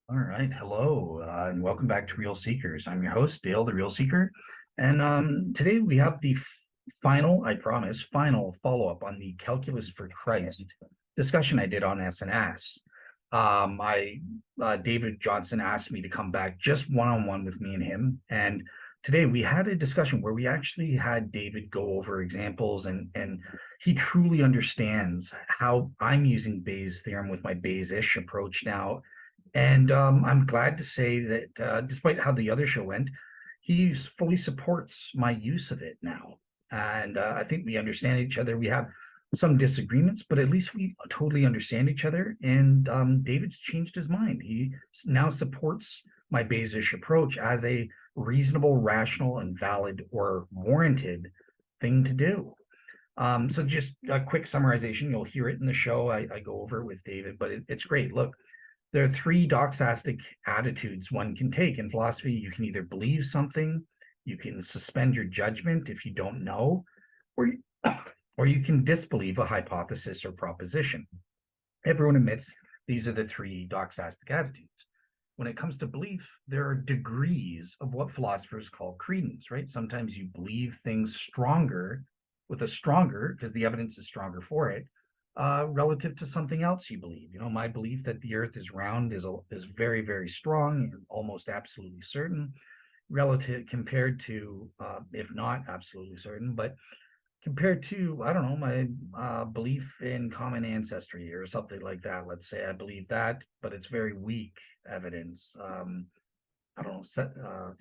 All right. Hello, and welcome back to Real Seekers. I'm your host, Dale, the Real Seeker. And today we have the final, I promise, final follow-up on the Calculus for Christ discussion I did on SNS. David Johnson asked me to come back just one-on-one with me and him. And today we had a discussion where we actually had David go over examples and he truly understands how I'm using Bayes' theorem with my Bayes-ish approach now, and I'm glad to say that despite how the other show went, he fully supports my use of it now. And I think we understand each other. We have some disagreements, but at least we totally understand each other. And David's changed his mind. He now supports my Bayesish approach as a reasonable, rational, and valid or warranted thing to do. So just a quick summarization. You'll hear it in the show. I go over it with David, but it's great. Look, there are three doxastic attitudes one can take in philosophy. You can either believe something, you can suspend your judgment if you don't know, or, or you can disbelieve a hypothesis or proposition. Everyone admits these are the three doxastic attitudes. When it comes to belief, there are degrees of what philosophers call credence, right? Sometimes you believe things stronger with a stronger, because the evidence is stronger for it, relative to something else you believe. You know, my belief that the Earth is round is very, very strong, and almost absolutely certain, relative compared to, if not absolutely certain, but compared to, I don't know, my belief in common ancestry or something like that. Let's say I believe that, but it's very weak evidence. I don't know,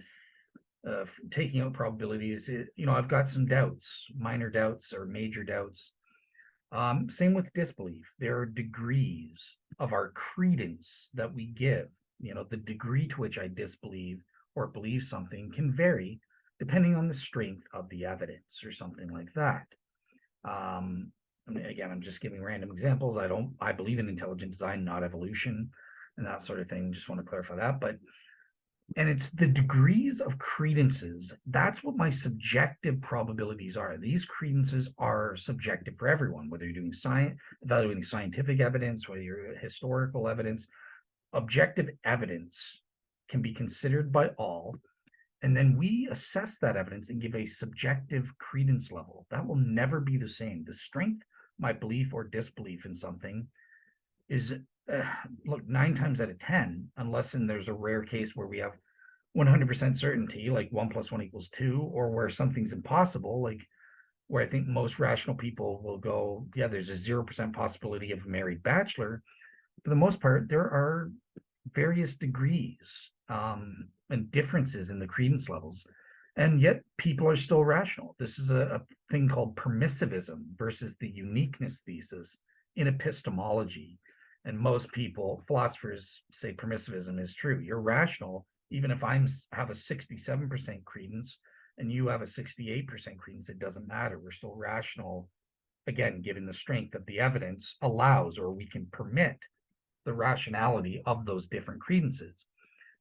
taking out probabilities. I've got some doubts, minor doubts or major doubts. Same with disbelief. There are degrees of our credence that we give. The degree to which I disbelieve or believe something can vary depending on the strength of the evidence or something like that. Again, I'm just giving random examples. I believe in intelligent design, not evolution, and that sort of thing. Just want to clarify that. And it's the degrees of credences. That's what my subjective probabilities are. These credences are subjective for everyone, whether you're doing science, evaluating scientific evidence, whether you're historical evidence. Objective evidence can be considered by all, and then we assess that evidence and give a subjective credence level. That will never be the same. The strength, my belief or disbelief in something is, look, 9 times out of 10, unless there's a rare case where we have 100% certainty, like 1 + 1 = 2, or where something's impossible, like where I think most rational people will go, yeah, there's a 0% possibility of a married bachelor. For the most part, there are various degrees and differences in the credence levels, and yet people are still rational. This is a thing called permissivism versus the uniqueness thesis in epistemology. And most people, philosophers, say permissivism is true. You're rational, even if I have a 67% credence and you have a 68% credence, it doesn't matter. We're still rational, again, given the strength of the evidence allows, or we can permit the rationality of those different credences.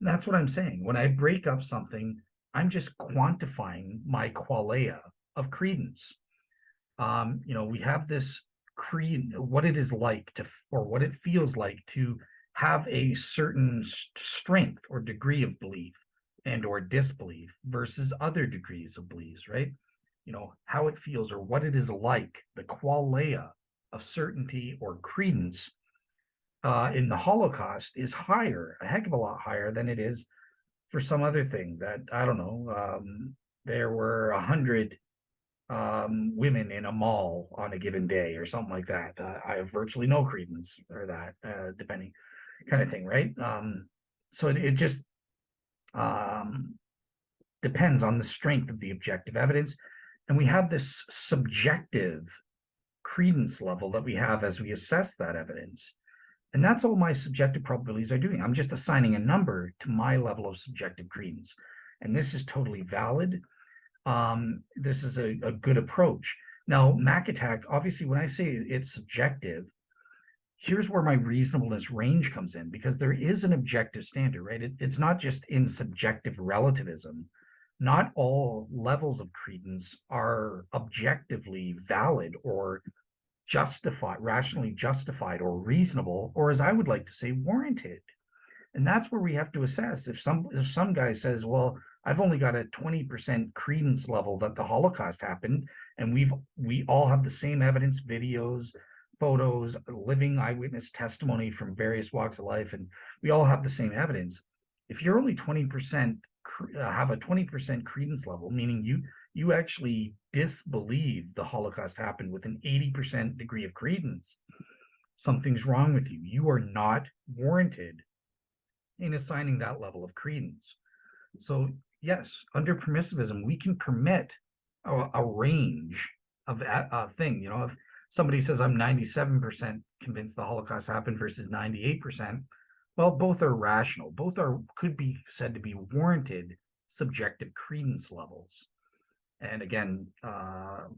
And that's what I'm saying. When I break up something, I'm just quantifying my qualia of credence. We have this creed, what it is like to, or what it feels like to have a certain strength or degree of belief and or disbelief versus other degrees of beliefs, right? How it feels or what it is like, the qualia of certainty or credence in the Holocaust is higher, a heck of a lot higher than it is for some other thing that, I don't know, there were 100 women in a mall on a given day or something like that. I have virtually no credence or that, depending kind of thing, right? So it just depends on the strength of the objective evidence. And we have this subjective credence level that we have as we assess that evidence. And that's all my subjective probabilities are doing. I'm just assigning a number to my level of subjective credence. And this is totally valid. This is a good approach. Now, McAtack, obviously, when I say it's subjective, here's where my reasonableness range comes in, because there is an objective standard, right? It's not just in subjective relativism. Not all levels of credence are objectively valid or justified, rationally justified or reasonable, or as I would like to say, warranted. And that's where we have to assess. If some guy says, well, I've only got a 20% credence level that the Holocaust happened, and we all have the same evidence, videos, photos, living eyewitness testimony from various walks of life, and we all have the same evidence. If you're only 20% have a 20% credence level, meaning you actually disbelieve the Holocaust happened with an 80% degree of credence, something's wrong with you. You are not warranted in assigning that level of credence. So yes, under permissivism, we can permit a range of a thing. You know, if somebody says I'm 97% convinced the Holocaust happened versus 98%, well, both are rational. Both could be said to be warranted subjective credence levels. And again,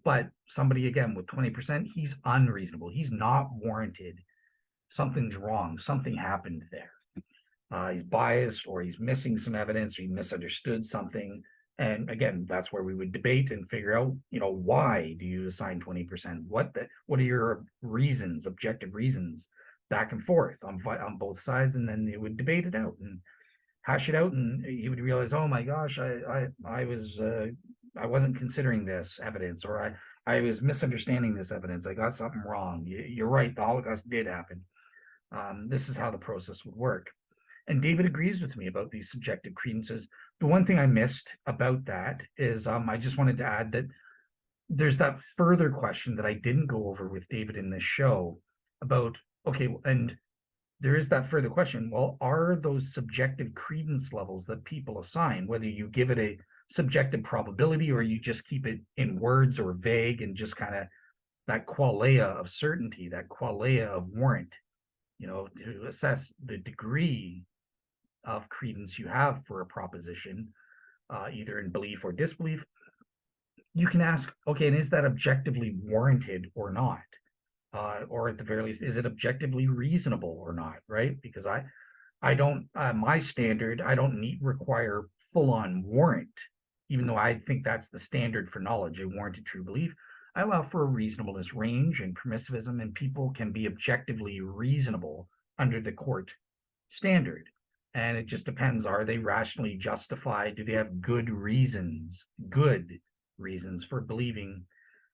but somebody again with 20%, he's unreasonable. He's not warranted. Something's wrong. Something happened there. He's biased, or he's missing some evidence, or he misunderstood something. And again, that's where we would debate and figure out, you know, why do you assign 20%? What are your reasons, objective reasons, back and forth on both sides, and then they would debate it out and hash it out, and you would realize, oh my gosh, I wasn't considering this evidence, or I was misunderstanding this evidence. I got something wrong. You're right, the Holocaust did happen. This is how the process would work. And David agrees with me about these subjective credences. The one thing I missed about that is I just wanted to add that there's that further question that I didn't go over with David in this show about, okay, and there is that further question. Well, are those subjective credence levels that people assign, whether you give it a subjective probability or you just keep it in words or vague and just kind of that qualia of certainty, that qualia of warrant, you know, to assess the degree of credence you have for a proposition, either in belief or disbelief, you can ask, okay, and is that objectively warranted or not? Or at the very least, is it objectively reasonable or not, right? Because I don't, my standard, I don't require full-on warrant, even though I think that's the standard for knowledge, a warranted true belief. I allow for a reasonableness range and permissivism, and people can be objectively reasonable under the court standard. And it just depends, are they rationally justified? Do they have good reasons for believing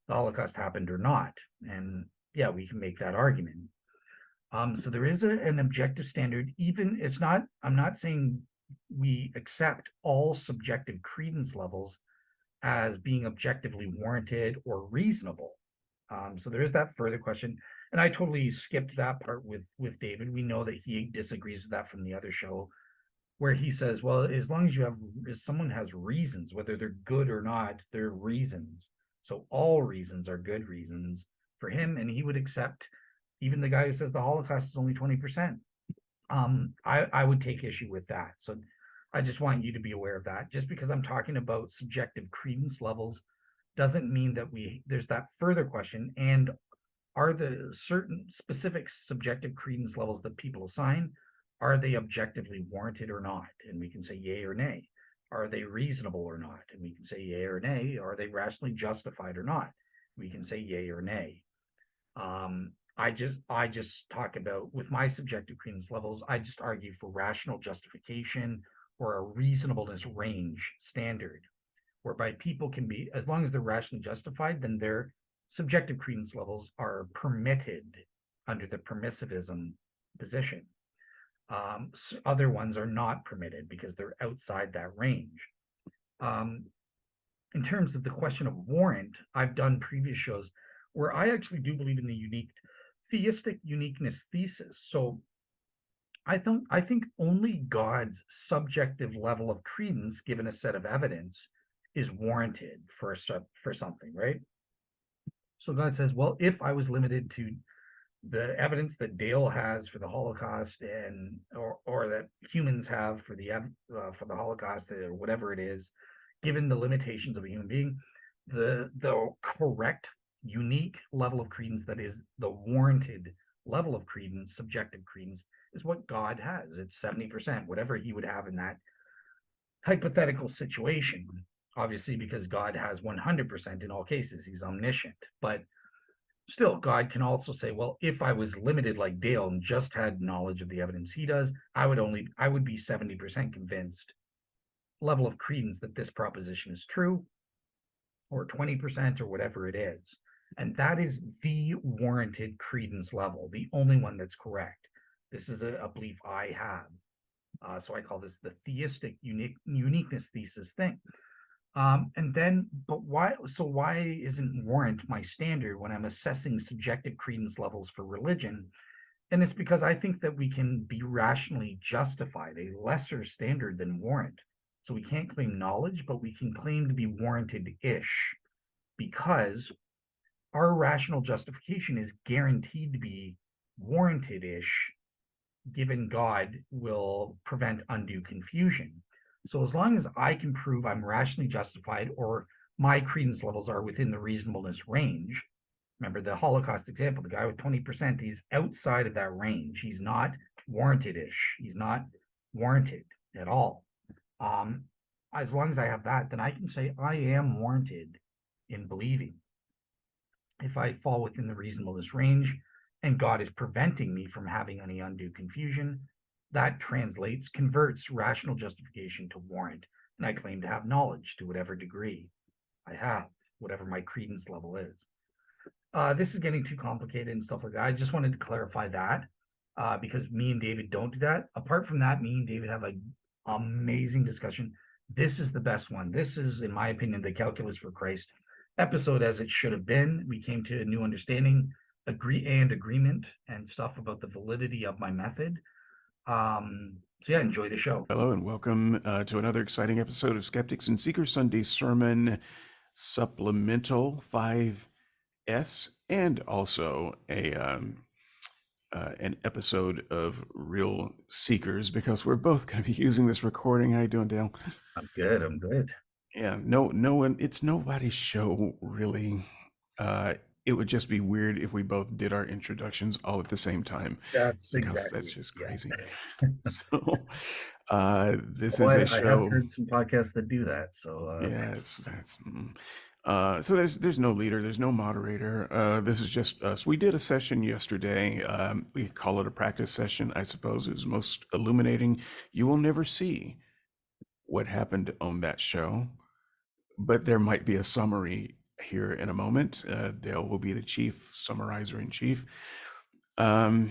the Holocaust happened or not? And yeah, we can make that argument. So there is an objective standard. Even I'm not saying we accept all subjective credence levels as being objectively warranted or reasonable. So there is that further question. And I totally skipped that part with David. We know that he disagrees with that from the other show, where he says, well, as long as someone has reasons, whether they're good or not, they're reasons. So all reasons are good reasons for him, and he would accept even the guy who says the Holocaust is only 20%. I would take issue with that. So I just want you to be aware of that. Just because I'm talking about subjective credence levels doesn't mean that there's that further question. And are the certain specific subjective credence levels that people assign, are they objectively warranted or not? And we can say yay or nay. Are they reasonable or not? And we can say yay or nay. Are they rationally justified or not? We can say yay or nay. I just talk about, with my subjective credence levels, I just argue for rational justification or a reasonableness range standard, whereby people can be, as long as they're rationally justified, then their subjective credence levels are permitted under the permissivism position. Other ones are not permitted because they're outside that range. In terms of the question of warrant, I've done previous shows where I actually do believe in the unique theistic uniqueness thesis. So I think only God's subjective level of credence given a set of evidence is warranted for something, right? So God says, well, if I was limited to the evidence that Dale has for the Holocaust, and or that humans have for the Holocaust, or whatever it is, given the limitations of a human being, the correct, unique level of credence, that is the warranted level of credence, subjective credence, is what God has. It's 70%, whatever he would have in that hypothetical situation. Obviously, because God has 100% in all cases, he's omniscient. But Still, God can also say, well, if I was limited like Dale and just had knowledge of the evidence he does, I would be 70% convinced level of credence that this proposition is true, or 20% or whatever it is. And that is the warranted credence level, the only one that's correct. This is a belief I have. So I call this the theistic uniqueness thesis thing. And then, but why? So why isn't warrant my standard when I'm assessing subjective credence levels for religion? And it's because I think that we can be rationally justified a lesser standard than warrant. So we can't claim knowledge, but we can claim to be warranted-ish because our rational justification is guaranteed to be warranted-ish, given God will prevent undue confusion. So as long as I can prove I'm rationally justified or my credence levels are within the reasonableness range, remember the Holocaust example, the guy with 20%, he's outside of that range. He's not warranted-ish. He's not warranted at all. As long as I have that, then I can say I am warranted in believing. If I fall within the reasonableness range and God is preventing me from having any undue confusion, that converts rational justification to warrant. And I claim to have knowledge to whatever degree I have, whatever my credence level is. This is getting too complicated and stuff like that. I just wanted to clarify that because me and David don't do that. Apart from that, me and David have an amazing discussion. This is the best one. This is, in my opinion, the Calculus for Christ episode as it should have been. We came to a new understanding, agreement and stuff about the validity of my method. So yeah, enjoy the show. Hello and welcome to another exciting episode of Skeptics and Seekers Sunday Sermon Supplemental 5S, and also an episode of Real Seekers, because we're both going to be using this recording. How you doing, Dale? I'm good. I'm good. Yeah, no one. It's nobody's show really. It would just be weird if we both did our introductions all at the same time, That's because exactly, that's just yeah. crazy. So this Well, is a I have show. heard some podcasts that do that. So Yeah, so there's no leader, there's no moderator. This is just us. We did a session yesterday. We call it a practice session, I suppose. It was most illuminating. You will never see what happened on that show, but there might be a summary here in a moment. Dale will be the chief summarizer in chief. And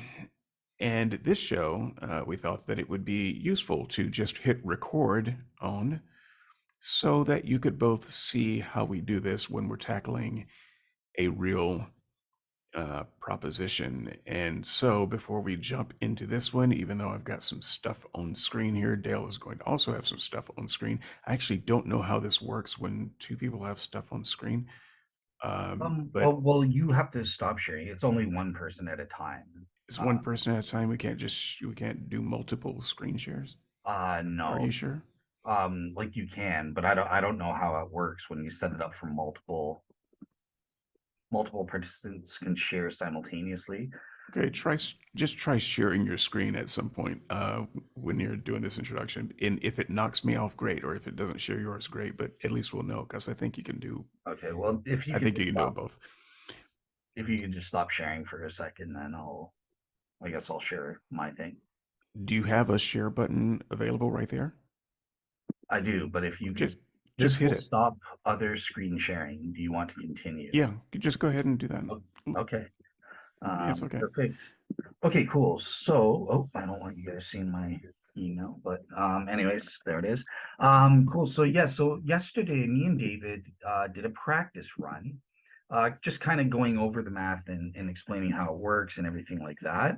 this show, we thought that it would be useful to just hit record on, so that you could both see how we do this when we're tackling a real proposition. And so before we jump into this one, even though I've got some stuff on screen here, Dale is going to also have some stuff on screen. I actually don't know how this works when two people have stuff on screen. But well, you have to stop sharing. It's only one person at a time. it's one person at a time. We can't do multiple screen shares. No. Are you sure? Like you can, but I don't know how it works when you set it up for multiple participants can share simultaneously. Okay, just try sharing your screen at some point when you're doing this introduction. And if it knocks me off, great. Or if it doesn't share yours, great. But at least we'll know, because I think you can do. Okay, well, if you I think you can do it both. If you can just stop sharing for a second, then I guess I'll share my thing. Do you have a share button available right there? I do, but if you just hit it. Stop other screen sharing. Do you want to continue? Yeah, just go ahead and do that. Okay. Yes, okay. Perfect. Okay, cool. So, I don't want you guys seeing my email, but anyways, there it is. Cool. So yeah, so yesterday me and David did a practice run, just kind of going over the math and explaining how it works and everything like that.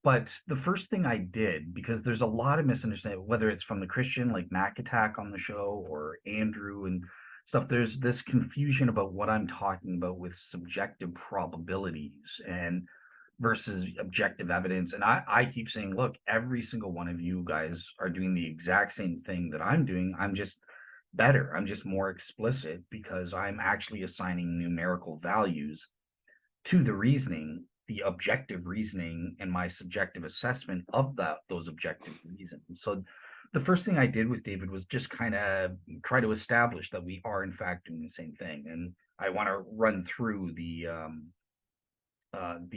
But the first thing I did, because there's a lot of misunderstanding, whether it's from the Christian like Mac Attack on the show or Andrew and stuff, there's this confusion about what I'm talking about with subjective probabilities and versus objective evidence. And I keep saying, look, every single one of you guys are doing the exact same thing that I'm doing. I'm just better. I'm just more explicit because I'm actually assigning numerical values to the reasoning, the objective reasoning, and my subjective assessment of those objective reasons. So the first thing I did with David was just kind of try to establish that we are in fact doing the same thing. And I want to run through the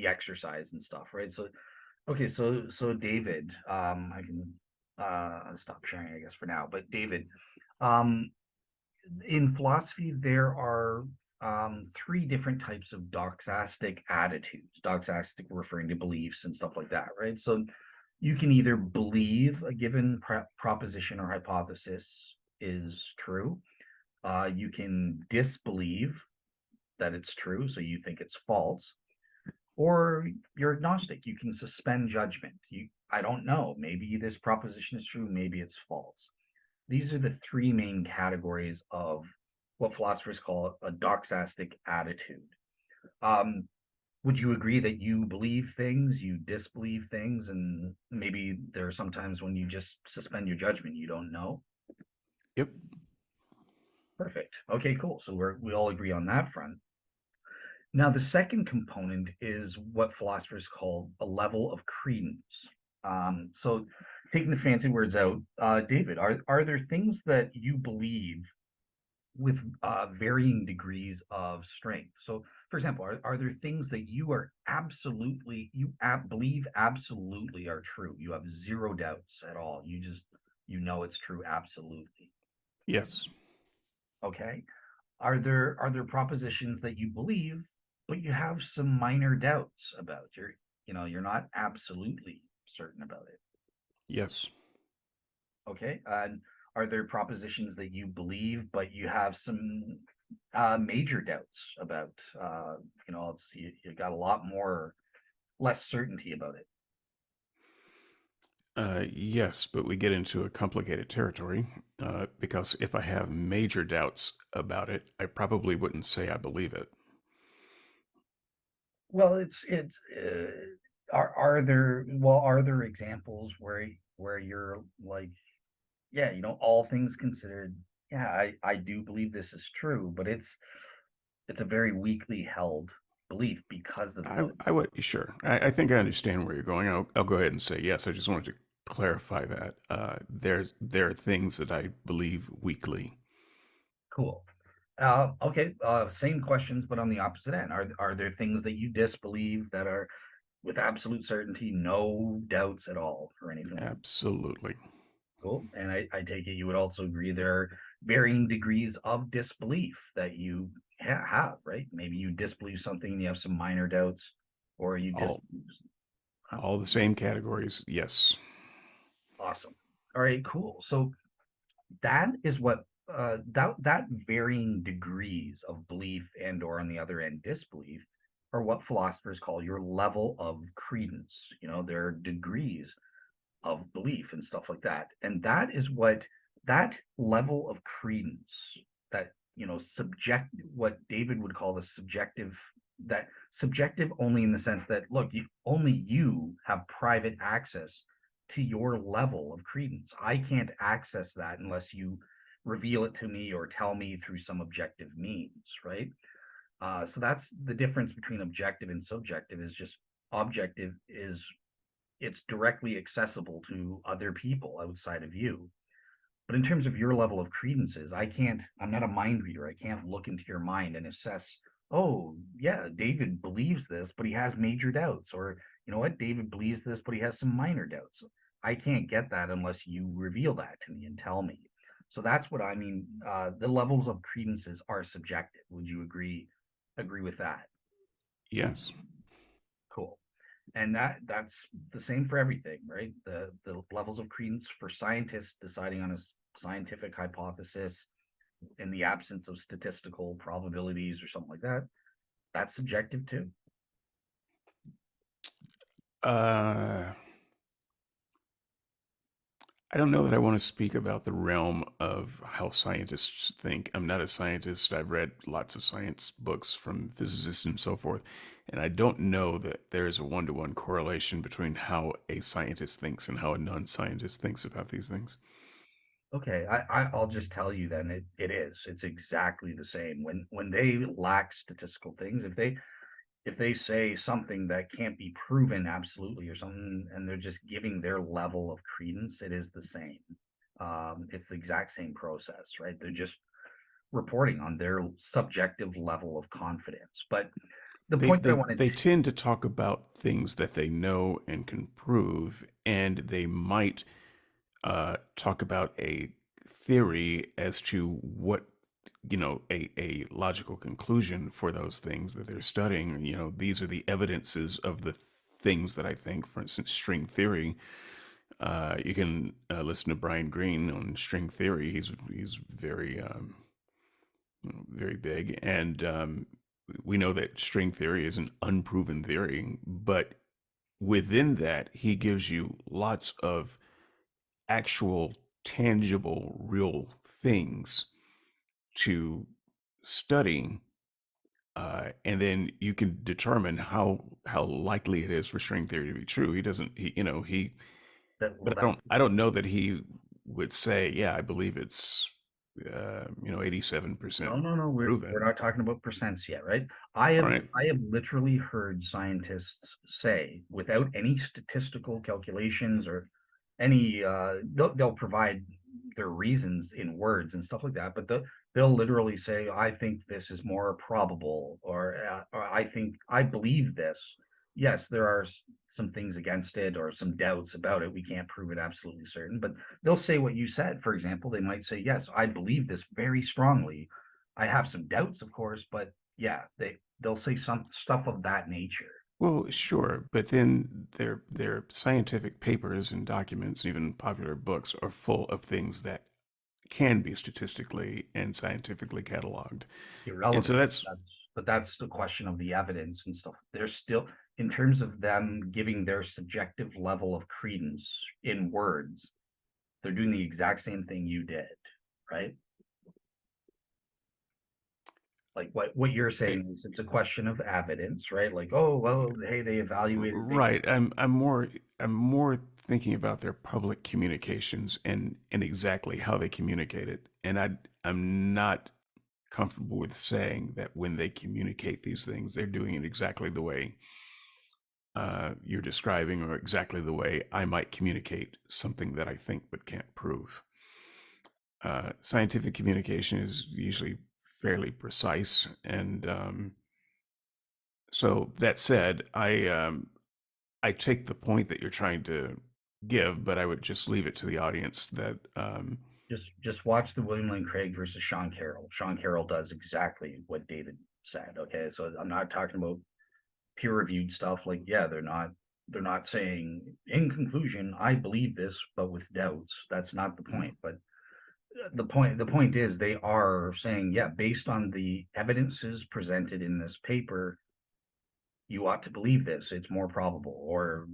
exercise and stuff, right? So okay, so David, I can stop sharing, I guess, for now. But David, um, in philosophy, there are three different types of doxastic attitudes. Doxastic referring to beliefs and stuff like that, right? So you can either believe a given proposition or hypothesis is true. You can disbelieve that it's true, so you think it's false, or you're agnostic. You can suspend judgment. I don't know. Maybe this proposition is true. Maybe it's false. These are the three main categories of what philosophers call a doxastic attitude. Um, would you agree that you believe things, you disbelieve things, and maybe there are some times when you just suspend your judgment, you don't know? Yep. Perfect. Okay, cool. So we all agree on that front. Now, the second component is what philosophers call a level of credence. So, taking the fancy words out, David, are there things that you believe with varying degrees of strength? So, for example, are there things that you are absolutely believe absolutely are true? You have zero doubts at all. You know it's true absolutely. Yes. Okay. Are there propositions that you believe, but you have some minor doubts about? You're not absolutely certain about it. Yes. Okay. And are there propositions that you believe, but you have some major doubts about? You got a lot more less certainty about it. Yes, but we get into a complicated territory because if I have major doubts about it, I probably wouldn't say I believe it. Well, it's are there examples where you're like, yeah, all things considered, yeah, I do believe this is true, but it's a very weakly held belief because of the. I would, sure. I think I understand where you're going. I'll go ahead and say yes. I just wanted to clarify that. There are things that I believe weakly. Cool. Okay, same questions, but on the opposite end. Are there things that you disbelieve that are with absolute certainty, no doubts at all, or anything like that? Absolutely. Cool. And I take it you would also agree there are varying degrees of disbelief that you have, right? Maybe you disbelieve something and you have some minor doubts, or you All disbelieve. Huh? all the same categories. Yes. Awesome. All right, cool. So that is what that varying degrees of belief and or on the other end disbelief are what philosophers call your level of credence. There are degrees of belief and stuff like that. And that is what that level of credence, that subject, what David would call the subjective, that subjective only in the sense that, look, only you have private access to your level of credence. I can't access that unless you reveal it to me or tell me through some objective means, right? So that's the difference between objective and subjective. Is just objective is it's directly accessible to other people outside of you. But in terms of your level of credences, I'm not a mind reader. I can't look into your mind and assess, oh, yeah, David believes this, but he has major doubts. Or, you know what, David believes this, but he has some minor doubts. I can't get that unless you reveal that to me and tell me. So that's what I mean. The levels of credences are subjective. Would you agree with that? Yes. Cool. And that's the same for everything, right? The levels of credence for scientists deciding on a scientific hypothesis in the absence of statistical probabilities or something like that, that's subjective too. Uh, I don't know that I want to speak about the realm of how scientists think. I'm not a scientist. I've read lots of science books from physicists and so forth, and I don't know that there is a one-to-one correlation between how a scientist thinks and how a non-scientist thinks about these things. Okay, I'll just tell you then it is. It's exactly the same. When they lack statistical things, if they say something that can't be proven absolutely or something, and they're just giving their level of credence, it is the same. It's the exact same process, right? They're just reporting on their subjective level of confidence. But the They point that I they wanted they to, tend to talk about things that they know and can prove, and they might talk about a theory as to what a logical conclusion for those things that they're studying. These are the evidences of the things that I think. For instance, string theory. You can listen to Brian Greene on string theory. He's very very big, and we know that string theory is an unproven theory, but within that, he gives you lots of actual, tangible, real things to study, and then you can determine how likely it is for string theory to be true. He doesn't, he, you know, he, that well, but I don't know that he would say, yeah, I believe it's, 87% no, we're proven. not talking about percents yet, right? All right. I have literally heard scientists say, without any statistical calculations or any, they'll provide their reasons in words and stuff like that, but they'll literally say, I think this is more probable, or I think I believe this. Yes, there are some things against it or some doubts about it. We can't prove it absolutely certain, but they'll say what you said. For example, they might say, yes, I believe this very strongly. I have some doubts, of course, but yeah, they'll say some stuff of that nature. Well, sure, but then their scientific papers and documents, even popular books, are full of things that can be statistically and scientifically cataloged. And so Irrelevant. that's That's the question of the evidence and stuff. They're still, in terms of them giving their subjective level of credence in words, they're doing the exact same thing you did, right? Like what you're eh, saying is it's a question of evidence, right? Like, oh well, hey, they evaluated, they right. I'm more thinking about their public communications and exactly how they communicate it. And I'm not comfortable with saying that when they communicate these things, they're doing it exactly the way you're describing, or exactly the way I might communicate something that I think but can't prove. Scientific communication is usually fairly precise, and so that said, I take the point that you're trying to give, but I would just leave it to the audience that just watch the William Lane Craig versus Sean Carroll. Sean Carroll does exactly what David said. Okay, so I'm not talking about peer reviewed stuff. Like, yeah, they're not saying in conclusion I believe this, but with doubts. That's not the mm, point. But the point is they are saying, yeah, based on the evidences presented in this paper, you ought to believe this. It's more probable. Or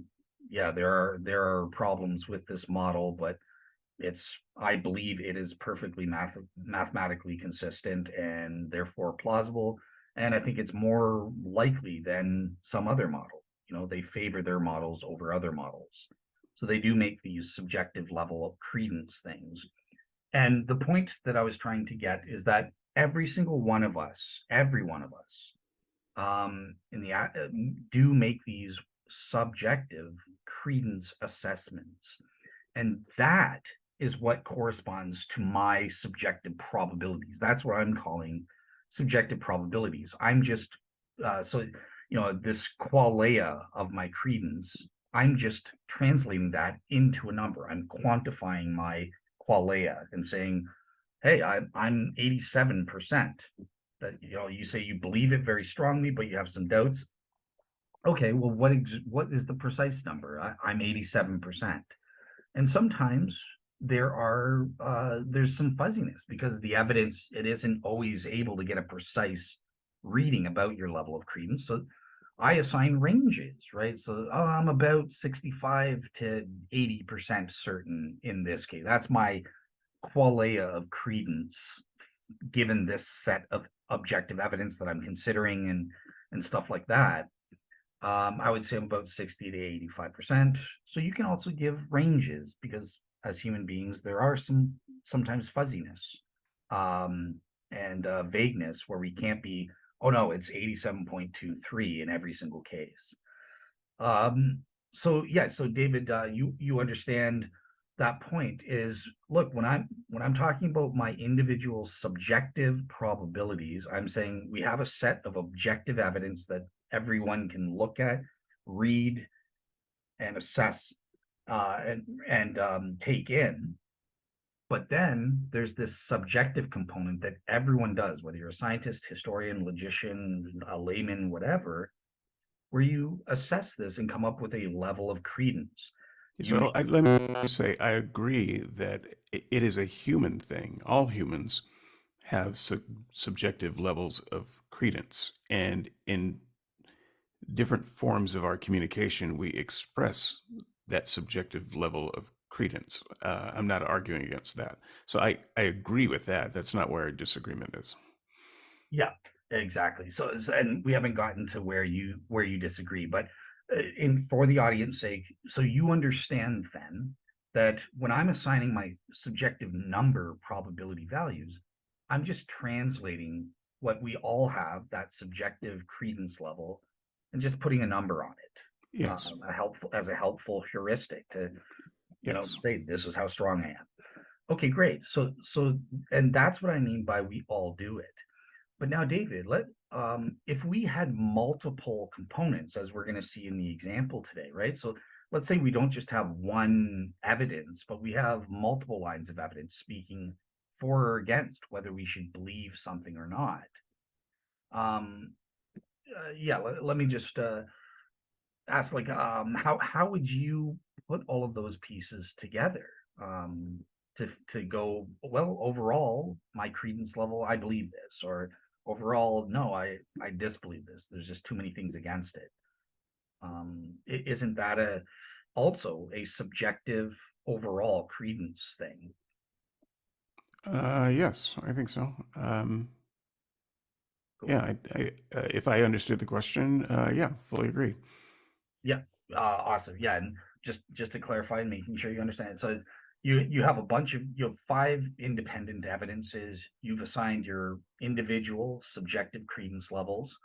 yeah, there are problems with this model, but it's I believe it is perfectly mathematically consistent and therefore plausible. And I think it's more likely than some other model. You know, they favor their models over other models. So they do make these subjective level of credence things. And the point that I was trying to get is that every single one of us, every one of us, in the do make these subjective credence assessments, and that is what corresponds to my subjective probabilities. That's what I'm calling subjective probabilities. I'm just so this qualia of my credence. I'm just translating that into a number. I'm quantifying my qualia and saying, "Hey, I'm 87%." That you say you believe it very strongly, but you have some doubts. Okay, well, what is the precise number? I'm 87%. And sometimes there's some fuzziness because the evidence it isn't always able to get a precise reading about your level of credence. So I assign ranges, right? So I'm about 65 to 80% certain in this case. That's my qualia of credence given this set of objective evidence that I'm considering and stuff like that. I would say I'm about 60 to 85%. So you can also give ranges because as human beings, there are sometimes fuzziness and vagueness where we can't be, oh no, it's 87.23 in every single case. Um, so yeah, so David, you understand that point is, look, when I'm talking about my individual subjective probabilities, I'm saying we have a set of objective evidence that everyone can look at, read, and assess, and take in. But then there's this subjective component that everyone does, whether you're a scientist, historian, logician, a layman, whatever, where you assess this and come up with a level of credence. You So make let me say, I agree that it is a human thing. All humans have subjective levels of credence, and in different forms of our communication, we express that subjective level of credence. I'm not arguing against that. So I agree with that. That's not where our disagreement is. Yeah, exactly. And we haven't gotten to where you disagree, but in for the audience sake, so you understand then that when I'm assigning my subjective number probability values, I'm just translating what we all have, that subjective credence level, and just putting a number on it, Yes. a helpful heuristic to, Yes. say this is how strong I am. Okay, great. And that's what I mean by we all do it. But now, David, if we had multiple components, as we're going to see in the example today, right? So let's say we don't just have one evidence, but we have multiple lines of evidence speaking for or against whether we should believe something or not. Um, yeah, let me just ask, like, how would you put all of those pieces together? Um, to go, well, overall, my credence level, I believe this, or overall, no, I disbelieve this. There's just too many things against it. Isn't that also a subjective overall credence thing? Yes, I think so. Cool. Yeah, if I understood the question, yeah, fully agree. Yeah, awesome. Yeah, and just to clarify and making sure you understand. So you have you have five independent evidences. You've assigned your individual subjective credence levels,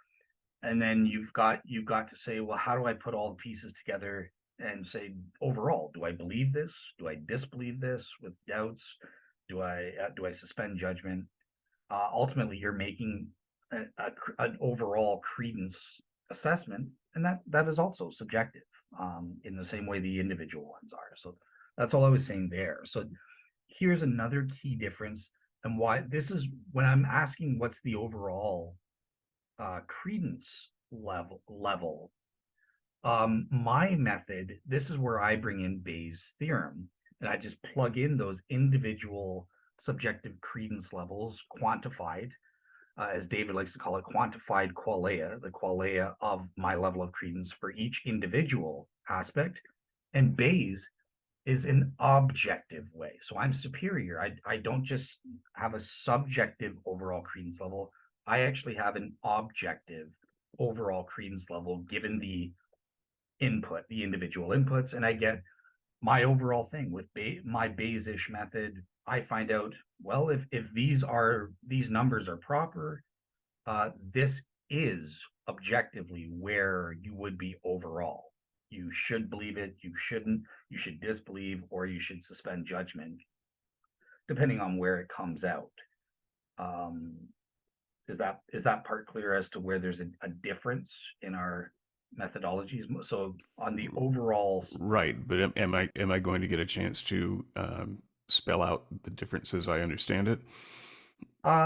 and then you've got to say, well, how do I put all the pieces together and say overall, do I believe this? Do I disbelieve this with doubts? Do I suspend judgment? Ultimately, you're making an overall credence assessment, and that is also subjective, in the same way the individual ones are. So that's all I was saying there. So here's another key difference, and why this is when I'm asking what's the overall credence level. My method, this is where I bring in Bayes' theorem, and I just plug in those individual subjective credence levels quantified, as David likes to call it, quantified qualia, the qualia of my level of credence for each individual aspect. And Bayes is an objective way. So I'm superior. I don't just have a subjective overall credence level. I actually have an objective overall credence level given the individual inputs, and I get my overall thing with my Bayesish method. I find out, well, if these numbers are proper, this is objectively where you would be overall. You should believe it, you shouldn't, you should disbelieve, or you should suspend judgment, depending on where it comes out. Um, is that part clear as to where there's a difference in our methodologies? So on the overall, Right, but am I going to get a chance to spell out the differences? I understand it.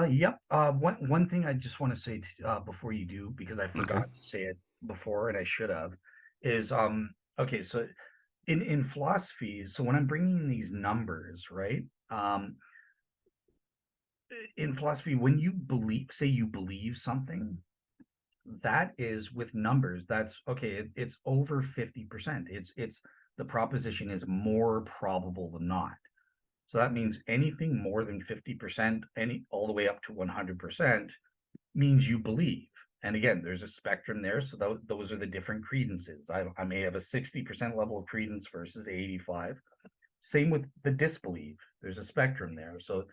yep. One thing I just want to say before you do, because I Okay. forgot to say it before and I should have, is okay. So in philosophy, so when I'm bringing in these numbers, right? In philosophy, when say you believe something, that is with numbers. That's okay. It's over 50%. It's the proposition is more probable than not. So that means anything more than 50%, any all the way up to 100%, means you believe. And again, there's a spectrum there. So those are the different credences. I may have a 60% level of credence versus 85. Same with the disbelief. There's a spectrum there. So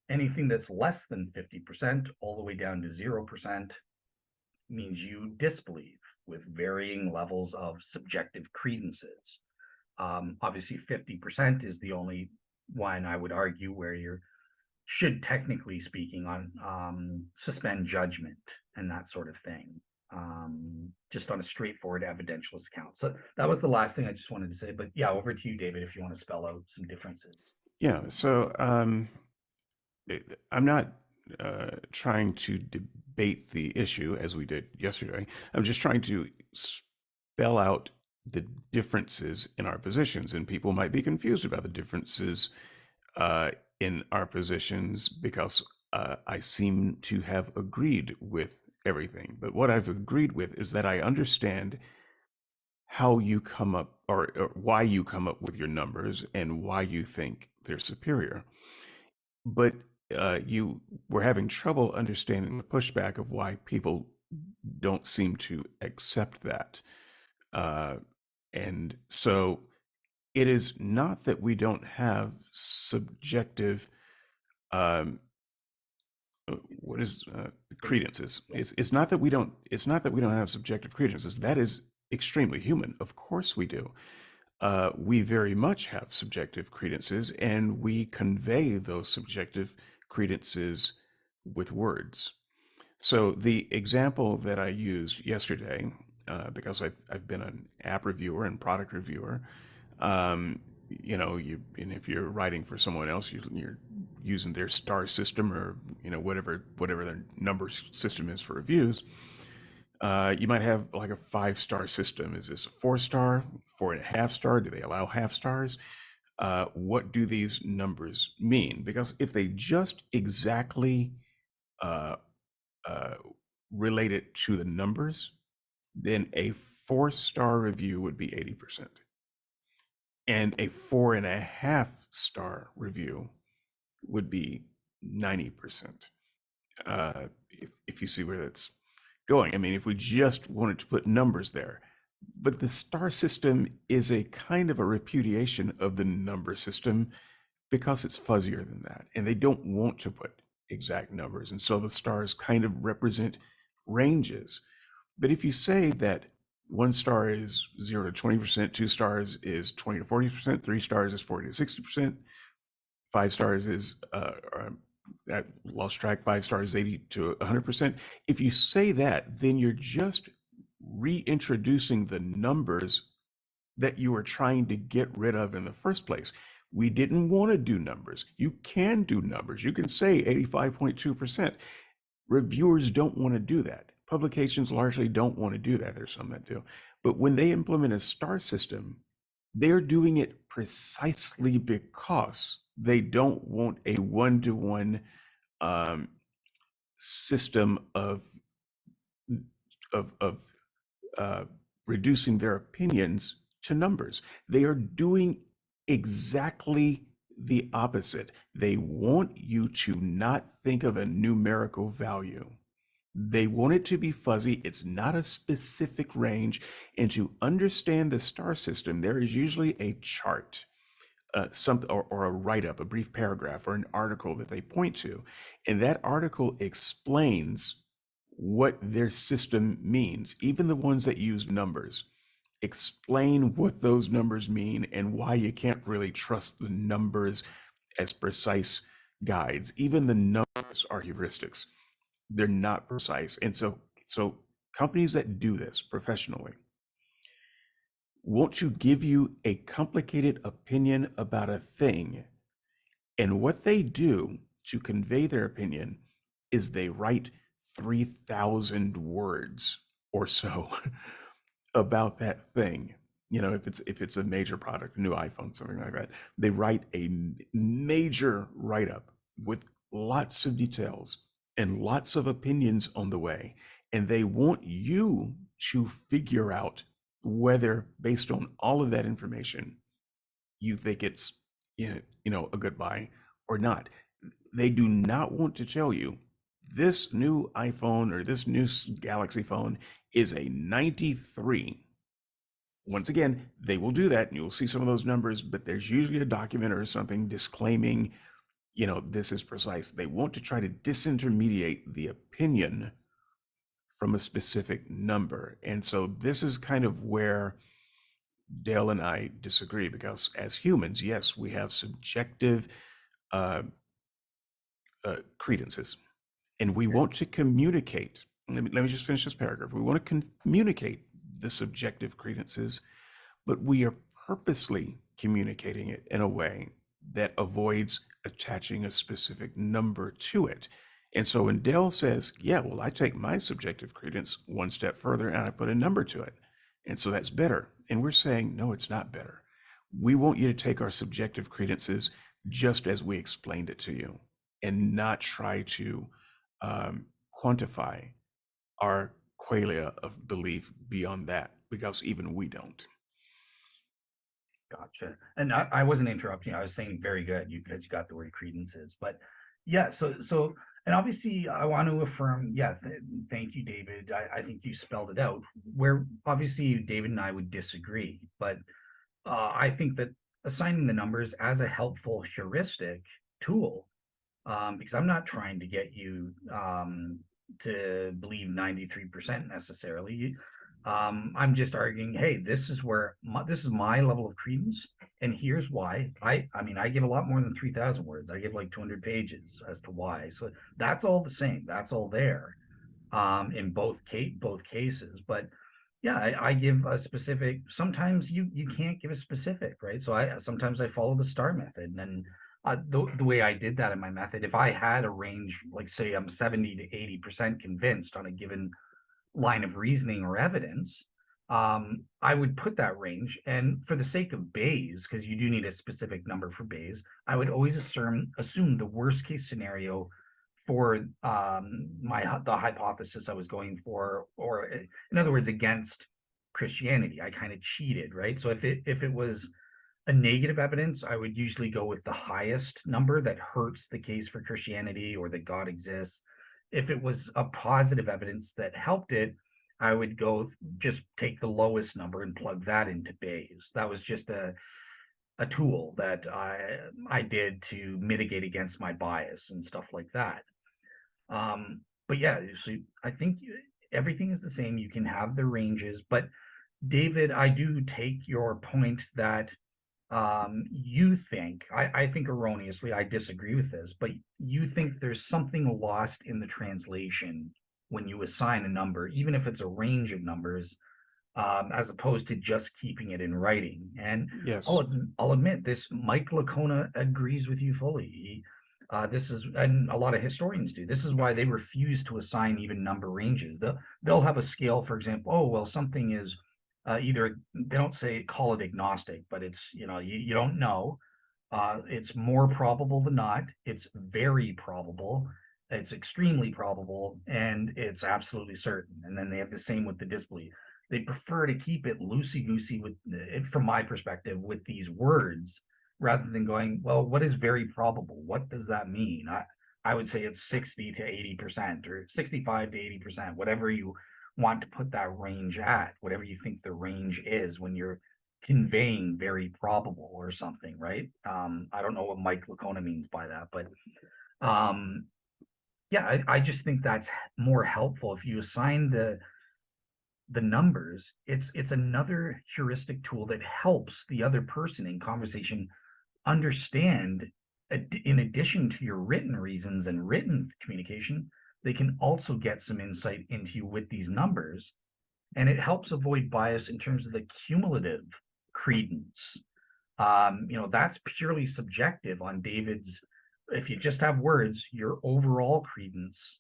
anything that's less than 50%, all the way down to 0%, means you disbelieve with varying levels of subjective credences. Obviously, 50% is the only one I would argue where you should, technically speaking, on suspend judgment and that sort of thing, just on a straightforward evidentialist account. So that was the last thing I just wanted to say. But yeah, over to you, David, if you want to spell out some differences. Yeah. So I'm not trying to debate the issue as we did yesterday. I'm just trying to spell out the differences in our positions, and people might be confused about the differences uh, in our positions because I seem to have agreed with everything. But what I've agreed with is that I understand how you come up, or why you come up with your numbers and why you think they're superior. But you were having trouble understanding the pushback of why people don't seem to accept that. Uh, and so it is not that we don't have subjective, um, what is credences. Yeah. It's not that we don't. It's not that we don't have subjective credences. That is extremely human. Of course we do. We very much have subjective credences, and we convey those subjective credences with words. So the example that I used yesterday, because I've been an app reviewer and product reviewer, um, and if you're writing for someone else, you're using their star system, or whatever their number system is for reviews. You might have like a 5-star system. Is this a 4-star, 4.5-star? Do they allow half stars? What do these numbers mean? Because if they just exactly uh, uh, relate it to the numbers, then a 4-star review would be 80%. And a 4.5-star review would be 90%. If you see where that's going. I mean, if we just wanted to put numbers there, but the star system is a kind of a repudiation of the number system because it's fuzzier than that. And they don't want to put exact numbers. And so the stars kind of represent ranges. But if you say that 1 star is 0 to 20%, 2 stars is 20 to 40%, 3 stars is 40 to 60%, 5 stars is I lost track, 5 stars 80 to 100%. If you say that, then you're just reintroducing the numbers that you were trying to get rid of in the first place. We didn't want to do numbers. You can do numbers. You can say 85.2%. Reviewers don't want to do that. Publications largely don't want to do that. There's some that do. But when they implement a star system, they're doing it precisely because they don't want a one-to-one um, system of uh, reducing their opinions to numbers. They are doing exactly the opposite. They want you to not think of a numerical value. They want it to be fuzzy. It's not a specific range. And to understand the star system, there is usually a chart, or a write-up, a brief paragraph, or an article that they point to. And that article explains what their system means. Even the ones that use numbers explain what those numbers mean and why you can't really trust the numbers as precise guides. Even the numbers are heuristics. They're not precise. And so companies that do this professionally want to give you a complicated opinion about a thing. And what they do to convey their opinion is they write 3,000 words or so about that thing. If it's a major product, a new iPhone, something like that, they write a major write-up with lots of details and lots of opinions on the way. And they want you to figure out whether, based on all of that information, you think it's a good buy or not. They do not want to tell you this new iPhone or this new Galaxy phone is a 93. Once again, they will do that, and you'll see some of those numbers, but there's usually a document or something disclaiming, this is precise. They want to try to disintermediate the opinion from a specific number. And so this is kind of where Dale and I disagree because as humans, yes, we have subjective uh, credences, and we Okay. want to communicate. Let me just finish this paragraph. We want to communicate the subjective credences, but we are purposely communicating it in a way that avoids attaching a specific number to it. And so when Dell says, yeah, well, I take my subjective credence one step further and I put a number to it. And so that's better. And we're saying, no, it's not better. We want you to take our subjective credences just as we explained it to you and not try to quantify our qualia of belief beyond that, because even we don't. Gotcha. And I wasn't interrupting. I was saying very good. You because you got the word credences, but yeah. So and obviously I want to affirm. Yeah. Thank you, David. I think you spelled it out. Where obviously David and I would disagree, but I think that assigning the numbers as a helpful heuristic tool, because I'm not trying to get you to believe 93% necessarily. I'm just arguing, hey, this is where this is my level of credence, and here's why. I mean, I give a lot more than 3,000 words. I give like 200 pages as to why. So that's all the same. That's all there in both cases. But yeah, I give a specific. Sometimes you can't give a specific, right? So I sometimes I follow the star method, and then the way I did that in my method, if I had a range, like say I'm 70 to 80% convinced on a given line of reasoning or evidence, I would put that range. And for the sake of Bayes, because you do need a specific number for Bayes, I would always assume the worst case scenario for the hypothesis I was going for, or in other words, against Christianity. I kind of cheated, right? So if it was a negative evidence, I would usually go with the highest number that hurts the case for Christianity or that God exists. If it was a positive evidence that helped it, I would go just take the lowest number and plug that into Bayes. That was just a tool that I did to mitigate against my bias and stuff like that. But yeah, so I think everything is the same. You can have the ranges, but David, I do take your point that you think, I think erroneously, I disagree with this, but you think there's something lost in the translation when you assign a number, even if it's a range of numbers, as opposed to just keeping it in writing. And Yes. I'll admit this, Mike Lacona agrees with you fully. This is, and a lot of historians do. This is why they refuse to assign even number ranges. They'll have a scale, for example. Oh well, something is either they don't say call it agnostic, but it's you don't know. It's more probable than not. It's very probable. It's extremely probable, and it's absolutely certain. And then they have the same with the disbelief. They prefer to keep it loosey goosey with it, from my perspective, with these words rather than going, well, what is very probable? What does that mean? I would say it's 60 to 80% or 65 to 80%, whatever you want to put that range at, whatever you think the range is when you're conveying very probable or something, right? I don't know what Mike Lacona means by that, but um, yeah, I just think that's more helpful if you assign the numbers. It's another heuristic tool that helps the other person in conversation understand, in addition to your written reasons and written communication, they can also get some insight into you with these numbers, and it helps avoid bias in terms of the cumulative credence. That's purely subjective on David's. If you just have words, your overall credence,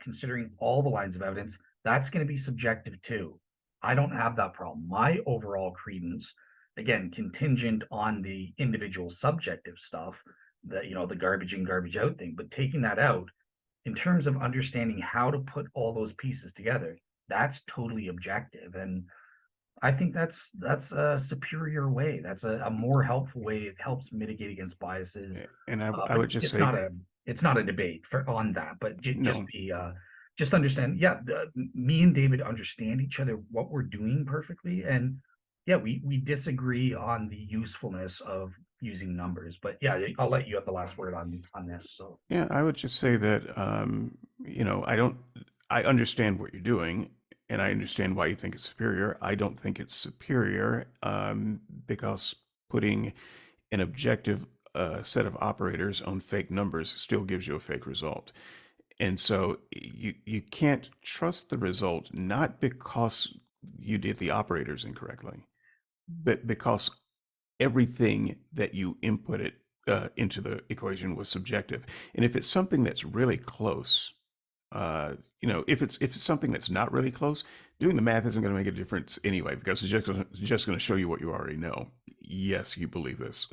considering all the lines of evidence, that's going to be subjective too. I don't have that problem. My overall credence, again, contingent on the individual subjective stuff, the garbage in, garbage out thing, but taking that out, in terms of understanding how to put all those pieces together, that's totally objective. And I think that's a superior way. That's a more helpful way. It helps mitigate against biases. And I But would just it's say, not a debate for on that. But just no. be just understand. Yeah, me and David understand each other, what we're doing perfectly, and yeah, we disagree on the usefulness of using numbers. But yeah, I'll let you have the last word on this. So Yeah, I would just say that, I don't, I understand what you're doing. and I understand why you think it's superior. I don't think it's superior because putting an objective set of operators on fake numbers still gives you a fake result. And so you can't trust the result, not because you did the operators incorrectly, but because everything that you inputted into the equation was subjective. And if it's something that's really close, if it's something that's not really close, doing the math isn't going to make a difference anyway, because it's just going to show you what you already know. Yes, you believe this,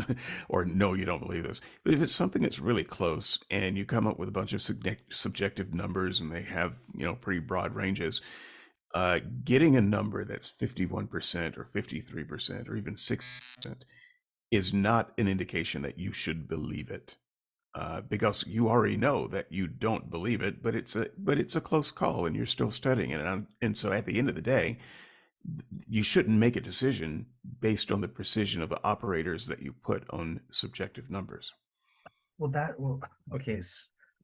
or no, you don't believe this. But if it's something that's really close and you come up with a bunch of subjective numbers and they have pretty broad ranges, getting a number that's 51% or 53% or even 6% is not an indication that you should believe it, because you already know that you don't believe it, but it's a close call, and you're still studying it, and so at the end of the day, you shouldn't make a decision based on the precision of the operators that you put on subjective numbers. Okay.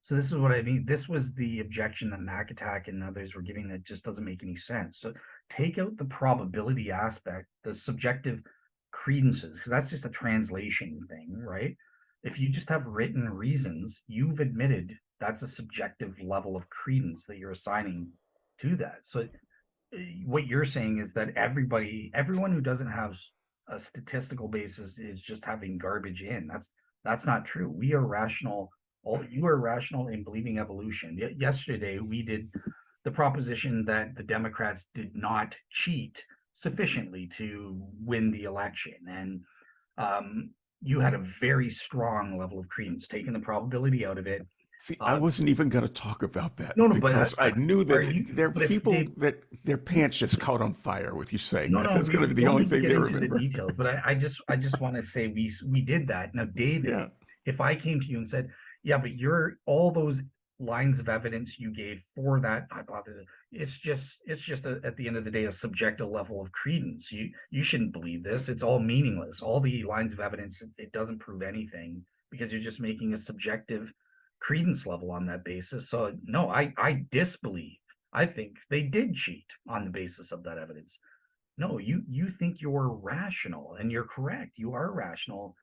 So this is what I mean. This was the objection that McAttack and others were giving that just doesn't make any sense. So take out the probability aspect, the subjective credences, because that's just a translation thing, right? If you just have written reasons, you've admitted that's a subjective level of credence that you're assigning to that. So what you're saying is that everyone who doesn't have a statistical basis is just having garbage in. That's not true. We are rational. All you are rational in believing evolution. Yesterday we did the proposition that the Democrats did not cheat sufficiently to win the election, and you had a very strong level of credence, taking the probability out of it. See, I Uh, wasn't even going to talk about that no, no, because I but knew are that you? there are But if people Dave, that their pants just caught on fire with you saying no, that. no, That's we going to be the don't only need to thing get they into the remember. details, but I just want to say we did that. Now, David, Yeah. if I came to you and said, yeah, but you're all those lines of evidence you gave for that hypothesis, at the end of the day a subjective level of credence. You shouldn't believe this. It's all meaningless. All the lines of evidence, it doesn't prove anything because you're just making a subjective credence level on that basis. So no, I disbelieve. I think they did cheat on the basis of that evidence. No, you think you're rational, and you're correct. You are rational,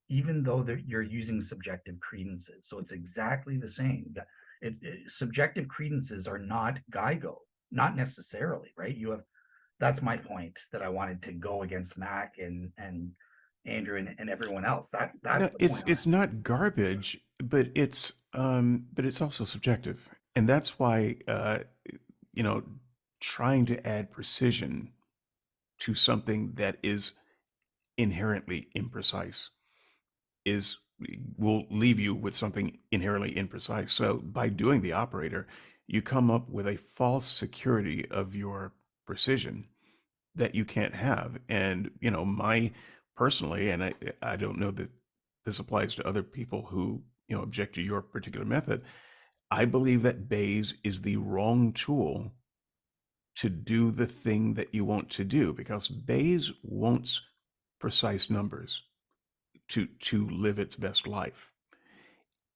even though you're using subjective credences. So it's exactly the same. Subjective credences are not GIGO, not necessarily, right? You have That's my point that I wanted to go against Mac and Andrew and everyone else. That's No, the it's point. it's not garbage, but it's also subjective, and that's why you know trying to add precision to something that is inherently imprecise is will leave you with something inherently imprecise. So by doing the operator, you come up with a false security of your precision that you can't have. And my personally, and I don't know that this applies to other people who object to your particular method. I believe that Bayes is the wrong tool to do the thing that you want to do, because Bayes wants precise numbers to live its best life.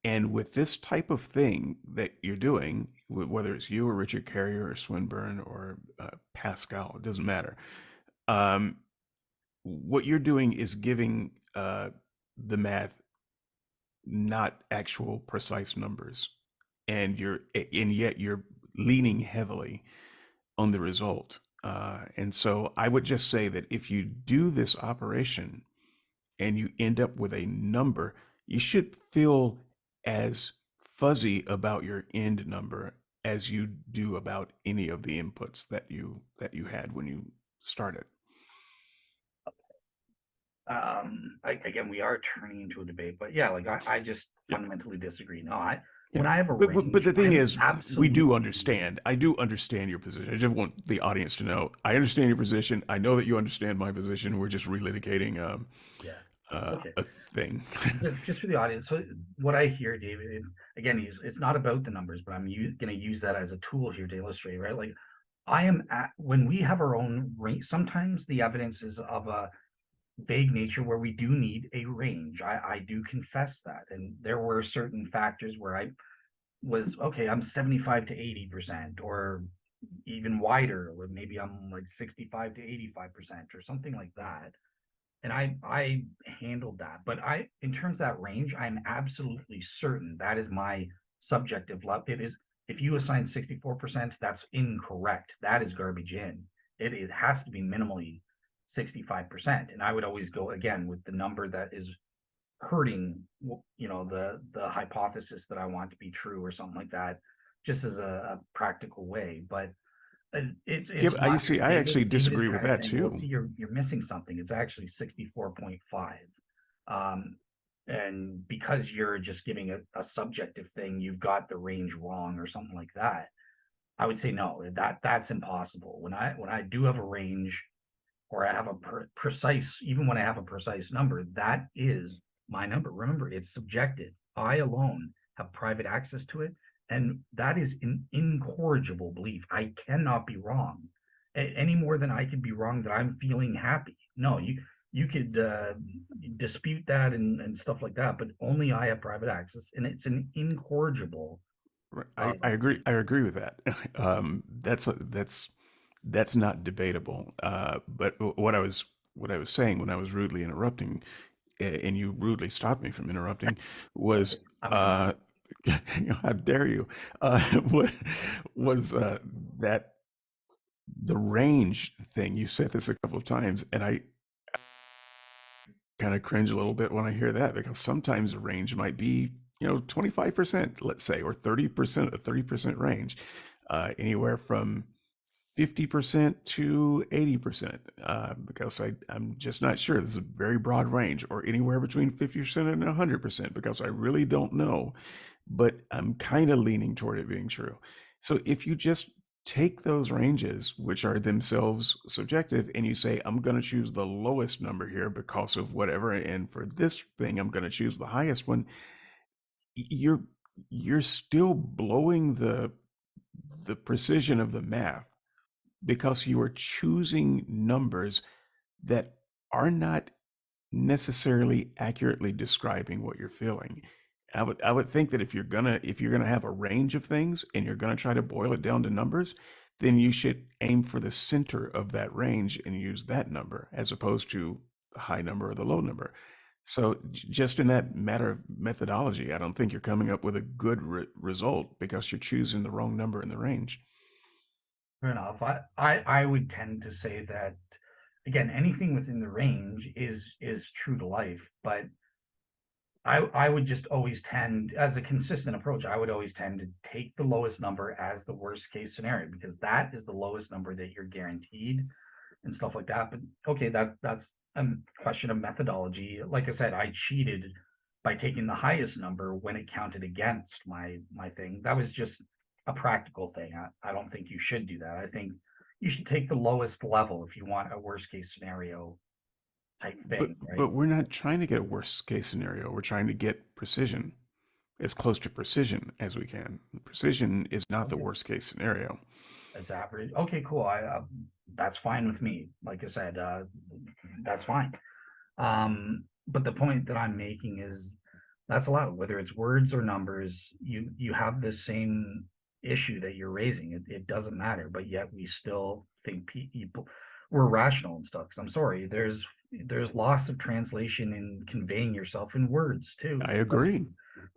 And with this type of thing that you're doing, whether it's you or Richard Carrier or Swinburne or Pascal, it doesn't matter. What you're doing is giving the math not actual precise numbers, and yet you're leaning heavily on the result. And so I would just say that if you do this operation and you end up with a number, you should feel as fuzzy about your end number as you do about any of the inputs that you had when you started. Again, we are turning into a debate, but yeah, like I just Yeah. fundamentally disagree. No, I Yeah. when I have a But range, the thing I'm is, we do absolutely. understand. I do understand your position. I just want the audience to know. I understand your position. I know that you understand my position. We're just relitigating Yeah. Okay. a thing. Just for the audience. So what I hear, David, is again, it's not about the numbers, but I'm going to use that as a tool here to illustrate, right? Like I am at when we have our own range. Sometimes the evidence is of a vague nature where we do need a range. I do confess that, and there were certain factors where I was okay. I'm 75 to 80%, or even wider, or maybe I'm like 65 to 85% or something like that. And I handled that. But in terms of that range, I'm absolutely certain that is my subjective level. It is, if you assign 64%, that's incorrect. That is garbage in. It has to be minimally 65%. And I would always go again with the number that is hurting, the hypothesis that I want to be true or something like that, just as a practical way. But Yeah, it's but I not. see. I actually David is disagree with kind of that saying, well, too. see, you're missing something. It's actually 64.5. Um, and because you're just giving a subjective thing, you've got the range wrong or something like that. I would say no, that's impossible. When I do have a range, or I have a precise, even when I have a precise number, that is my number. Remember, it's subjective. I alone have private access to it. And that is an incorrigible belief. I cannot be wrong any more than I could be wrong that I'm feeling happy. No, you could dispute that and stuff like that, but only I have private access, and it's an incorrigible. I agree. I agree with that. That's not debatable. But what I was saying when I was rudely interrupting, and you rudely stopped me from interrupting, was I'm ignoring. uh, how dare you? What was that the range thing? You said this a couple of times, and I kind of cringe a little bit when I hear that, because sometimes the range might be, 25%, let's say, or 30%, a 30% range, anywhere from 50% to 80%, because I'm just not sure. This is a very broad range, or anywhere between 50% and 100%, because I really don't know, but I'm kind of leaning toward it being true. So if you just take those ranges, which are themselves subjective, and you say, I'm going to choose the lowest number here because of whatever, and for this thing, I'm going to choose the highest one, you're you're still blowing the precision of the math, because you are choosing numbers that are not necessarily accurately describing what you're feeling. I would think that if you're gonna have a range of things and you're gonna try to boil it down to numbers, then you should aim for the center of that range and use that number as opposed to the high number or the low number. So just in that matter of methodology, I don't think you're coming up with a good result, because you're choosing the wrong number in the range. Fair enough. I would tend to say that again, anything within the range is true to life, but I would just always tend, as a consistent approach, I would always tend to take the lowest number as the worst case scenario, because that is the lowest number that you're guaranteed and stuff like that. But okay, that's a question of methodology. Like I said, I cheated by taking the highest number when it counted against my thing. That was just a practical thing. I don't think you should do that. I think you should take the lowest level if you want a worst case scenario type But thing, right? but we're not trying to get a worst case scenario. We're trying to get precision, as close to precision as we can. Precision is not the Okay, worst case scenario. it's average. Okay, cool. That's fine with me. Like I said, that's fine. But the point that I'm making is that's allowed, whether it's words or numbers, you have the same issue that you're raising. It doesn't matter, but yet we still think people we're rational and stuff. Because I'm sorry, there's loss of translation in conveying yourself in words too. I Trust agree. me.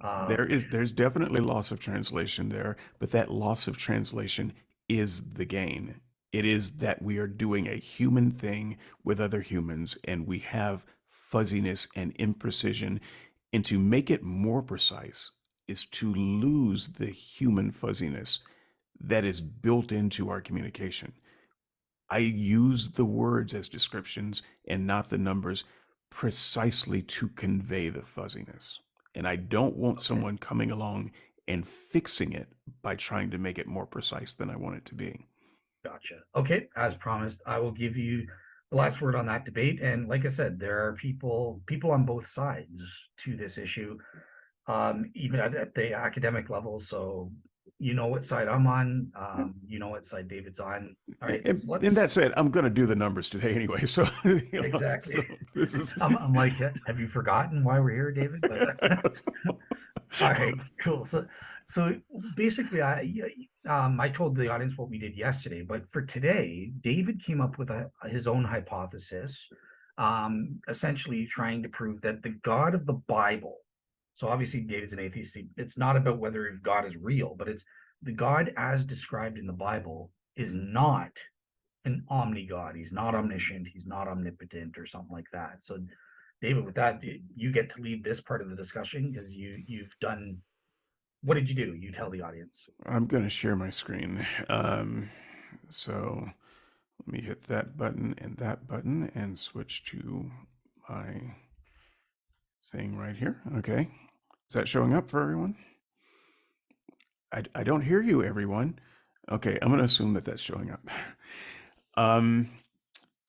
Um, There's definitely loss of translation there, but that loss of translation is the gain. It is that we are doing a human thing with other humans, and we have fuzziness and imprecision. And to make it more precise is to lose the human fuzziness that is built into our communication. I use the words as descriptions and not the numbers, precisely to convey the fuzziness. And I don't want okay. someone coming along and fixing it by trying to make it more precise than I want it to be. Gotcha. Okay, as promised, I will give you the last word on that debate. And like I said, there are people on both sides to this issue, even at the academic level. So you know what side I'm on. You know what side David's on. All right, so And let's that said, I'm going to do the numbers today anyway. So, exactly. so this is. I'm like, have you forgotten why we're here, David? But all right, cool. So basically, I told the audience what we did yesterday, but for today, David came up with his own hypothesis, essentially trying to prove that the God of the Bible, so obviously David's an atheist, it's not about whether God is real, but it's the God as described in the Bible is not an omni-God. He's not omniscient, he's not omnipotent or something like that. So David, with that, you get to lead this part of the discussion because you've done, what did you do? You tell the audience. I'm going to share my screen. So let me hit that button and switch to my thing right here. Okay. Is that showing up for everyone? I don't hear you, everyone. Okay, I'm going to assume that that's showing up. um,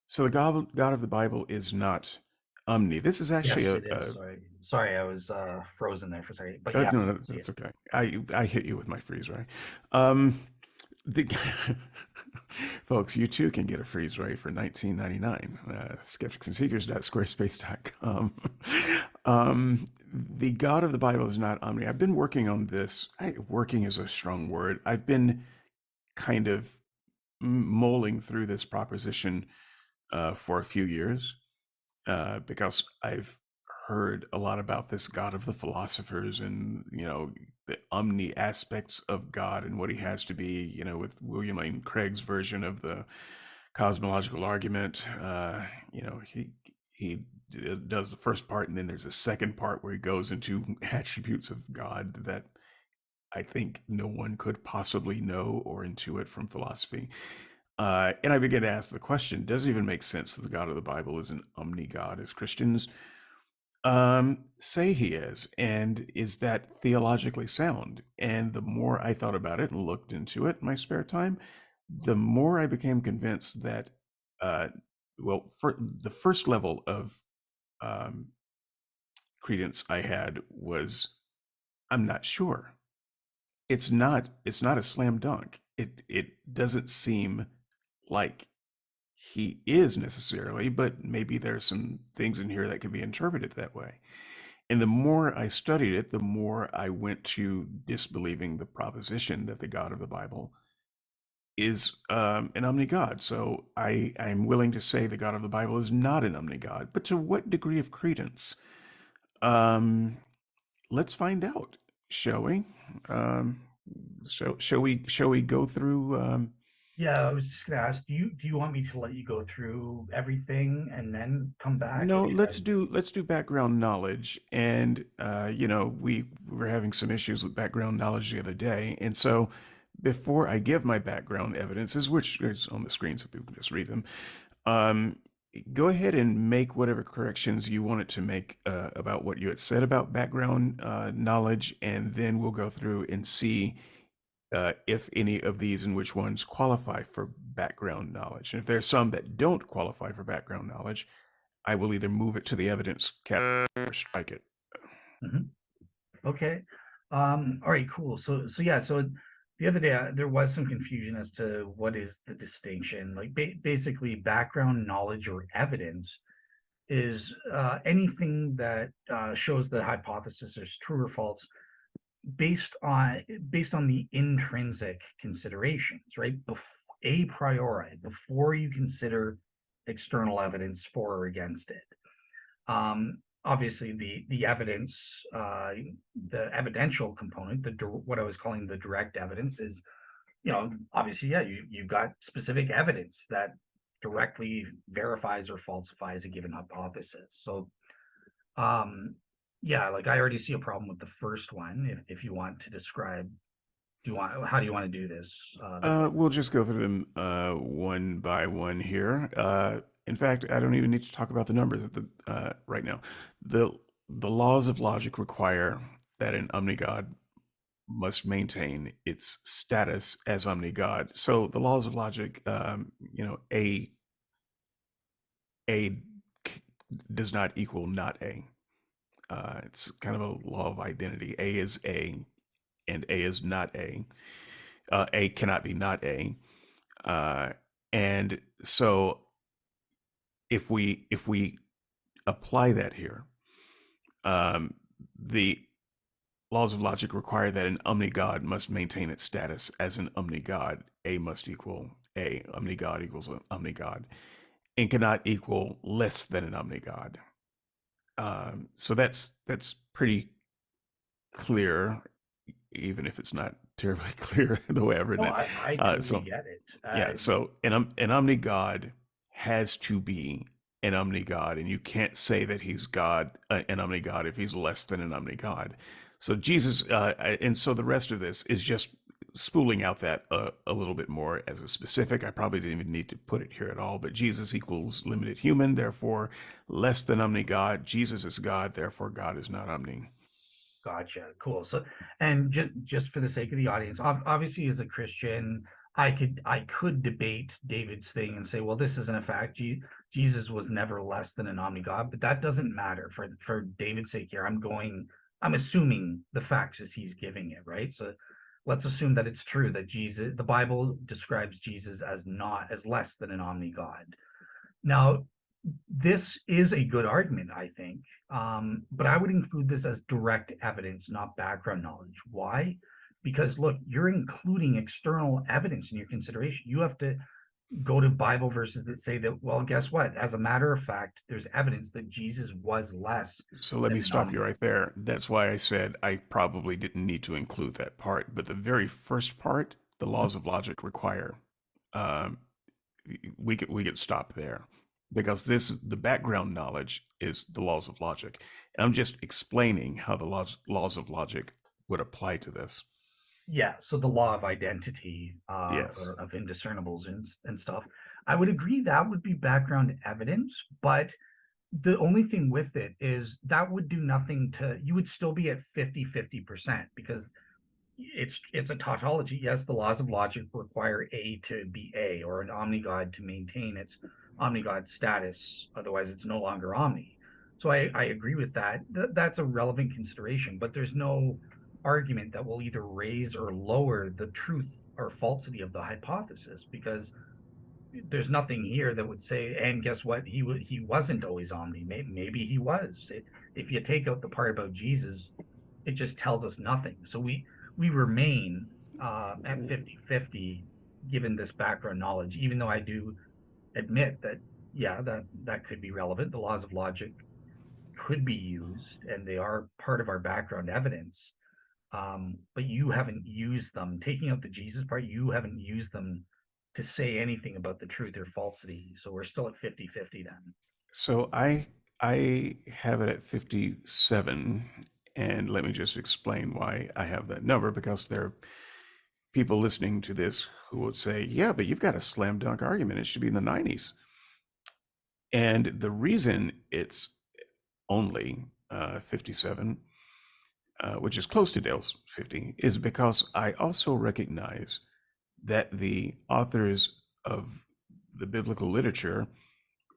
so the God of the Bible is not omni. This is actually Yes, it is. Sorry, I was frozen there for a second. But yeah, no, no, see it. that's okay. I hit you with my freeze ray. Um, the folks, you too can get a freeze ray for $19.99. Skepticsandseekers.squarespace.com. The God of the Bible is not omni. I've been working on this. Working is a strong word. I've been kind of mulling through this proposition for a few years because I've heard a lot about this God of the philosophers and, the omni aspects of God and what he has to be, with William Lane Craig's version of the cosmological argument. He does the first part, and then there's a second part where he goes into attributes of God that I think no one could possibly know or intuit from philosophy. And I began to ask the question, does it even make sense that the God of the Bible is an omni-God as Christians say he is? And is that theologically sound? And the more I thought about it and looked into it in my spare time, the more I became convinced that, for the first level of um, credence I had was, I'm not sure. It's not a slam dunk. It doesn't seem like he is necessarily, but maybe there's some things in here that can be interpreted that way. And the more I studied it, the more I went to disbelieving the proposition that the God of the Bible is an omni-God. So I'm willing to say the God of the Bible is not an omni-God, but to what degree of credence? Um, let's find out, shall we? Um, so shall we go through? Yeah, I was just gonna ask, do you want me to let you go through everything and then come back, or No, should I? let's do background knowledge. And we were having some issues with background knowledge the other day. And so before I give my background evidences, which is on the screen so people can just read them, um, go ahead and make whatever corrections you wanted to make about what you had said about background knowledge, and then we'll go through and see if any of these and which ones qualify for background knowledge. And if there's some that don't qualify for background knowledge, I will either move it to the evidence category or strike it. Mhm. Okay. All right, cool. So yeah, so the other day there was some confusion as to what is the distinction. Like basically, background knowledge or evidence is anything that shows the hypothesis is true or false based on the intrinsic considerations, right? A priori, before you consider external evidence for or against it. Obviously, the evidence, the evidential component, what I was calling the direct evidence is, obviously, yeah, you've got specific evidence that directly verifies or falsifies a given hypothesis. So yeah, like I already see a problem with the first one. If you want to describe, how do you want to do this? The first. We'll just go through them one by one here. In fact, I don't even need to talk about the numbers at the right now. The the laws of logic require that an omnigod must maintain its status as omnigod. So the laws of logic, a does not equal not a. It's kind of a law of identity. A is a, and A is not A. A cannot be not A. And so if we apply that here, um, the laws of logic require that an omni-God must maintain its status as an omni-God. A must equal A. Omni-God equals omni-God, and cannot equal less than an omni-God. So that's pretty clear, even if it's not terribly clear the way I've written No, it. I totally So get it. yeah, so an omni-God has to be an omni-God, and you can't say that he's God, an omni-God, if he's less than an omni-God. So Jesus, and so the rest of this is just spooling out that a little bit more as a specific. I probably didn't even need to put it here at all, but Jesus equals limited human, therefore less than omni-God. Jesus is God, therefore God is not omni. Gotcha. Cool. So, and just for the sake of the audience, obviously, as a Christian, I could debate David's thing and say, well, this isn't a fact. Jesus was never less than an omni-God, but that doesn't matter for David's sake here. I'm assuming the facts as he's giving it, right? So, let's assume that it's true that the Bible describes Jesus as not as less than an omni-God. Now, this is a good argument, I think, but I would include this as direct evidence, not background knowledge. Why? Because look, you're including external evidence in your consideration. You have to go to Bible verses that say that, well, guess what? As a matter of fact, there's evidence that Jesus was less So let than me an stop omni. you right there. That's why I said I probably didn't need to include that part. But the very first part, the laws of logic require, um, we could stop there because the background knowledge is the laws of logic. And I'm just explaining how the laws of logic would apply to this. Yeah, so the law of identity, Yes. or of indiscernibles and stuff. I would agree that would be background evidence, but the only thing with it is that would do nothing to, you would still be at 50-50% because it's a tautology. Yes, the laws of logic require A to be A, or an omni-God to maintain its omni-God status. Otherwise, it's no longer omni. So I agree with that. That's a relevant consideration, but there's no argument that will either raise or lower the truth or falsity of the hypothesis because there's nothing here that would say, and guess what? He wasn't always omni. Maybe he was. If you take out the part about Jesus, it just tells us nothing. So we remain at 50-50 given this background knowledge, even though I do admit that, yeah, that could be relevant. The laws of logic could be used and they are part of our background evidence. But you haven't used them. Taking out the Jesus part, you haven't used them to say anything about the truth or falsity. So we're still at 50-50 then. So I have it at 57, and let me just explain why I have that number because there are people listening to this who would say, "Yeah, but you've got a slam dunk argument. It should be in the 90s." And the reason it's only 57, which is close to Dale's 50, is because I also recognize that the authors of the biblical literature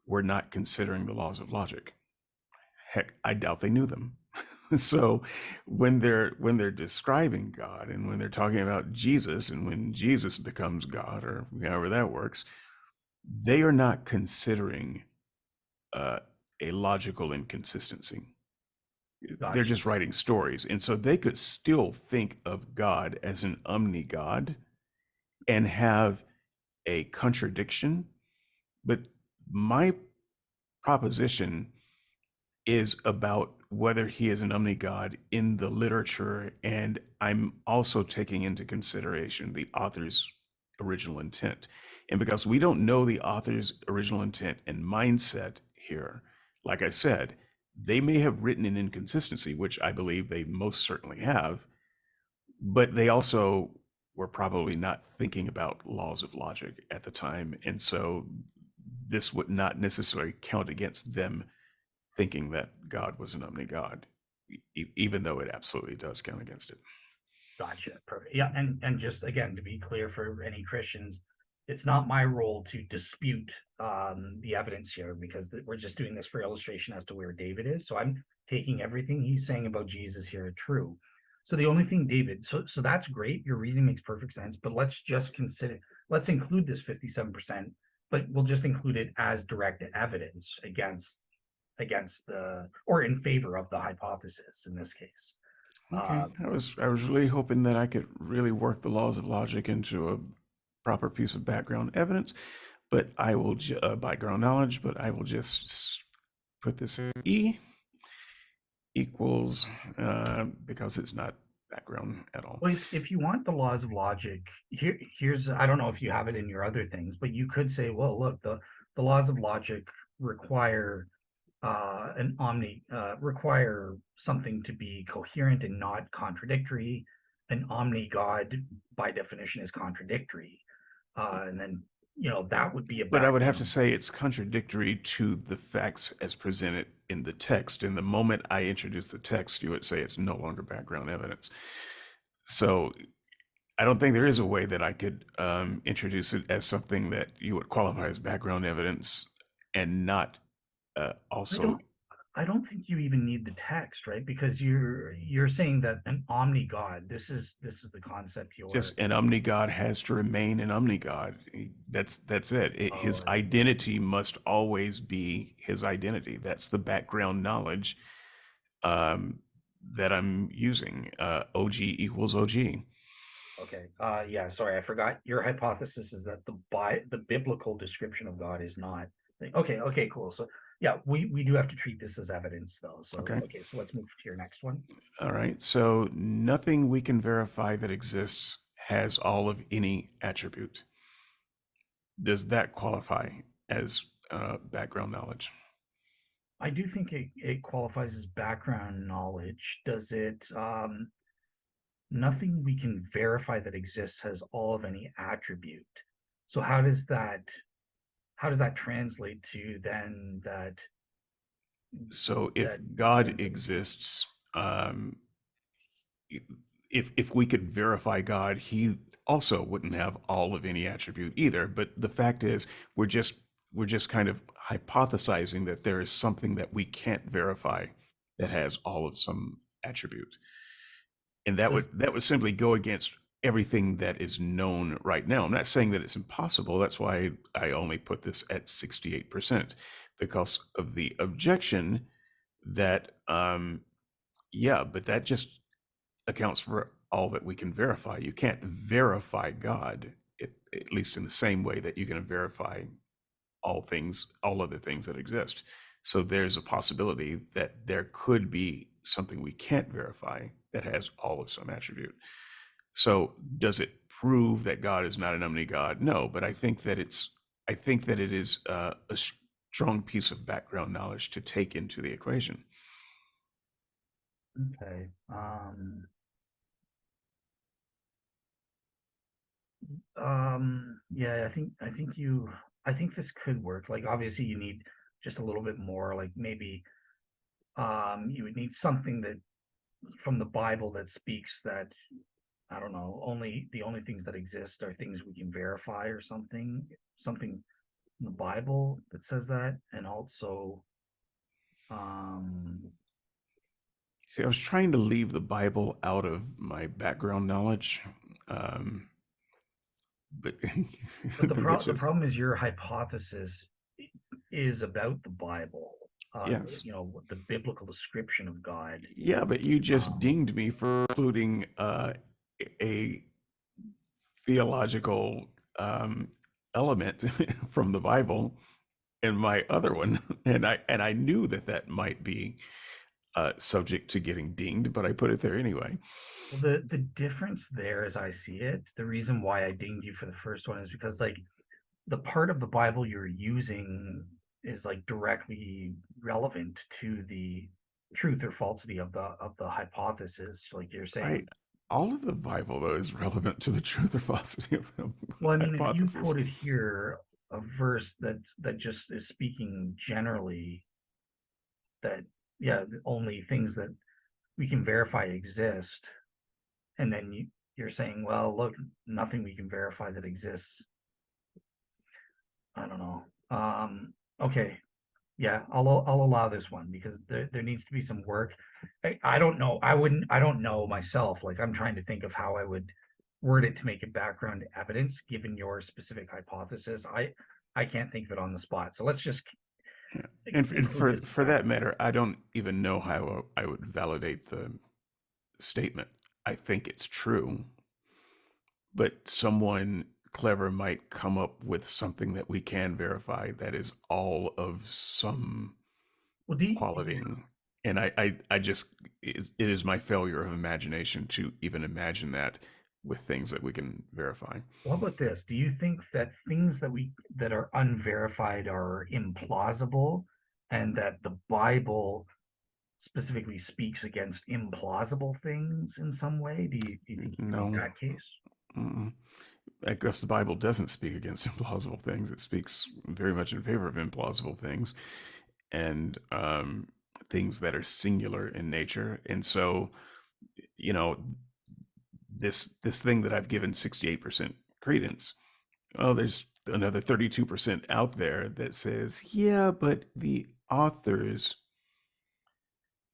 were not considering the laws of logic. Heck, I doubt they knew them. So when they're describing God and when they're talking about Jesus and when Jesus becomes God or however that works, they are not considering uh, a logical inconsistency. They're Gotcha. just writing stories. And so they could still think of God as an omni-God and have a contradiction. But my proposition is about whether he is an omni-God in the literature. And I'm also taking into consideration the author's original intent. And because we don't know the author's original intent and mindset here, like I said, they may have written an inconsistency, which I believe they most certainly have, but they also were probably not thinking about laws of logic at the time. And so this would not necessarily count against them thinking that God was an omni-God, even though it absolutely does count against it. Gotcha. Perfect. Yeah, and just again to be clear for any Christians, it's not my role to dispute the evidence here because we're just doing this for illustration as to where David is. So I'm taking everything he's saying about Jesus here true. So the only thing, David, so that's great. Your reasoning makes perfect sense, but let's include this 57%, but we'll just include it as direct evidence against the or in favor of the hypothesis in this case. Okay. I was really hoping that I could really work the laws of logic into a proper piece of background evidence, but I will background knowledge, but I will just put this in E equals because it's not background at all. Well, if you want the laws of logic, here's I don't know if you have it in your other things, but you could say, well, look, the laws of logic require require something to be coherent and not contradictory. An omni-God by definition is contradictory. And then that would be a But I would have to background. say it's contradictory to the facts as presented in the text. And the moment I introduce the text, you would say it's no longer background evidence. So I don't think there is a way that I could introduce it as something that you would qualify as background evidence and not I also don't I don't think you even need the text, right? Because you're saying that an omni-God, this is the concept you're just an omni-God has to remain an omni-God. That's it. oh, His identity must always be his identity. That's the background knowledge um, that I'm using. OG equals OG. okay. Yeah, sorry, I forgot. Your hypothesis is that the biblical description of God is not okay, okay, cool. So yeah, we do have to treat this as evidence though. So Okay. okay, so let's move to your next one. All right. So nothing we can verify that exists has all of any attribute. Does that qualify as background knowledge? I do think it qualifies as background knowledge. Does it nothing we can verify that exists has all of any attribute. So how does that translate to then So if that God everything exists, if we could verify God, he also wouldn't have all of any attribute either. But the fact is, we're just kind of hypothesizing that there is something that we can't verify that has all of some attribute. And that would does that would simply go against everything that is known right now. I'm not saying that it's impossible. That's why I only put this at 68% because of the objection that yeah, but that just accounts for all that we can verify. You can't verify God, at least in the same way that you can verify all other things that exist. So there's a possibility that there could be something we can't verify that has all of some attribute. So does it prove that God is not an omni-God? No, but I think that it is a strong piece of background knowledge to take into the equation. okay. Yeah, I think this could work. Like obviously you need just a little bit more, like maybe you would need something that from the Bible that speaks that I don't know, the only things that exist are things we can verify or something in the Bible that says that. And also, um, See, I was trying to leave the Bible out of my background knowledge, um, but I but think it's the just problem is your hypothesis is about the Bible, yes. the biblical description of God. Yeah, but you just Um, dinged me for including a theological element from the Bible in my other one, and I knew that might be subject to getting dinged, but I put it there anyway. well, the difference there, as I see it, the reason why I dinged you for the first one is because like the part of the Bible you're using is like directly relevant to the truth or falsity of the hypothesis. Like you're Right. saying, All of the Bible, though, is relevant to the truth or falsity of the well, I mean, if you hypothesis. quoted here a verse that just is speaking generally that yeah, only things that we can verify exist, and then you're saying, well, look, nothing we can verify that exists. I don't know. Okay, yeah, I'll allow this one because there needs to be some work. I don't know. I don't know myself. Like I'm trying to think of how I would word it to make it background evidence given your specific hypothesis. I can't think of it on the spot. So let's just Yeah. And include for this as for that background. matter, I don't even know how I would validate statement. I think it's true, but someone clever might come up with something that we can verify that is all of some Well, do you, quality. And I just, it is my failure of imagination to even imagine that with things that we can verify. what about this? Do you think that things that are unverified are implausible, and that the Bible specifically speaks against implausible things in some way? Do you think you can make No. that case? Mm-mm. I guess the Bible doesn't speak against implausible things. It speaks very much in favor of implausible things and things that are singular in nature. And so, you know, this thing that I've given 68% credence, oh, there's another 32% out there that says, yeah, but the authors,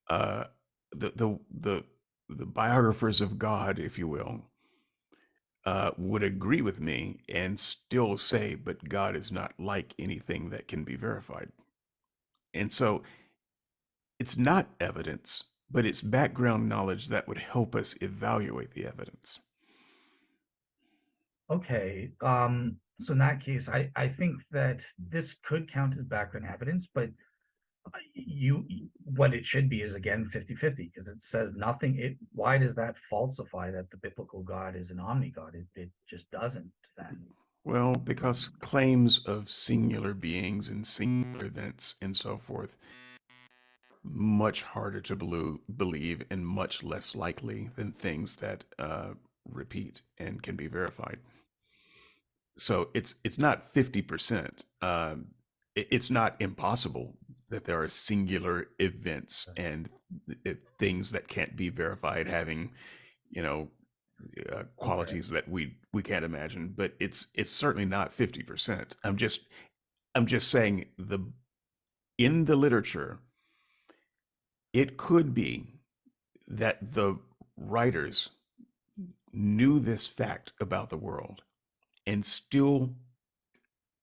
uh, the the the the biographers of God, if you will, would agree with me and still say, but God is not like anything that can be verified. And so it's not evidence, but it's background knowledge that would help us evaluate the evidence. Okay. So in that case, I think that this could count as background evidence, but what it should be is again 50-50, because it says nothing. Why does that falsify that the biblical God is an omni-God? It just doesn't then. Well, because claims of singular beings and singular events and so forth, much harder to believe and much less likely than things that repeat and can be verified. So it's not 50%. It's not impossible that there are singular events and things that can't be verified having, you know, Okay. qualities that we can't imagine. But it's certainly not 50%. I'm just saying the in the literature, it could be that the writers knew this fact about the world and still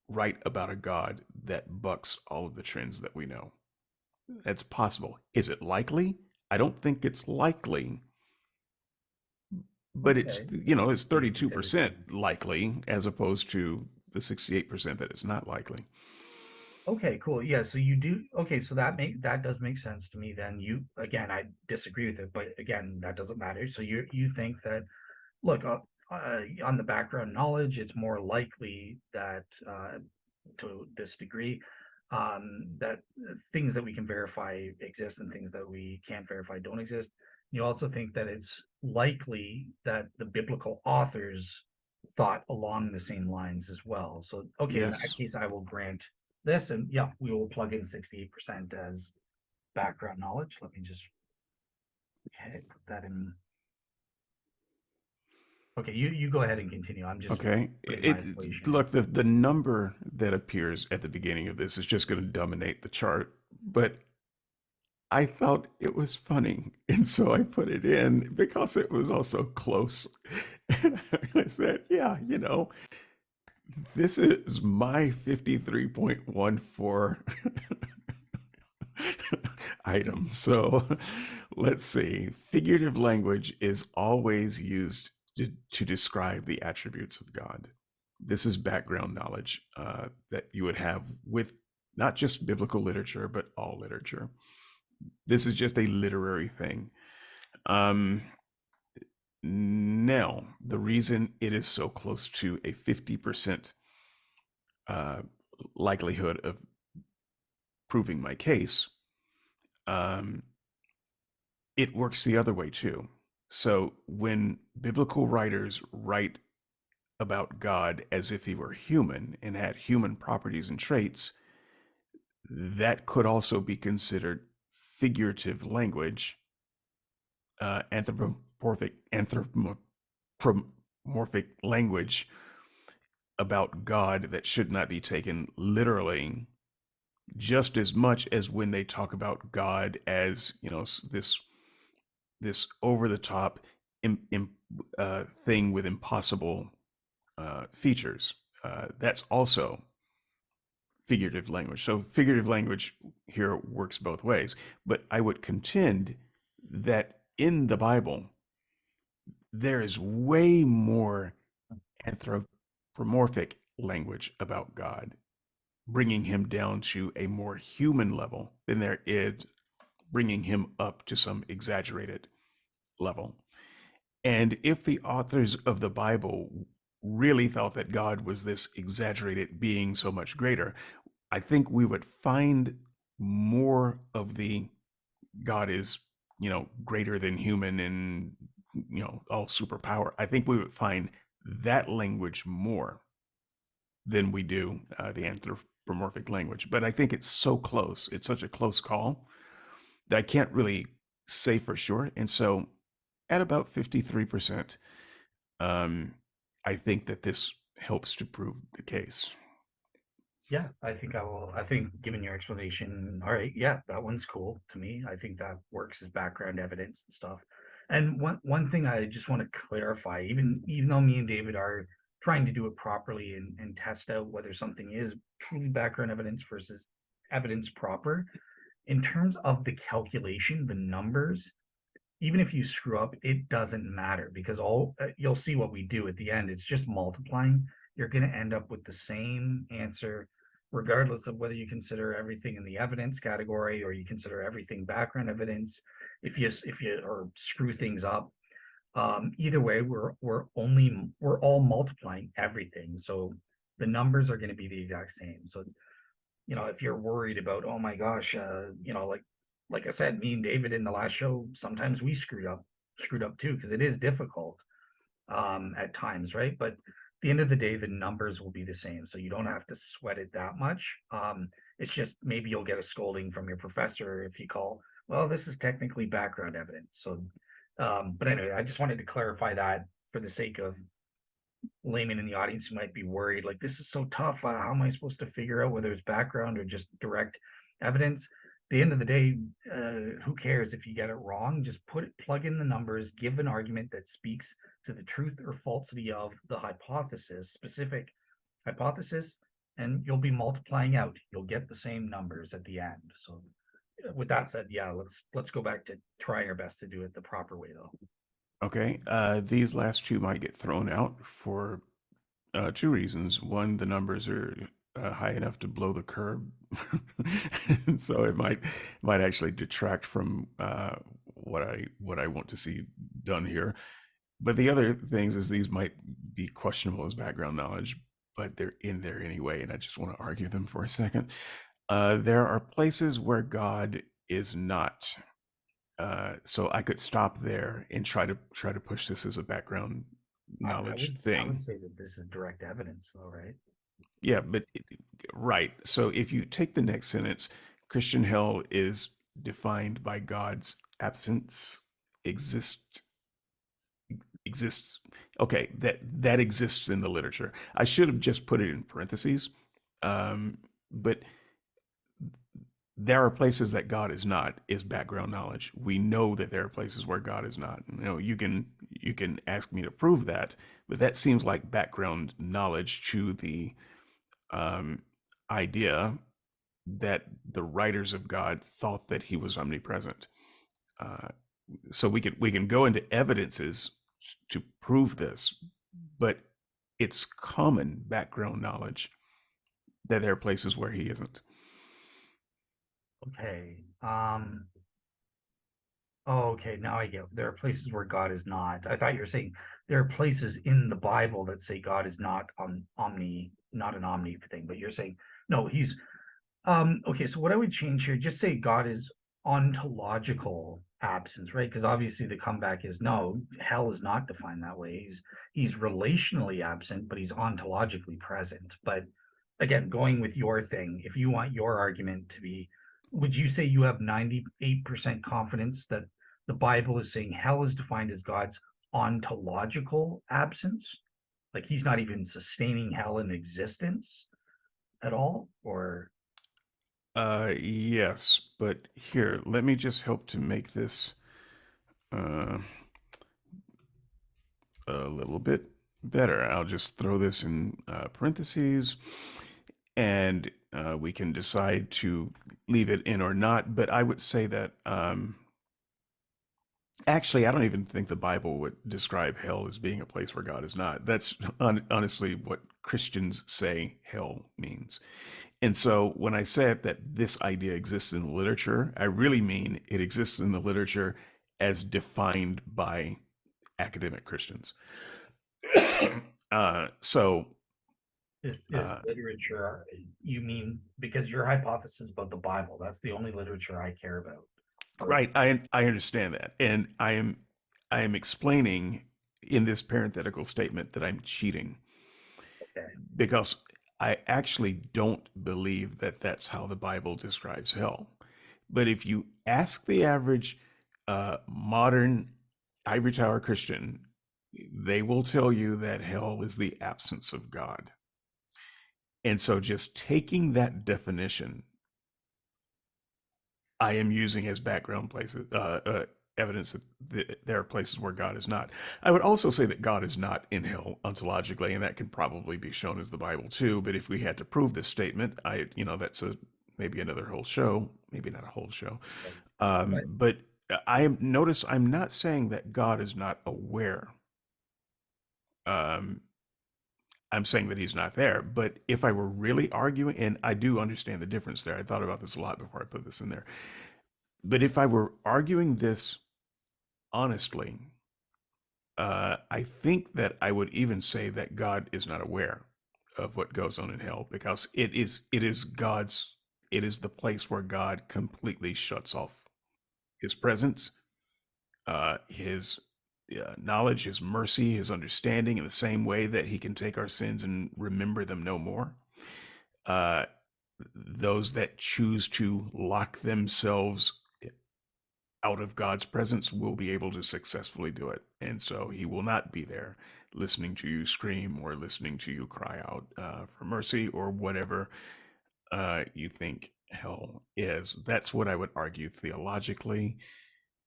write about a God that bucks all of the trends that we know. That's possible. Is it likely? I don't think it's likely, but it's, Okay. it's So you consider 32% likely as opposed to the 68% that is not likely. okay, cool. Yeah, so okay, so that does make sense to me then. You again, I disagree with it, but again, that doesn't matter. So you think that look, on the background knowledge, it's more likely that to this degree, that things that we can verify exist and things that we can't verify don't exist. You also think that it's likely that the biblical authors thought along the same lines as well. So, okay, in that Yes. case, I will grant this, and yeah, we will plug in 68% as background knowledge. Let me just put that in. Okay, you go ahead and continue. I'm just Okay. putting my equation in. Look, the number that appears at the beginning of this is just going to dominate the chart, but I thought it was funny. And so I put it in because it was also close. And I said, yeah, this is my 53.14 item. So let's see. Figurative language is always used to describe the attributes of God. This is background knowledge that you would have with not just biblical literature, but all literature. This is just a literary thing. Um, Now, the reason it is so close to a 50% uh, likelihood of proving my case, um, it works the other way too. So when biblical writers write about God as if he were human and had human properties and traits, that could also be considered figurative language, anthropomorphic language about God that should not be taken literally, just as much as when they talk about God as this over the top thing with impossible features. That's also figurative language. So figurative language here works both ways. But I would contend that in the Bible, there is way more anthropomorphic language about God, bringing him down to a more human level than there is bringing him up to some exaggerated level. And if the authors of the Bible really felt that God was this exaggerated being so much greater, I think we would find more of the God is, greater than human and, all superpower. I think we would find that language more than we do the anthropomorphic language. But I think it's so close. It's such a close call that I can't really say for sure. And so at about 53%, um, I think that this helps to prove the case. Yeah, I think I will. I think, given your explanation, all right, yeah, that one's cool to me. I think that works as background evidence and stuff. And one thing I just want to clarify, even though me and David are trying to do it properly and test out whether something is truly background evidence versus evidence proper, in terms of the calculation, the numbers, even if you screw up, it doesn't matter because all you'll see what we do at the end. It's just multiplying. You're going to end up with the same answer, regardless of whether you consider everything in the evidence category or you consider everything background evidence. If you or screw things up, either way, we're all multiplying everything. So the numbers are going to be the exact same. So if you're worried about, oh my gosh, like I said, me and David in the last show, sometimes we screwed up too, because it is difficult at times, right? But at the end of the day, the numbers will be the same. So you don't have to sweat it that much. It's just maybe you'll get a scolding from your professor if you call, well, this is technically background evidence. So but anyway, I just wanted to clarify that for the sake of layman in the audience who might be worried, like, this is so tough. How am I supposed to figure out whether it's background or just direct evidence? At the end of the day, who cares if you get it wrong? Just plug in the numbers, give an argument that speaks to the truth or falsity of the specific hypothesis, and you'll be multiplying out. You'll get the same numbers at the end. So, with that said, yeah, let's go back to trying our best to do it the proper way, though. Okay, these last two might get thrown out for two reasons. One, the numbers are high enough to blow the curb, so it might actually detract from what I want to see done here. But the other things is these might be questionable as background knowledge, but they're in there anyway, and I just want to argue them for a second. There are places where God is not. So I could stop there and try to push this as a background I, I knowledge would I would thing. say that this is direct evidence, though, right? Yeah, but right. So if you take the next sentence, Christian hell is defined by God's absence, exist exists. Okay, that exists in the literature. I should have just put it in parentheses, but there are places that God is not is background knowledge. We know that there are places where God is not. You can ask me to prove that, but that seems like background knowledge to the um, idea that the writers of God thought that he was omnipresent. Uh, so we can go into evidences to prove this, but it's common background knowledge that there are places where he isn't. Okay. Oh, okay. Now I get. There are places where God is not. I thought you were saying there are places in the Bible that say God is not not an omni thing. But you're saying no. Okay. So what I would change here, just say God is ontological absence, right? Because obviously the comeback is no. Hell is not defined that way. He's relationally absent, but he's ontologically present. But again, going with your thing, if you want your argument to be, would you say you have 98% confidence that the Bible is saying hell is defined as God's ontological absence? Like he's not even sustaining hell in existence at all? Or Yes, but here, let me just help to make this uh, a little bit better. I'll just throw this in parentheses, and we can decide to leave it in or not. But I would say that Actually, I don't even think the Bible would describe hell as being a place where God is not. That's honestly what Christians say hell means. And so when I said that this idea exists in the literature, I really mean it exists in the literature as defined by academic Christians. So, Is uh, literature, you mean because your hypothesis about the Bible, that's the only literature I care about. Or right, I understand that, and I am explaining in this parenthetical statement that I'm cheating okay, because I actually don't believe that that's how the Bible describes hell. But if you ask the average modern ivory tower Christian, they will tell you that hell is the absence of God. And so just taking that definition, I am using as background places, evidence that there are places where God is not. I would also say that God is not in hell ontologically, and that can probably be shown as the Bible too. But if we had to prove this statement, that's maybe another whole show, maybe not a whole show. but But notice I'm not saying that God is not aware. Um, I'm saying that he's not there. But if I were really arguing, and I do understand the difference there, I thought about this a lot before I put this in there. But if I were arguing this honestly, I think that I would even say that God is not aware of what goes on in hell because it is the place where God completely shuts off his presence, his knowledge, his mercy, his understanding in the same way that he can take our sins and remember them no more. Uh, those that choose to lock themselves out of God's presence will be able to successfully do it. And so he will not be there listening to you scream or listening to you cry out for mercy or whatever you think hell is. That's what I would argue theologically.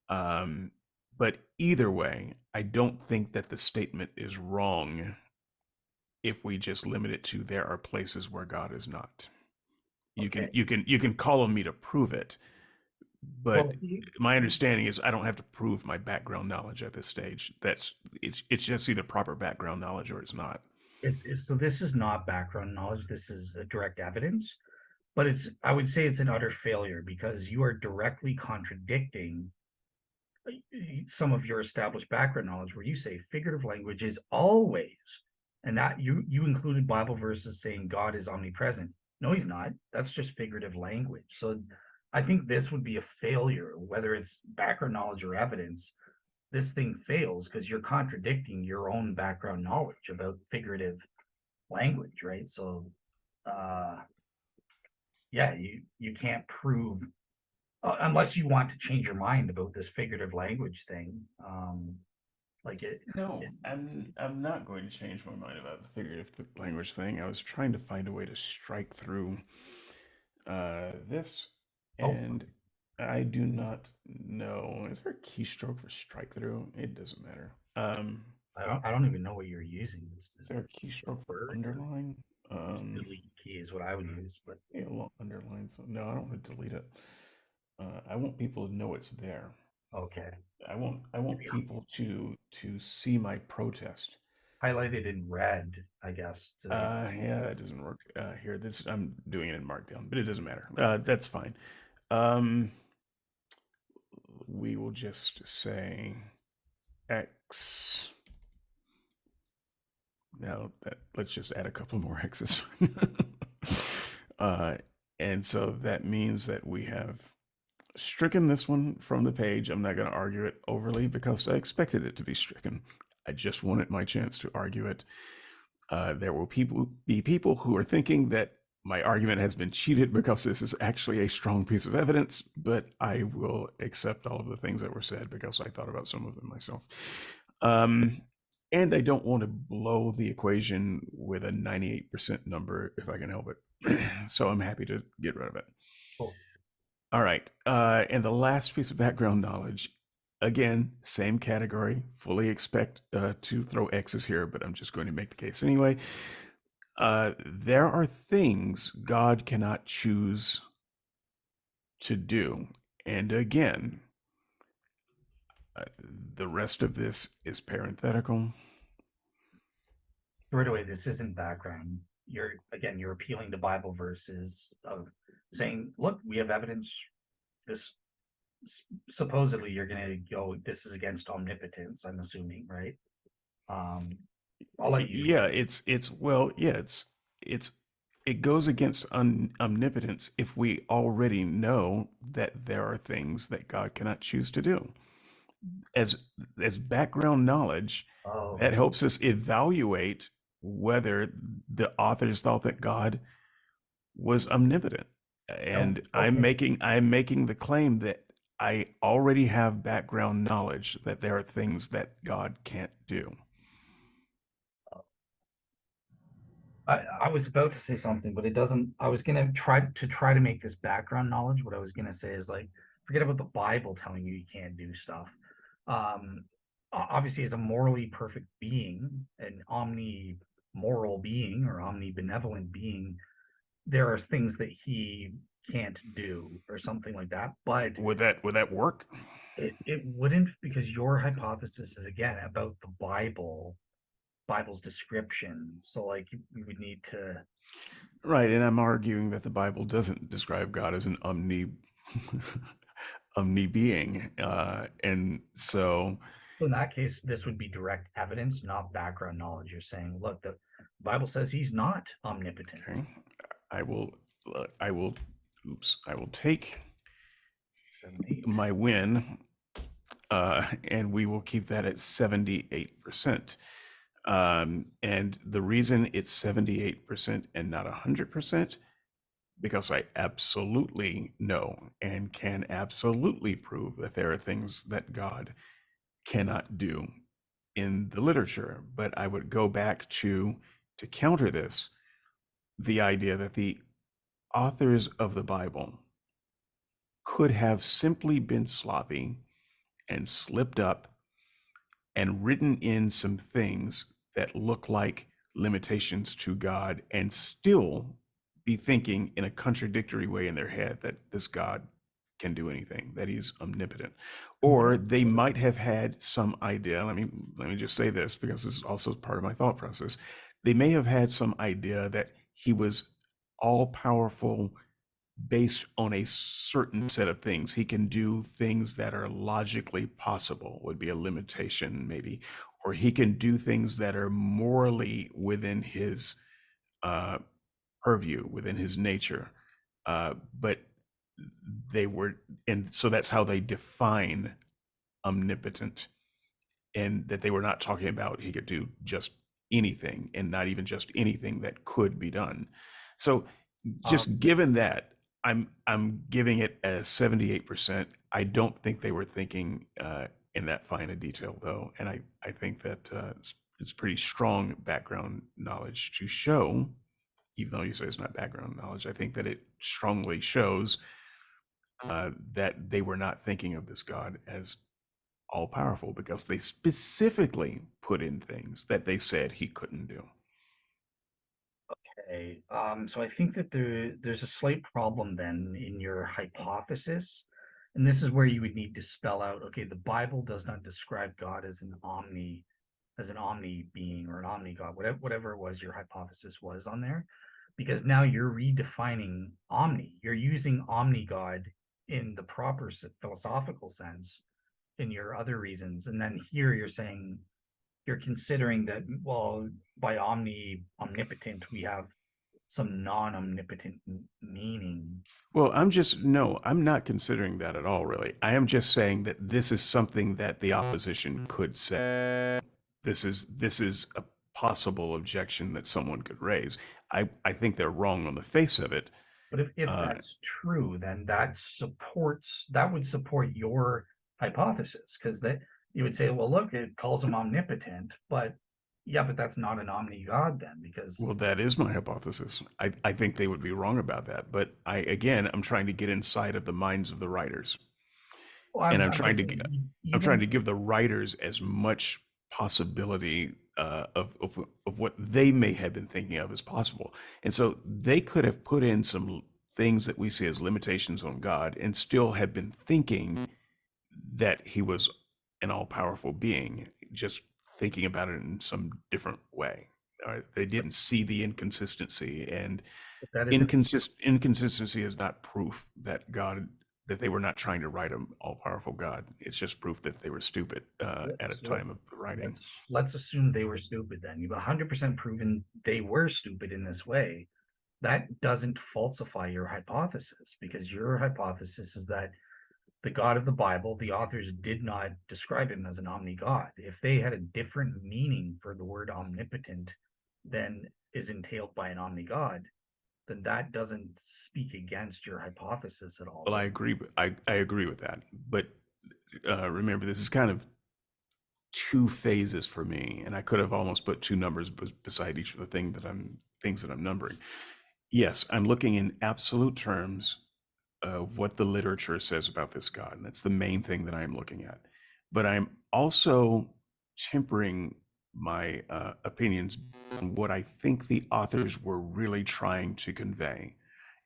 Um, but either way, I don't think that the statement is wrong if we just limit it to there are places where God is not. okay. You can call on me to prove it, but Well, my understanding is I don't have to prove my background knowledge at this stage. It's just either proper background knowledge or it's not. so this is not background knowledge. This is direct evidence, but I would say it's an utter failure because you are directly contradicting some of your established background knowledge where you say figurative language is always, and that you included Bible verses saying God is omnipresent. No, he's not. That's just figurative language. So I think this would be a failure, whether it's background knowledge or evidence. This thing fails because you're contradicting your own background knowledge about figurative language, right? So uh yeah, you can't prove unless you want to change your mind about this figurative language thing. Like it No, it's I'm not going to change my mind about the figurative language thing. I was trying to find a way to strike through this, oh, and I do not know. Is there a keystroke for strike through? It doesn't matter. I don't even know what you're using. Is there a keystroke for Word or underline? just delete key is what I would use, but Yeah, well, underline. So no, I don't want to delete it. I want people to know it's there. okay. I want Maybe people to see my protest. highlighted in red, I guess. Yeah, that doesn't work here. This I'm doing it in Markdown, but it doesn't matter. That's fine. We will just say X. Now let's just add a couple more X's. uh, and so that means that we have stricken this one from the page. I'm not going to argue it overly because I expected it to be stricken. I just wanted my chance to argue it. There will be people who are thinking that my argument has been cheated because this is actually a strong piece of evidence, but I will accept all of the things that were said because I thought about some of them myself. And I don't want to blow the equation with a 98% number if I can help it. So I'm happy to get rid of it. Cool. All right. And the last piece of background knowledge, again, same category. Fully expect to throw X's here, but I'm just going to make the case anyway. There are things God cannot choose to do. And again, Uh, the rest of this is parenthetical. Right away, this isn't background. You're appealing to Bible verses of saying, look, we have evidence. This supposedly you're going to go, this is against omnipotence, I'm assuming, right? Um, I'll let you. Yeah, it's it goes against omnipotence if we already know that there are things that God cannot choose to do. As as background knowledge, Oh, that helps us evaluate whether the authors thought that God was omnipotent. no, And okay. I'm making the claim that I already have background knowledge that there are things that God can't do. I was about to say something, but it doesn't. I was gonna try to make this background knowledge. What I was gonna say is like, forget about the Bible telling you can't do stuff. Um, Obviously, as a morally perfect being, an omni-moral being or omni-benevolent being, there are things that he can't do or something like that. But Would that work? it wouldn't, because your hypothesis is again about the Bible's description. So like we would need to. Right, and I'm arguing that the Bible doesn't describe God as an omni being, and so So in that case, this would be direct evidence, not background knowledge. You're saying, look, the Bible says he's not omnipotent. okay, I will I will I will take 7, 8. my win, and we will keep that at 78%. And the reason it's 78% and not 100%, because I absolutely know and can absolutely prove that there are things that God cannot do in the literature. But I would go back to counter this, the idea that the authors of the Bible could have simply been sloppy and slipped up and written in some things that look like limitations to God and still be thinking in a contradictory way in their head that this God can do anything, that he's omnipotent. And what Or if they might have had some idea. Let me just say this because this is also part of my thought process. They may have had some idea that he was all powerful based on a certain set of things. He can do things that are logically possible, would be a limitation, maybe, or he can do things that are morally within his uh, purview, within his nature. But they were, and so that's how they define omnipotent, and that they were not talking about he could do just anything and not even just anything that could be done. So just but given that, I'm giving it a 78%. I don't think they were thinking in that fine a detail though, and I think that it's pretty strong background knowledge to show, even though you say it's not background knowledge. I think that it strongly shows that they were not thinking of this God as all powerful because they specifically put in things that they said he couldn't do. okay, so I think that there's a slight problem then in your hypothesis, and this is where you would need to spell out, okay, the Bible does not describe God as an omni being or an omni God, whatever it was your hypothesis was on there, because now you're redefining omni. You're using omni God in the proper philosophical sense in your other reasons, and then here you're saying you're considering that, well, by omnipotent we have some non-omnipotent meaning. Well, I'm not considering that at all, really. I am just saying that this is something that the opposition could say. This is a possible objection that someone could raise. I think they're wrong on the face of it. But if Uh, that's true, then that would support your hypothesis, because that you would say, well, look, it calls him omnipotent, but yeah, but that's not an omni God then, because well, that is my hypothesis. I think they would be wrong about that. But I'm trying to get inside of the minds of the writers. well, And I'm just saying, I'm trying even to give the writers as much possibility of what they may have been thinking of as possible. And so they could have put in some things that we see as limitations on God and still have been thinking that he was an all-powerful being, just thinking about it in some different way. They didn't see the inconsistency, and But that isn't inconsistency is not proof that they were not trying to write an all-powerful God. It's just proof that they were stupid at a so time of the writing. let's assume they were stupid then. You've 100% proven they were stupid in this way. That doesn't falsify your hypothesis, because your hypothesis is that the God of the Bible, the authors did not describe him as an omni-God. If they had a different meaning for the word omnipotent than is entailed by an omni-God, then that doesn't speak against your hypothesis at all. Well, So I agree. I agree with that. But remember, this is kind of two phases for me, and I could have almost put two numbers beside each of the things that I'm numbering. Yes, I'm looking in absolute terms of what the literature says about this God, and that's the main thing that I'm looking at. But I'm also tempering my opinions on what I think the authors were really trying to convey.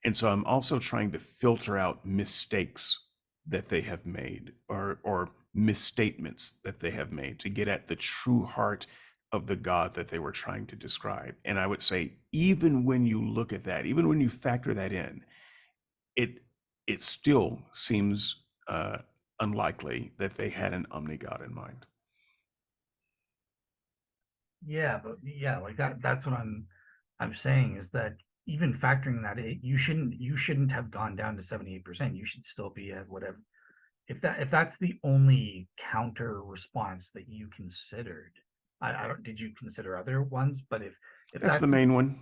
And so I'm also trying to filter out mistakes that they have made, or misstatements that they have made, to get at the true heart of the God that they were trying to describe. And I would say, even when you look at that, even when you factor that in, it it still seems unlikely that they had an omni-God in mind. yeah, but yeah, like that's what I'm saying, is that even factoring that in, you shouldn't have gone down to 78%. You should still be at whatever. If that's the only counter response that you considered, I don't, did you consider other ones? But if That's the that's main one.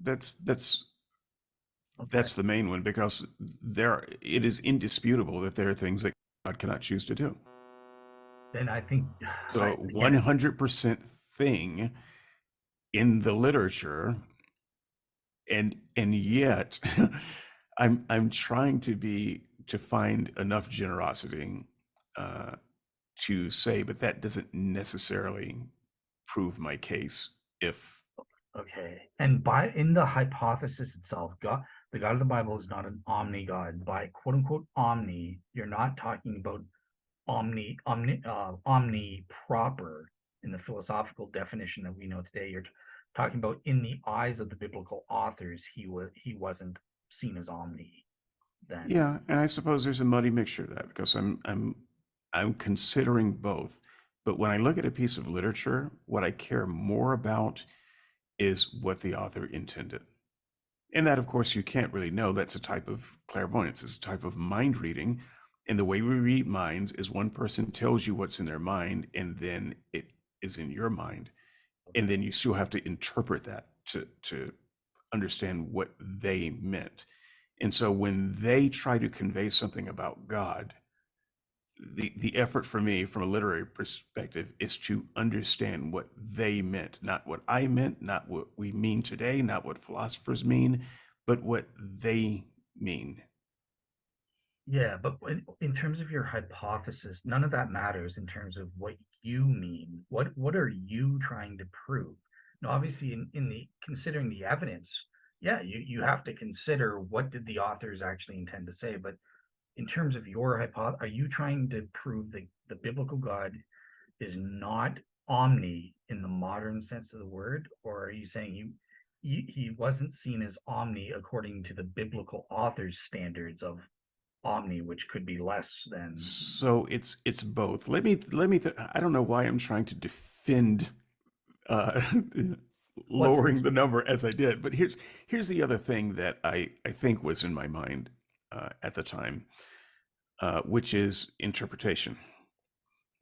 That's okay, that's the main one, because it is indisputable that there are things that God cannot choose to do. then I think So again, 100% thing in the literature, and yet I'm trying to find enough generosity uh, to say, but that doesn't necessarily prove my case. If okay, and by in the hypothesis itself, God, the God of the Bible is not an omni God. By quote unquote omni, you're not talking about omni proper in the philosophical definition that we know today. You're talking about, in the eyes of the biblical authors, he wasn't seen as omni then. Yeah, and I suppose there's a muddy mixture of that, because I'm considering both. But when I look at a piece of literature, what I care more about is what the author intended. And that, of course, you can't really know. That's a type of clairvoyance. It's a type of mind reading. And the way we read minds is one person tells you what's in their mind, and then it is in your mind. And then you still have to interpret that to understand what they meant. And so when they try to convey something about God, the effort for me from a literary perspective is to understand what they meant, not what I meant, not what we mean today, not what philosophers mean, but what they mean. Yeah, but in terms of your hypothesis, none of that matters in terms of what you mean. What are you trying to prove? Now, obviously, in the considering the evidence, yeah, you have to consider what did the authors actually intend to say. But in terms of your hypothesis, are you trying to prove that the biblical God is not omni in the modern sense of the word, or are you saying he wasn't seen as omni according to the biblical authors' standards of omni, which could be less than So it's both. I don't know why I'm trying to defend uh, what's lowering the number as I did, but here's the other thing that I think was in my mind at the time, which is interpretation.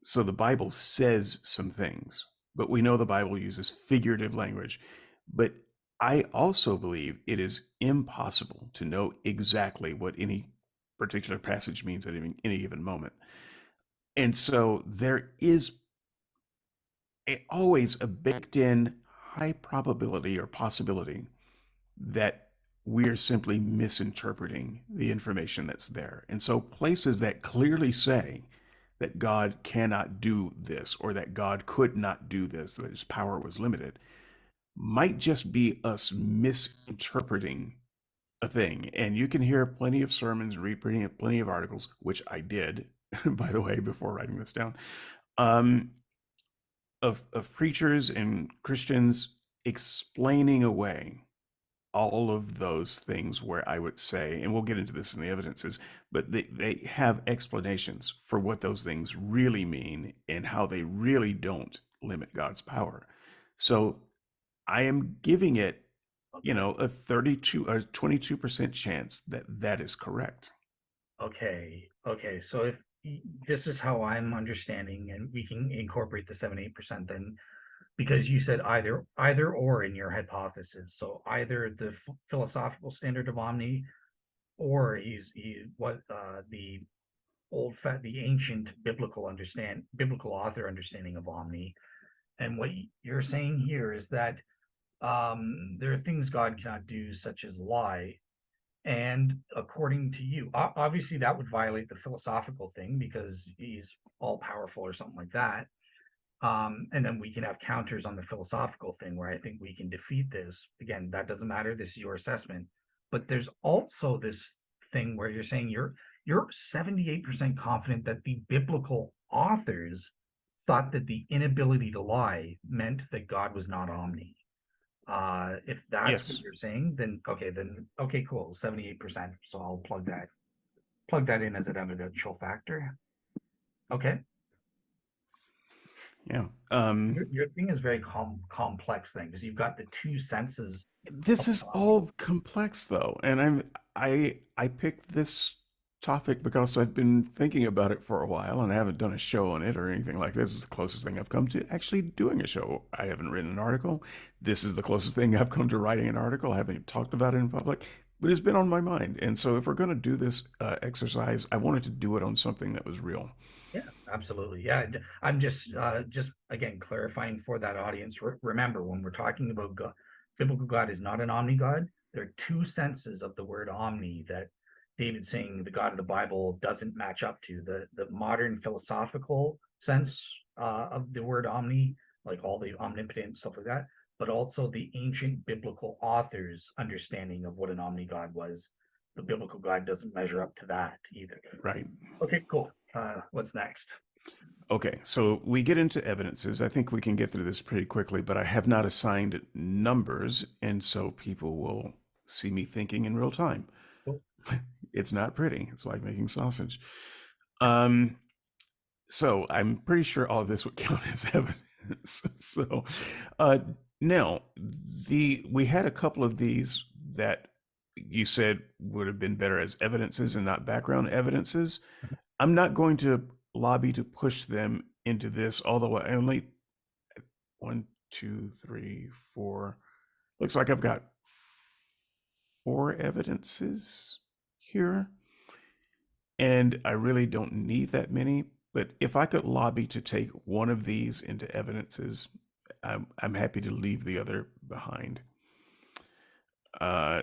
So the Bible says some things, but we know the Bible uses figurative language. But I also believe it is impossible to know exactly what any particular passage means at any given moment. And so there is always a baked in high probability or possibility that we're simply misinterpreting the information that's there. And so places that clearly say that God cannot do this, or that God could not do this, that his power was limited, might just be us misinterpreting a thing. And you can hear plenty of sermons, read plenty of articles, which I did, by the way, before writing this down, um, of preachers and Christians explaining away all of those things where I would say, and we'll get into this in the evidences, but they have explanations for what those things really mean and how they really don't limit God's power. So I am giving it, Okay. a 32 or 22% chance that that is correct. Okay. Okay. So if this is how I'm understanding, and we can incorporate the 7-8% then, because you said either or in your hypothesis. So either the philosophical standard of omni, or he what the the ancient biblical author understanding of omni. And what you're saying here is that there are things God cannot do, such as lie. And according to you, obviously that would violate the philosophical thing because he's all powerful or something like that. And then we can have counters on the philosophical thing where I think we can defeat this. Again, that doesn't matter. This is your assessment. But there's also this thing where you're saying you're 78% confident that the biblical authors thought that the inability to lie meant that God was not omni. If that's what Yes. you're saying, then okay, cool, 78%. So I'll plug that in as an evidential factor. Okay. Yeah. Your thing is very complex thing because you've got the two senses This of is omni. all complex though, and I picked this topic because I've been thinking about it for a while and I haven't done a show on it or anything like this. It's the closest thing I've come to actually doing a show. I haven't written an article. This is the closest thing I've come to writing an article. I haven't even talked about it in public, but it's been on my mind. And so if we're going to do this exercise, I wanted to do it on something that was real. Yeah, absolutely. Yeah, I'm just again clarifying for that audience. Remember, when we're talking about God, biblical God is not an omni-God. There are two senses of the word omni that David's saying the God of the Bible doesn't match up to. The modern philosophical sense of the word omni, like all the omnipotent stuff like that, but also the ancient biblical authors' understanding of what an omni-God was. The biblical God doesn't measure up to that either. Right. Okay, cool. What's next? Okay, so we get into evidences. I think we can get through this pretty quickly, but I have not assigned numbers, and so people will see me thinking in real time. Cool. It's not pretty. It's like making sausage. Um, so I'm pretty sure all of this would count as evidence. So uh, now we had a couple of these that you said would have been better as evidences and not background evidences. I'm not going to lobby to push them into this, although I only one, two, three, four. Looks like I've got four evidences here, and I really don't need that many. But if I could lobby to take one of these into evidences, I'm happy to leave the other behind.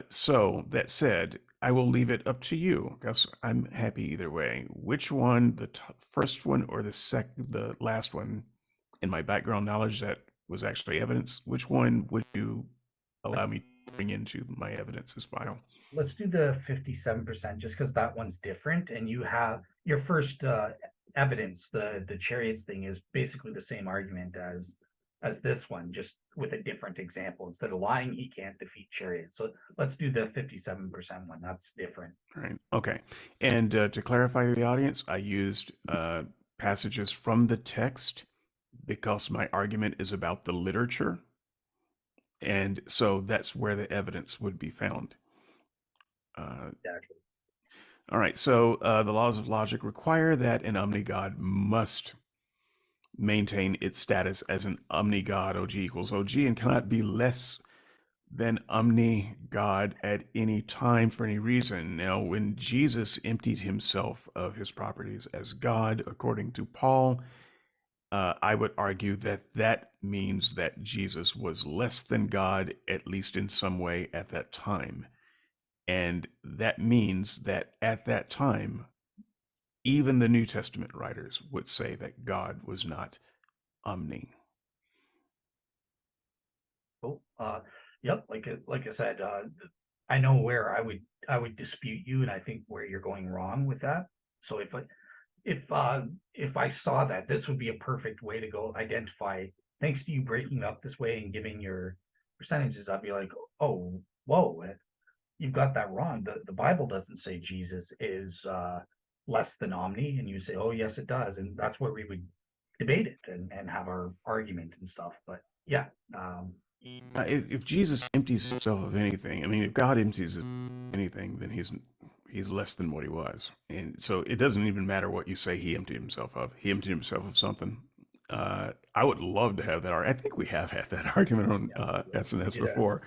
So that said, I will leave it up to you because I'm happy either way. Which one, the first one or the last one, in my background knowledge that was actually evidence, which one would you allow me to bring into my evidences file? Let's do the 57% just because that one's different. And you have your first evidence, the chariots thing is basically the same argument as this one, just with a different example. Instead of lying, he can't defeat chariots. So let's do the 57% one. That's different. Right. Okay. And to clarify to the audience, I used passages from the text because my argument is about the literature. And so that's where the evidence would be found. Exactly. All right, so the laws of logic require that an omni-God must maintain its status as an omni-God, OG equals OG, and cannot be less than omni-God at any time for any reason. Now, when Jesus emptied himself of his properties as God, according to Paul, I would argue that that means that Jesus was less than God, at least in some way, at that time. And that means that at that time, even the New Testament writers would say that God was not omni. Cool. Yep. Like I said, I know where I would dispute you, and I think where you're going wrong with that. So if if I saw that, this would be a perfect way to go identify. Thanks to you breaking up this way and giving your percentages, I'd be like, oh, whoa, you've got that wrong. The Bible doesn't say Jesus is less than Omni, and you say, oh yes, it does, and that's where we would debate it and have our argument and stuff. But yeah, If Jesus empties himself of anything, I mean, if God empties anything, then he's less than what he was, and so it doesn't even matter what you say he emptied himself of. He emptied himself of something. I would love to have that. I think we have had that argument on we SNS did a before,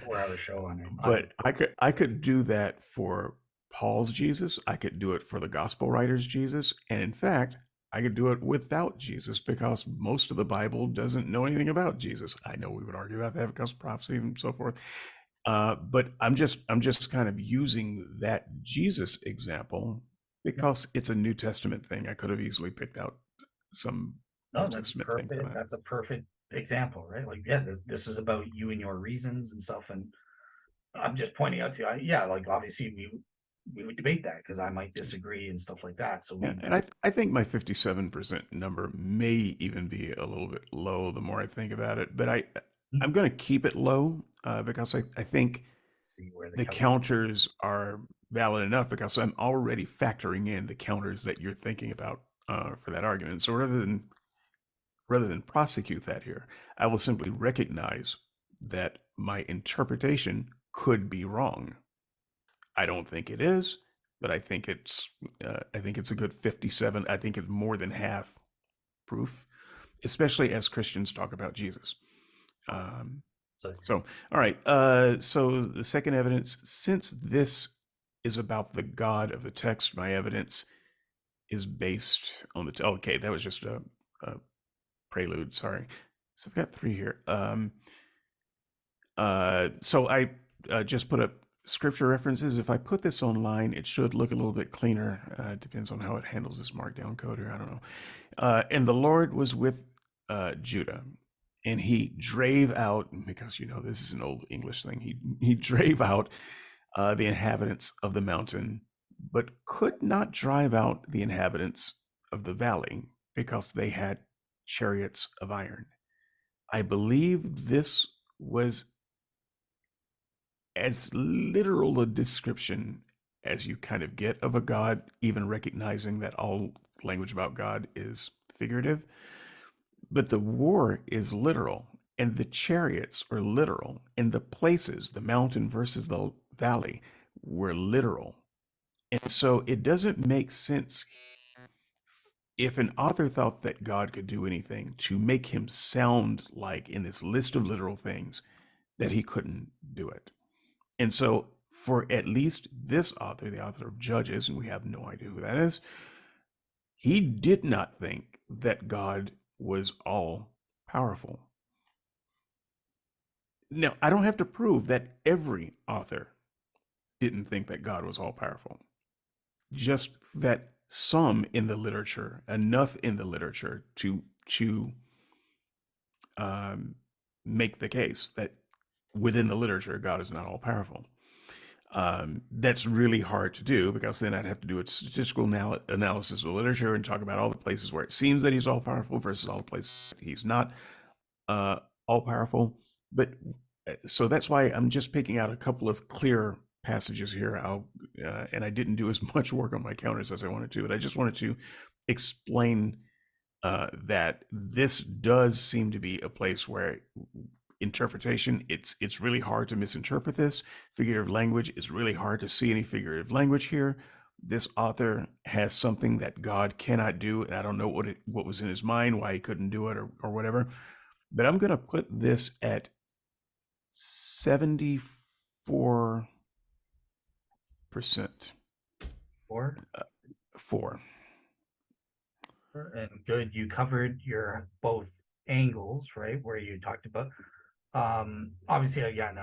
4 hour show on it. but I could do that for Paul's Jesus. I could do it for the gospel writers' Jesus, and in fact, I could do it without Jesus because most of the Bible doesn't know anything about Jesus. I know we would argue about that because of prophecy and so forth. But I'm just kind of using that Jesus example because it's a New Testament thing. I could have easily picked out some No, Old that's Testament thing for perfect. that. That's a perfect example, right? Like, yeah, this is about you and your reasons and stuff. And I'm just pointing out to you, yeah, like obviously we would debate that because I might disagree and stuff like that. So Yeah, we, and I think my 57% number may even be a little bit low the more I think about it, but I'm going to keep it low because I think see where the the calculation. counters are valid enough because I'm already factoring in the counters that you're thinking about for that argument. So rather than prosecute that here, I will simply recognize that my interpretation could be wrong. I don't think it is, but I think it's a good 57. I think it's more than half proof, especially as Christians talk about Jesus. Awesome. Um, So so, all right. So the second evidence, since this is about the God of the text, my evidence is based on the. Okay, that was just a prelude. Sorry. So I've got three here. So I just put up scripture references. If I put this online, it should look a little bit cleaner. It depends on how it handles this markdown code here. I don't know. And the Lord was with Judah, and he drave out, because this is an old English thing. He drave out the inhabitants of the mountain, but could not drive out the inhabitants of the valley because they had chariots of iron. I believe this was as literal a description as you kind of get of a God, even recognizing that all language about God is figurative. But the war is literal, and the chariots are literal, and the places, the mountain versus the valley, were literal. And so it doesn't make sense if an author thought that God could do anything to make him sound like, in this list of literal things, that he couldn't do it. And so, for at least this author, the author of Judges, and we have no idea who that is, he did not think that God was all powerful. Now, I don't have to prove that every author didn't think that God was all powerful, just that some in the literature, enough in the literature to make the case that within the literature, God is not all powerful. That's really hard to do because then I'd have to do a statistical analysis of literature and talk about all the places where it seems that he's all powerful versus all the places he's not all powerful. But so that's why I'm just picking out a couple of clear passages here. And I didn't do as much work on my counters as I wanted to, but I just wanted to explain that this does seem to be a place where interpretation, it's really hard to misinterpret this. Figurative language is really hard to see any figurative language here. This author has something that God cannot do, and I don't know what was in his mind, why he couldn't do it or whatever. But I'm going to put this at 74%. four. 4. And good, you covered your both angles, right? Where you talked about obviously again,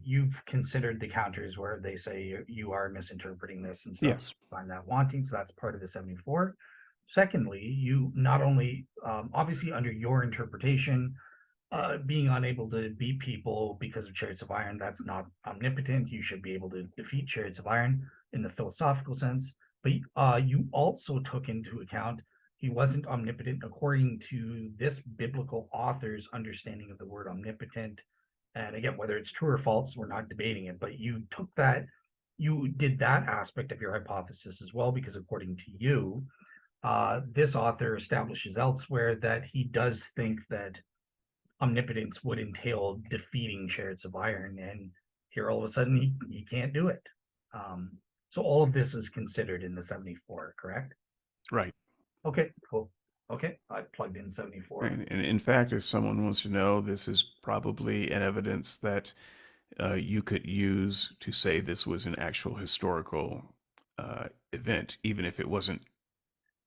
you've considered the counters where they say you are misinterpreting this and stuff, Yes. find that wanting, so that's part of the 74. Secondly, you not only obviously under your interpretation, being unable to beat people because of chariots of iron, that's not omnipotent. You should be able to defeat chariots of iron in the philosophical sense. but you also took into account he wasn't omnipotent according to this biblical author's understanding of the word omnipotent. And again, whether it's true or false, we're not debating it, but you took that, you did that aspect of your hypothesis as well, because according to you, this author establishes elsewhere that he does think that omnipotence would entail defeating chariots of iron, and here all of a sudden he can't do it. So all of this is considered in the 74, correct? Right. Okay, cool. Okay, I plugged in 74. And in fact, if someone wants to know, this is probably an evidence that you could use to say this was an actual historical event, even if it wasn't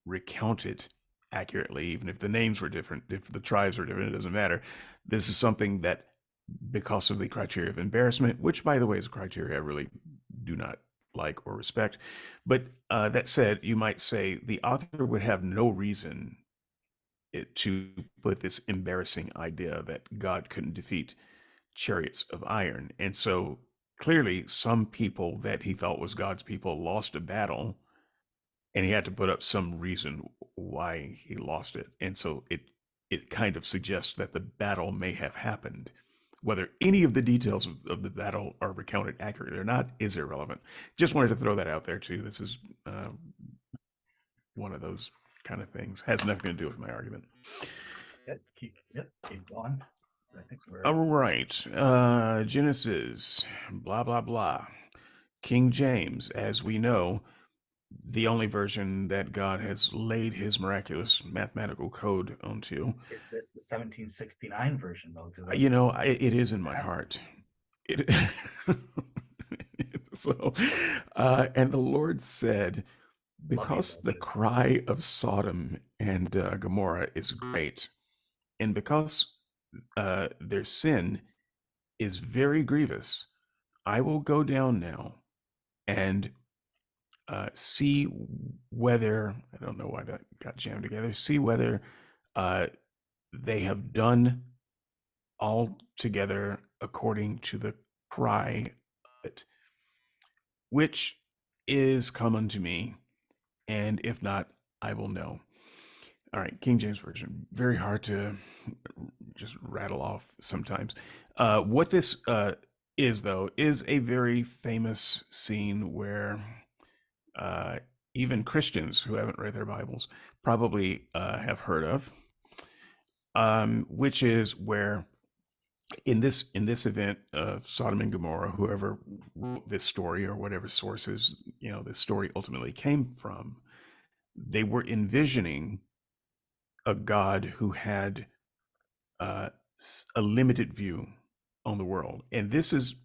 recounted accurately, even if the names were different, if the tribes were different, it doesn't matter. This is something that, because of the criteria of embarrassment, which, by the way, is a criteria I really do not like or respect. But that said, you might say the author would have no reason to put this embarrassing idea that God couldn't defeat chariots of iron. And so clearly, some people that he thought was God's people lost a battle, and he had to put up some reason why he lost it. And so it kind of suggests that the battle may have happened. Whether any of the details of the battle are recounted accurately or not is irrelevant. Just wanted to throw that out there too. This is one of those kind of things. Has nothing to do with my argument. Keep going. I think we're All right. Genesis, blah, blah, blah. King James, as we know, the only version that God has laid his miraculous mathematical code onto. Is this the 1769 version though? Because You know, it is in my heart. It, so, and the Lord said, because the cry of Sodom and Gomorrah is great, and because their sin is very grievous, I will go down now and see whether, I don't know why that got jammed together, see whether they have done all together according to the cry of it, which is come unto me, and if not, I will know. All right, King James Version, very hard to just rattle off sometimes. What this is, though, is a very famous scene where even Christians who haven't read their Bibles probably have heard of, which is where in this event of Sodom and Gomorrah, whoever wrote this story or whatever sources this story ultimately came from, they were envisioning a God who had a limited view on the world, and this is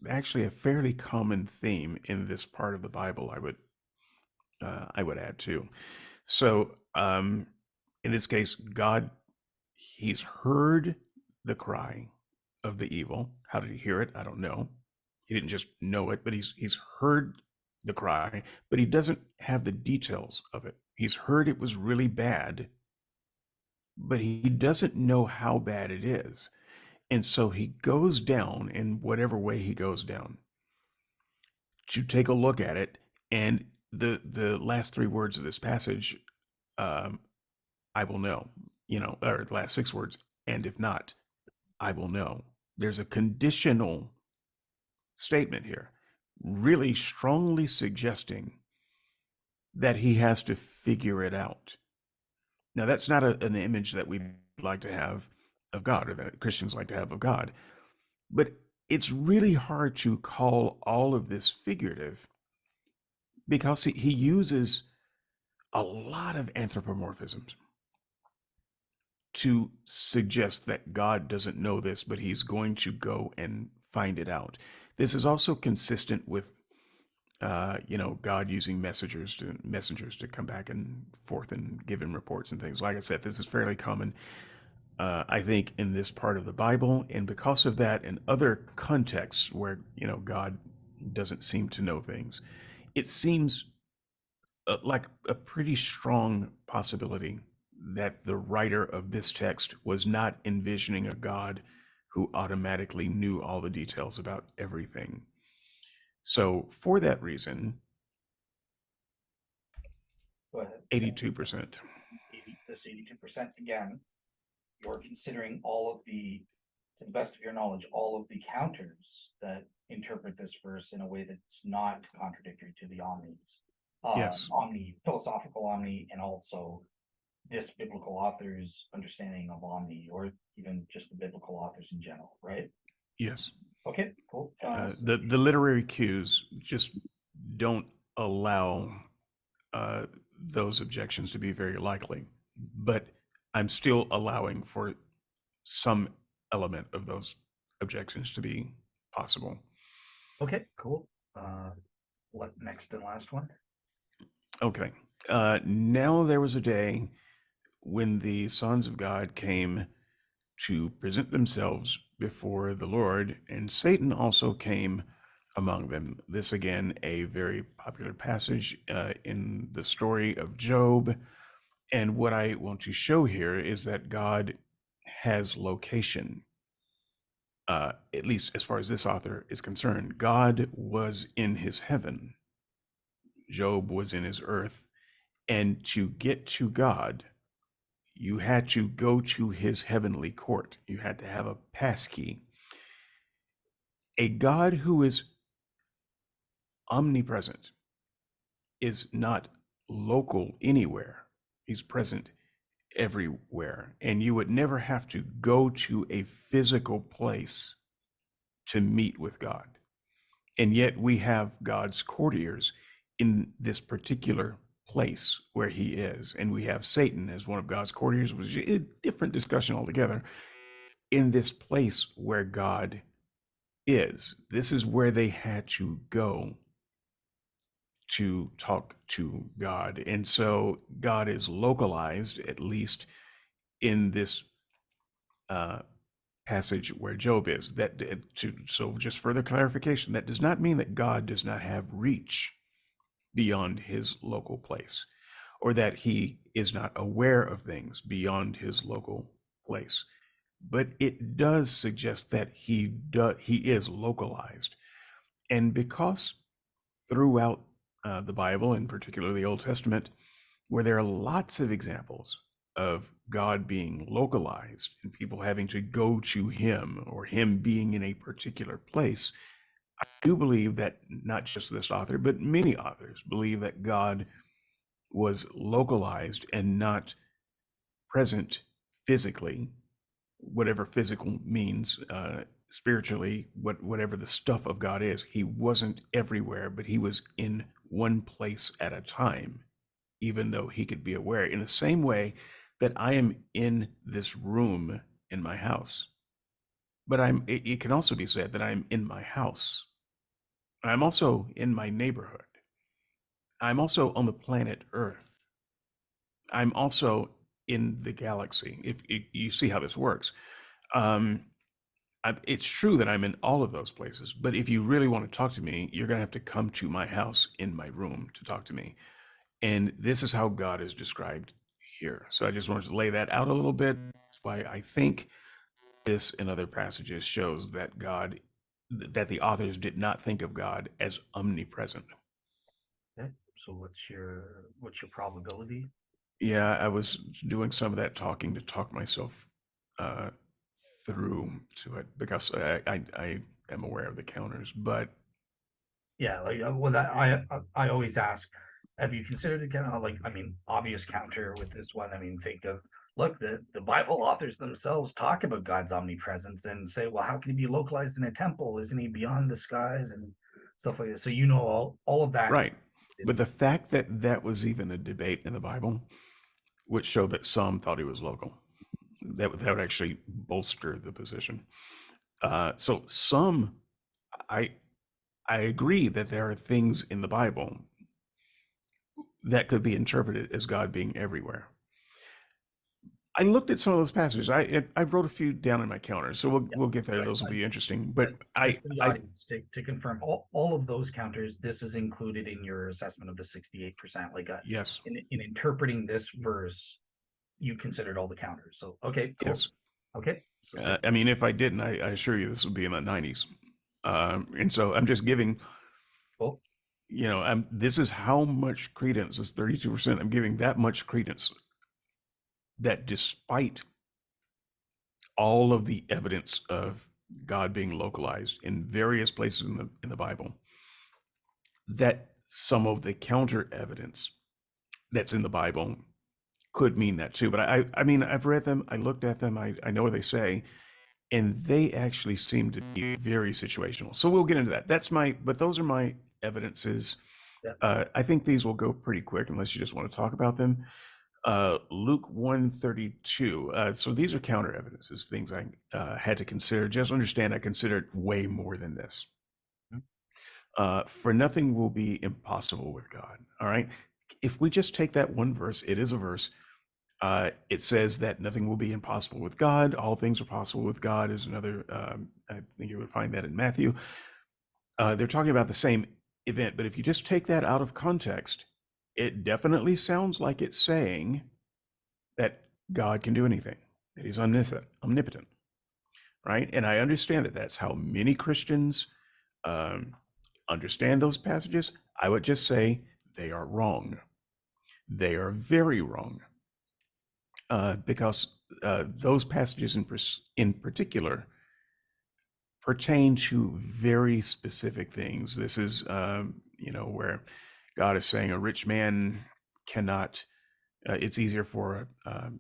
actually a fairly common theme in this part of the Bible. I would add too. So in this case, God, he's heard the cry of the evil. How did he hear it? I don't know. He didn't just know it, but he's heard the cry, but he doesn't have the details of it. He's heard it was really bad, but he doesn't know how bad it is. And so he goes down in whatever way he goes down to take a look at it. And the last three words of this passage, I will know, or the last six words, and if not, I will know. There's a conditional statement here, really strongly suggesting that he has to figure it out. Now, that's not an image that we like to have of God, or that Christians like to have of God, but it's really hard to call all of this figurative because he uses a lot of anthropomorphisms to suggest that God doesn't know this, but he's going to go and find it out. This is also consistent with, God using messengers to come back and forth and give him reports and things. Like I said, this is fairly common, I think, in this part of the Bible. And because of that and other contexts where, God doesn't seem to know things, it seems like a pretty strong possibility that the writer of this text was not envisioning a God who automatically knew all the details about everything. So for that reason, Go ahead. 82%. 80, this 82% again, you're considering all of the, to the best of your knowledge, all of the counters that interpret this verse in a way that's not contradictory to the omnis, Yes. omni, philosophical omni, and also this biblical author's understanding of omni, or even just the biblical authors in general, right? Yes. Okay, cool. The literary cues just don't allow those objections to be very likely, but I'm still allowing for some element of those objections to be possible. Okay, cool. What next and last one? Okay. Now there was a day when the sons of God came to present themselves before the Lord, and Satan also came among them. This, again, a very popular passage in the story of Job. And what I want to show here is that God has location, at least as far as this author is concerned. God was in his heaven, Job was in his earth. And to get to God, you had to go to his heavenly court. You had to have a passkey. A God who is omnipresent is not local anywhere. He's present everywhere. And you would never have to go to a physical place to meet with God. And yet we have God's courtiers in this particular place where he is. And we have Satan as one of God's courtiers, which is a different discussion altogether, in this place where God is. This is where they had to go to talk to God. And so God is localized, at least in this passage where Job is. So just further clarification, that does not mean that God does not have reach beyond his local place, or that he is not aware of things beyond his local place. But it does suggest that he is localized. And because throughout the Bible, in particular the Old Testament, where there are lots of examples of God being localized and people having to go to him, or him being in a particular place, I do believe that not just this author, but many authors believe that God was localized and not present physically, whatever physical means, spiritually, whatever the stuff of God is. He wasn't everywhere, but he was in one place at a time, even though he could be aware. In the same way that I am in this room in my house, but it can also be said that I'm in my house. I'm also in my neighborhood. I'm also on the planet Earth. I'm also in the galaxy. If you see how this works, it's true that I'm in all of those places. But if you really want to talk to me, you're going to have to come to my house in my room to talk to me. And this is how God is described here. So I just wanted to lay that out a little bit. That's why I think this and other passages shows that that the authors did not think of God as omnipresent. Okay, so what's your probability? Yeah, I was doing some of that talking to talk myself through to it, because I am aware of the counters, but Yeah, like well, that I always ask, have you considered again? Like, I mean, obvious counter with this one. I mean, think of look, the Bible authors themselves talk about God's omnipresence and say, well, how can he be localized in a temple? Isn't he beyond the skies and stuff like that? So you know all of that. right. But the fact that that was even a debate in the Bible would show that some thought he was local. That would actually bolster the position. So some, I I agree that there are things in the Bible that could be interpreted as God being everywhere. I looked at some of those passages. I wrote a few down in my counter, so we'll get there. Right. Those will be interesting. But Just for the audience to confirm all of those counters, this is included in your assessment of the 68%. Like yes, in interpreting this verse, you considered all the counters. So okay, cool. yes. Okay, so I mean, if I didn't, I assure you this would be in the 90s. And so I'm just giving cool. this is how much credence, this 32%, I'm giving that much credence, that despite all of the evidence of God being localized in various places in the Bible, that some of the counter evidence that's in the Bible could mean that too. But I mean, I've read them, I looked at them, I know what they say, and they actually seem to be very situational. So we'll get into that. But those are my evidences. Yeah. I think these will go pretty quick unless you just want to talk about them. Luke 132. So these are counter evidences, things I had to consider. Just understand, I considered way more than this. For nothing will be impossible with God. All right. If we just take that one verse, it is a verse. It says that nothing will be impossible with God. All things are possible with God is another. I think you would find that in Matthew. They're talking about the same event, but if you just take that out of context, it definitely sounds like it's saying that God can do anything, that he's omnipotent, right? And I understand that that's how many Christians understand those passages. I would just say they are wrong. They are very wrong. Because those passages in particular pertain to very specific things. This is, where God is saying a rich man cannot, it's easier for a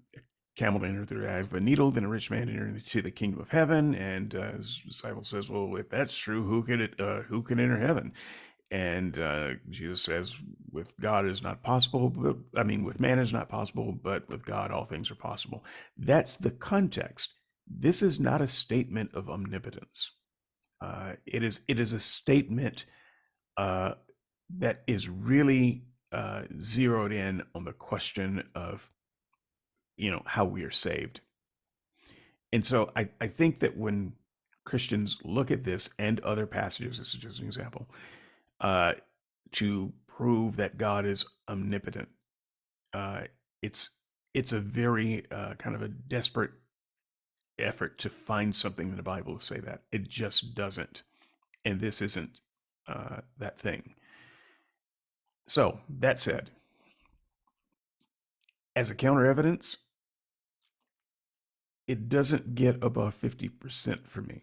camel to enter through the eye of a needle than a rich man to enter into the kingdom of heaven. And his disciple says, well, if that's true, who can enter heaven? And Jesus says, with God is not possible, but with man is not possible, but with God all things are possible. That's the context. This is not a statement of omnipotence. It is a statement that is really zeroed in on the question of, how we are saved. And so I think that when Christians look at this and other passages, this is just an example, to prove that God is omnipotent, it's a very kind of a desperate effort to find something in the Bible to say that. It just doesn't. And this isn't that thing. So that said, as a counter evidence, it doesn't get above 50% for me.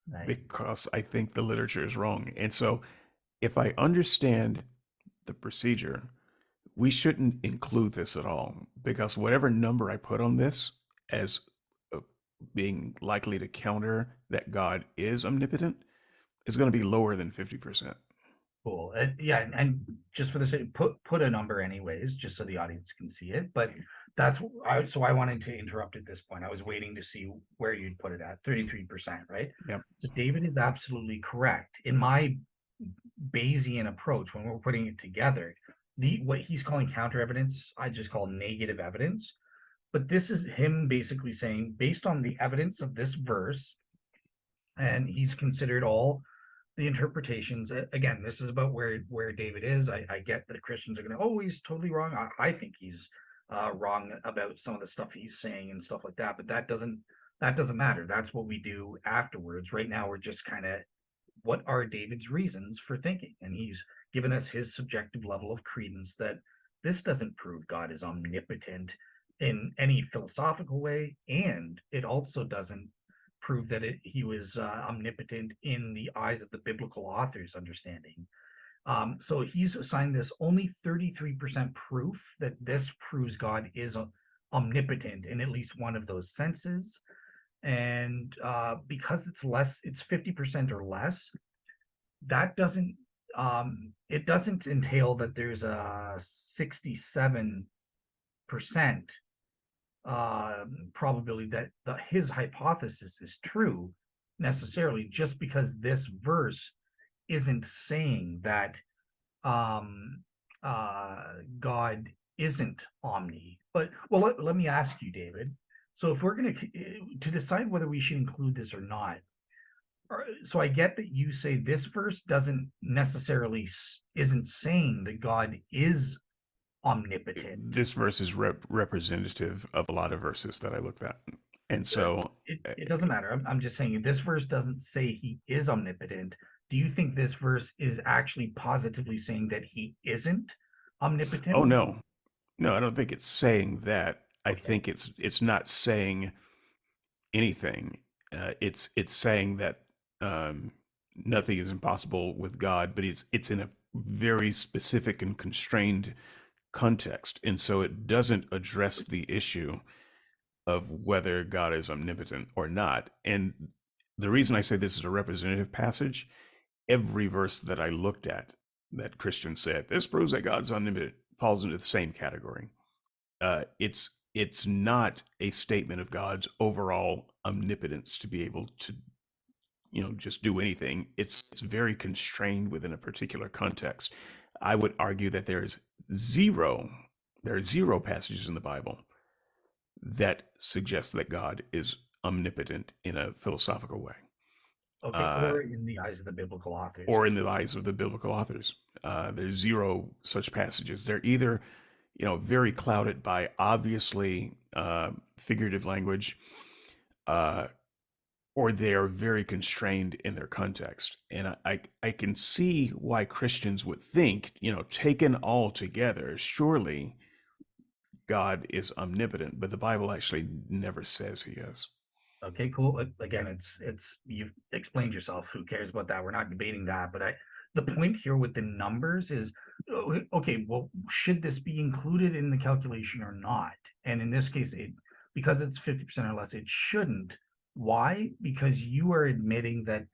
Right. Because I think the literature is wrong. And so if I understand the procedure, we shouldn't include this at all, because whatever number I put on this as being likely to counter that God is omnipotent is going to be lower than 50%. Cool. Yeah, and just for the sake, put a number anyways, just so the audience can see it. But so I wanted to interrupt at this point. I was waiting to see where you'd put it at 33%, right? Yep. So David is absolutely correct. In my Bayesian approach, when we're putting it together, what he's calling counter evidence, I just call negative evidence. But this is him basically saying, based on the evidence of this verse, and he's considered all the interpretations. Again, this is about where David is. I get that Christians are going to, oh, he's totally wrong. I think he's wrong about some of the stuff he's saying and stuff like that. But that doesn't matter. That's what we do afterwards. Right now, we're just kind of, what are David's reasons for thinking? And he's given us his subjective level of credence that this doesn't prove God is omnipotent in any philosophical way, and it also doesn't prove that he was omnipotent in the eyes of the biblical author's understanding. So he's assigned this only 33% proof that this proves God is omnipotent in at least one of those senses. And because it's 50% or less, that doesn't it doesn't entail that there's a 67% probability that his hypothesis is true necessarily, just because this verse isn't saying that God isn't omni. But let me ask you, David. So if we're going to decide whether we should include this or not, so I get that you say this verse doesn't necessarily isn't saying that God is omnipotent. This verse is representative of a lot of verses that I looked at. And so it doesn't matter. I'm just saying this verse doesn't say he is omnipotent. do you think this verse is actually positively saying that he isn't Oh omnipotent? no, no, I don't think it's saying that. I Okay. think it's not saying anything. It's saying that um, nothing is impossible with God, but it's in a very specific and constrained context, and so it doesn't address the issue of whether God is omnipotent or not. And the reason I say this is a representative passage, every verse that I looked at that Christian said this proves that God's omnipotent falls into the same category. It's not a statement of God's overall omnipotence to be able to just do anything. It's very constrained within a particular context. I would argue that zero there are zero passages in the Bible that suggest that God is omnipotent in a philosophical way, Okay. uh, Or in the eyes of the biblical authors. or in the eyes of the biblical authors. There's zero such passages. They're either very clouded by obviously figurative language, uh, or they are very constrained in their context. And I can see why Christians would think, taken all together, surely God is omnipotent, but the Bible actually never says he is. Okay, cool. Again, it's you've explained yourself. Who cares about that? We're not debating that. But the point here with the numbers is, okay, well, should this be included in the calculation or not? And in this case, because it's 50% or less, it shouldn't. Why? Because you are admitting that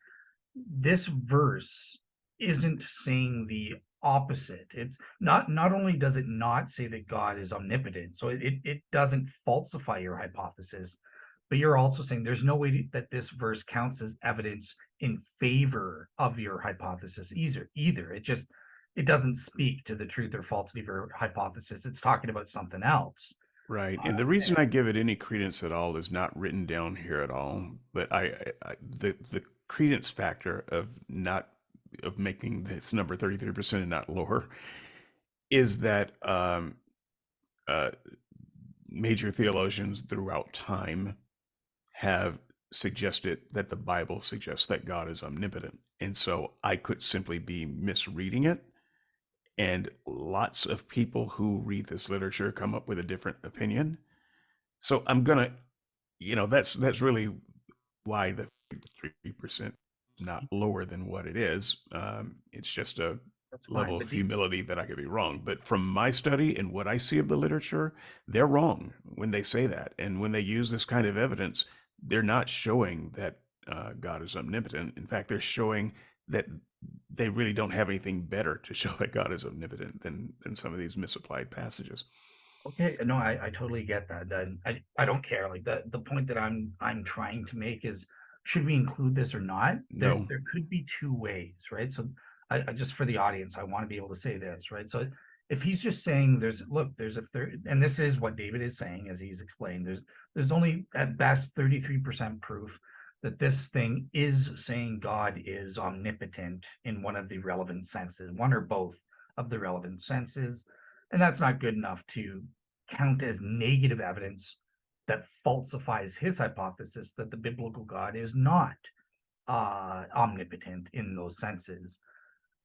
this verse isn't saying the opposite. It's not only does it not say that God is omnipotent, so it doesn't falsify your hypothesis, but you're also saying there's no way that this verse counts as evidence in favor of your hypothesis either. It doesn't speak to the truth or falsity of your hypothesis. It's talking about something else. Right. Uh, And the reason I give it any credence at all is not written down here at all. But the credence factor of not of making this number 33% and not lower is that uh, major theologians throughout time have suggested that the Bible suggests that God is omnipotent. And so I could simply be misreading it. And lots of people who read this literature come up with a different opinion. So I'm gonna, that's really why the 3% is not lower than what it is. It's just a that's fine. level of But humility that I could be wrong. But from my study and what I see of the literature, they're wrong when they say that. And when they use this kind of evidence, they're not showing that God is omnipotent. In fact, they're showing that they really don't have anything better to show that God is omnipotent than some of these misapplied passages. okay, no, I totally get that. And I don't care. Like the point that I'm trying to make is, should we include this or not? No. There could be two ways, right? So I just, for the audience, I want to be able to say this, right? So if he's just saying there's a third, and this is what David is saying as he's explained, there's only at best 33% proof that this thing is saying God is omnipotent in one of the relevant senses, one or both of the relevant senses. And that's not good enough to count as negative evidence that falsifies his hypothesis that the biblical God is not omnipotent in those senses.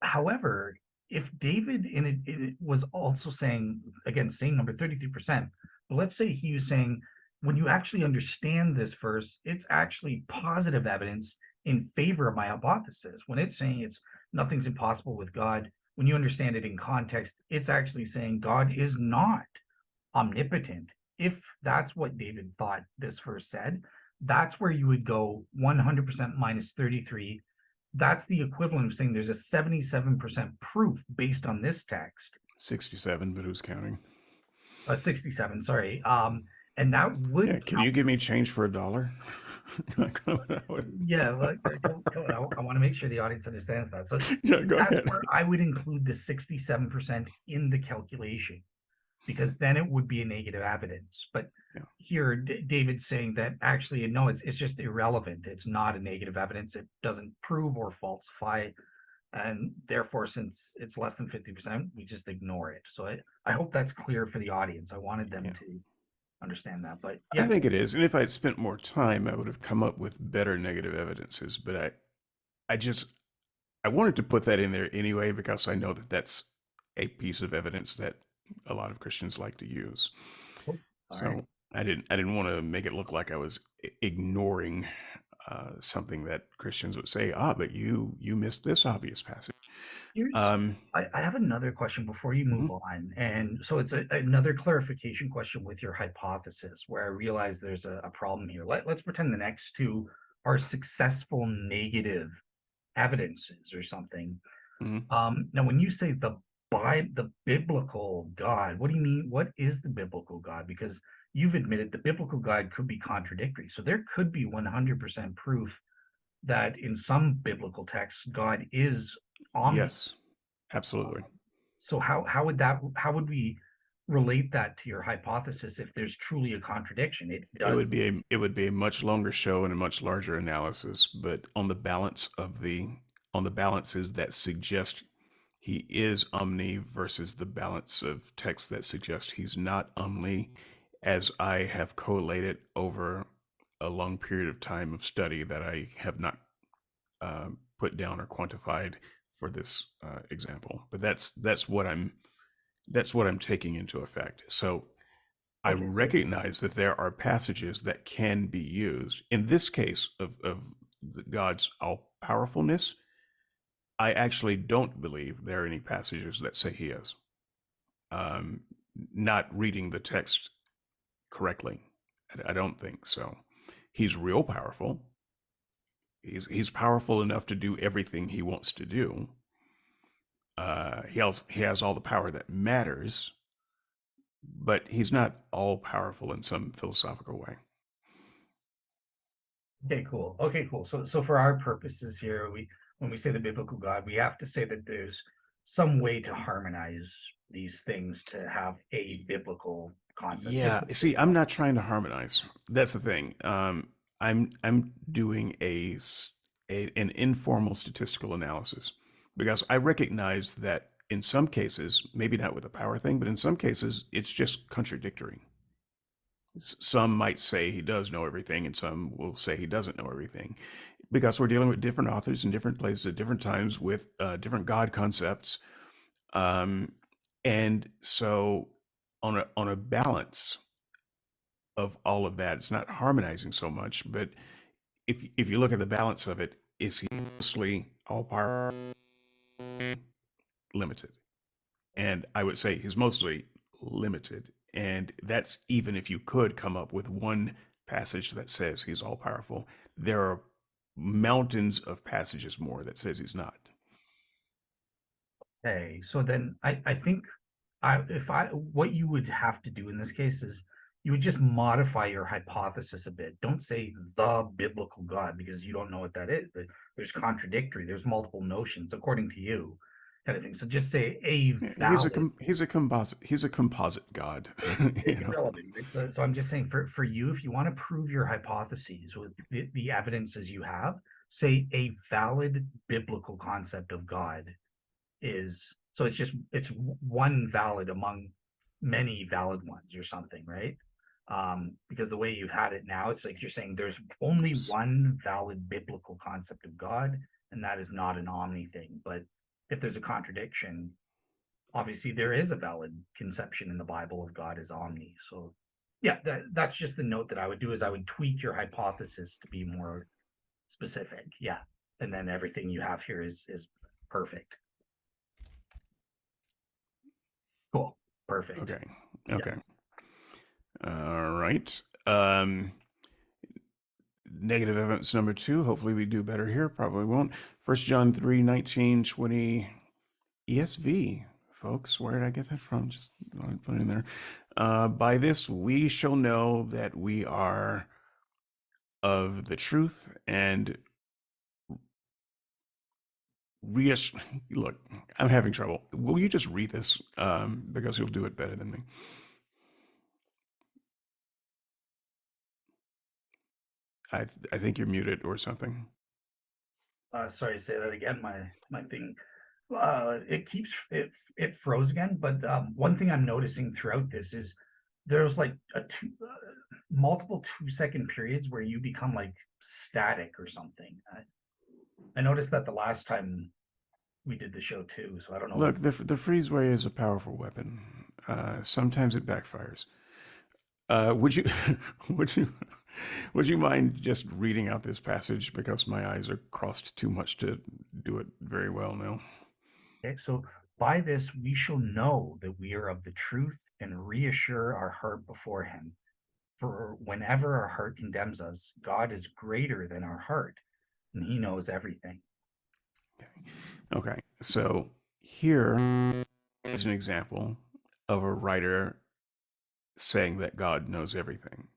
However, if David it was also saying, again, same number, 33%, but let's say he was saying, when you actually understand this verse, it's actually positive evidence in favor of my hypothesis. When it's saying it's nothing's impossible with God, when you understand it in context, it's actually saying God is not omnipotent. If that's what David thought this verse said, that's where you would go 100% minus 33. That's the equivalent of saying there's a 77% proof based on this text. 67, but who's counting? 67, sorry. And that Yeah, would can count. you give me change for $1? Yeah, like, I want to make sure the audience understands that. So Yeah, go that's ahead. where I would include the 67% in the calculation, because then it would be a negative evidence. But Yeah. here, David's saying that actually, no, it's just irrelevant. It's not a negative evidence. It doesn't prove or falsify. And therefore, since it's less than 50%, we just ignore it. So I hope that's clear for the audience. I wanted them Yeah. to understand that. But I yeah, think it is. And if I'd spent more time, I would have come up with better negative evidences. But I I wanted to put that in there anyway because I know that that's a piece of evidence that a lot of Christians like to use. Oh, all right. So I didn't want to make it look like I was ignoring something that Christians would say. Ah, but you missed this obvious passage. Here's Um, I have another question before you move mhm, on. And so it's another clarification question with your hypothesis where I realize there's a problem here. Let's pretend the next two are successful negative evidences or something. mhm. Now, when you say the biblical God, what do you mean? What is the biblical God? Because you've admitted the biblical God could be contradictory. So there could be 100% proof that in some biblical texts, God is omni. Yes, absolutely. So how would we relate that to your hypothesis if there's truly a contradiction? It does. It would be a much longer show and a much larger analysis, but on the balances that suggest he is omni versus the balance of texts that suggest he's not omni, as I have collated over a long period of time of study that I have not put down or quantified for this example. But that's what I'm taking into effect. So I Okay, so recognize that there are passages that can be used. In this case of God's all powerfulness, I actually don't believe there are any passages that say he is. Um, Not reading the text correctly. I don't think so. He's real powerful. He's powerful enough to do everything he wants to do. He has all the power that matters, but he's not all powerful in some philosophical way. okay, cool. Okay, cool. So for our purposes here, we when we say the biblical God, we have to say that there's some way to harmonize these things to have a biblical concept. Just Yeah, see, I'm not trying to harmonize. That's the thing. I'm doing an informal statistical analysis because I recognize that in some cases, maybe not with the power thing, but in some cases, it's just contradictory. Some might say he does know everything, and some will say he doesn't know everything, because we're dealing with different authors in different places at different times with different God concepts, um, and so on a balance of all of that. It's not harmonizing so much, but if you look at the balance of it, is he mostly all power limited? And I would say he's mostly limited. And that's even if you could come up with one passage that says he's all powerful. There are mountains of passages more that says he's not. okay. So then I think I if I what you would have to do in this case is you would just modify your hypothesis a bit. Don't say the biblical God because you don't know what that is. There's contradictory, there's multiple notions according to you, kind of thing. So just say a valid, He's a composite god. You know. irrelevant. Right? So I'm just saying for you, if you want to prove your hypotheses with the evidences you have, say a valid biblical concept of God is so it's one valid among many valid ones or something, right? Because the way you've had it now, it's like you're saying there's only Oops. one valid biblical concept of God, and that is not an omni thing. But if there's a contradiction, obviously there is a valid conception in the Bible of God as omni. So yeah, that's just the note that I would do is I would tweak your hypothesis to be more specific. Yeah. And then everything you have here is perfect. Cool. Perfect. Okay. Yeah. Okay. All right. Negative evidence number two. Hopefully we do better here. Probably won't. 1 John 3:19-20 ESV, folks. Where did I get that from? Just put it in there. By this we shall know that we are of the truth and look, I'm having trouble. Will you just read this? Because you'll do it better than me. I think you're muted or something. Sorry, say that again. My thing. It keeps it froze again. But one thing I'm noticing throughout this is there's like multiple 2 second periods where you become like static or something. I noticed that the last time we did the show too. So I don't know. Look, the freeze ray is a powerful weapon. Sometimes it backfires. Would you would you would you mind just reading out this passage because my eyes are crossed too much to do it very well now? Okay, so by this we shall know that we are of the truth and reassure our heart before him. For whenever our heart condemns us, God is greater than our heart, and he knows everything. Okay, so here is an example of a writer saying that God knows everything.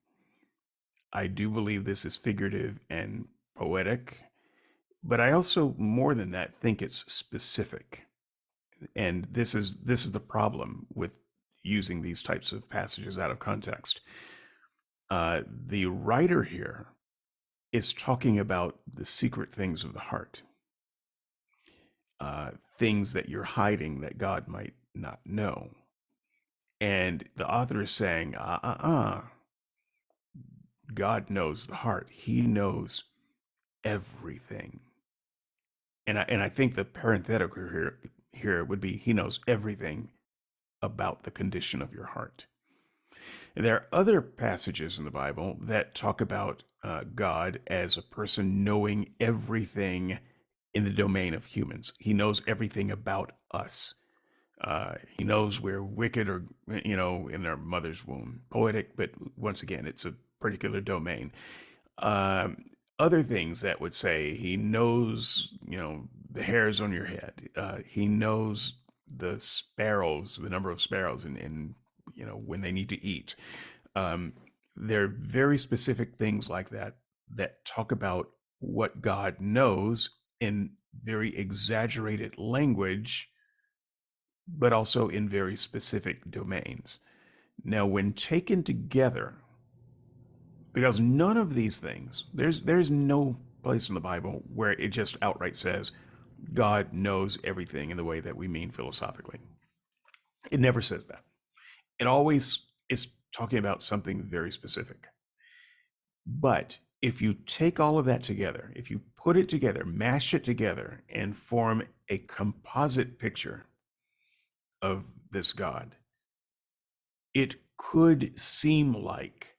I do believe this is figurative and poetic, but I also, more than that, think it's specific. And this is the problem with using these types of passages out of context. The writer here is talking about the secret things of the heart, things that you're hiding that God might not know. And the author is saying, God knows the heart. He knows everything. And I think the parenthetical here would be he knows everything about the condition of your heart. And there are other passages in the Bible that talk about God as a person knowing everything in the domain of humans. He knows everything about us. He knows we're wicked or, in our mother's womb. Poetic, but once again, it's a particular domain. Um, Other things that would say he knows, the hairs on your head. He knows the sparrows, the number of sparrows, and when they need to eat. Um, there are very specific things like that that talk about what God knows in very exaggerated language, but also in very specific domains. Now, when taken together, because none of these things, there's no place in the Bible where it just outright says God knows everything in the way that we mean philosophically. It never says that. It always is talking about something very specific. But if you take all of that together, if you put it together, mash it together, and form a composite picture of this God, it could seem like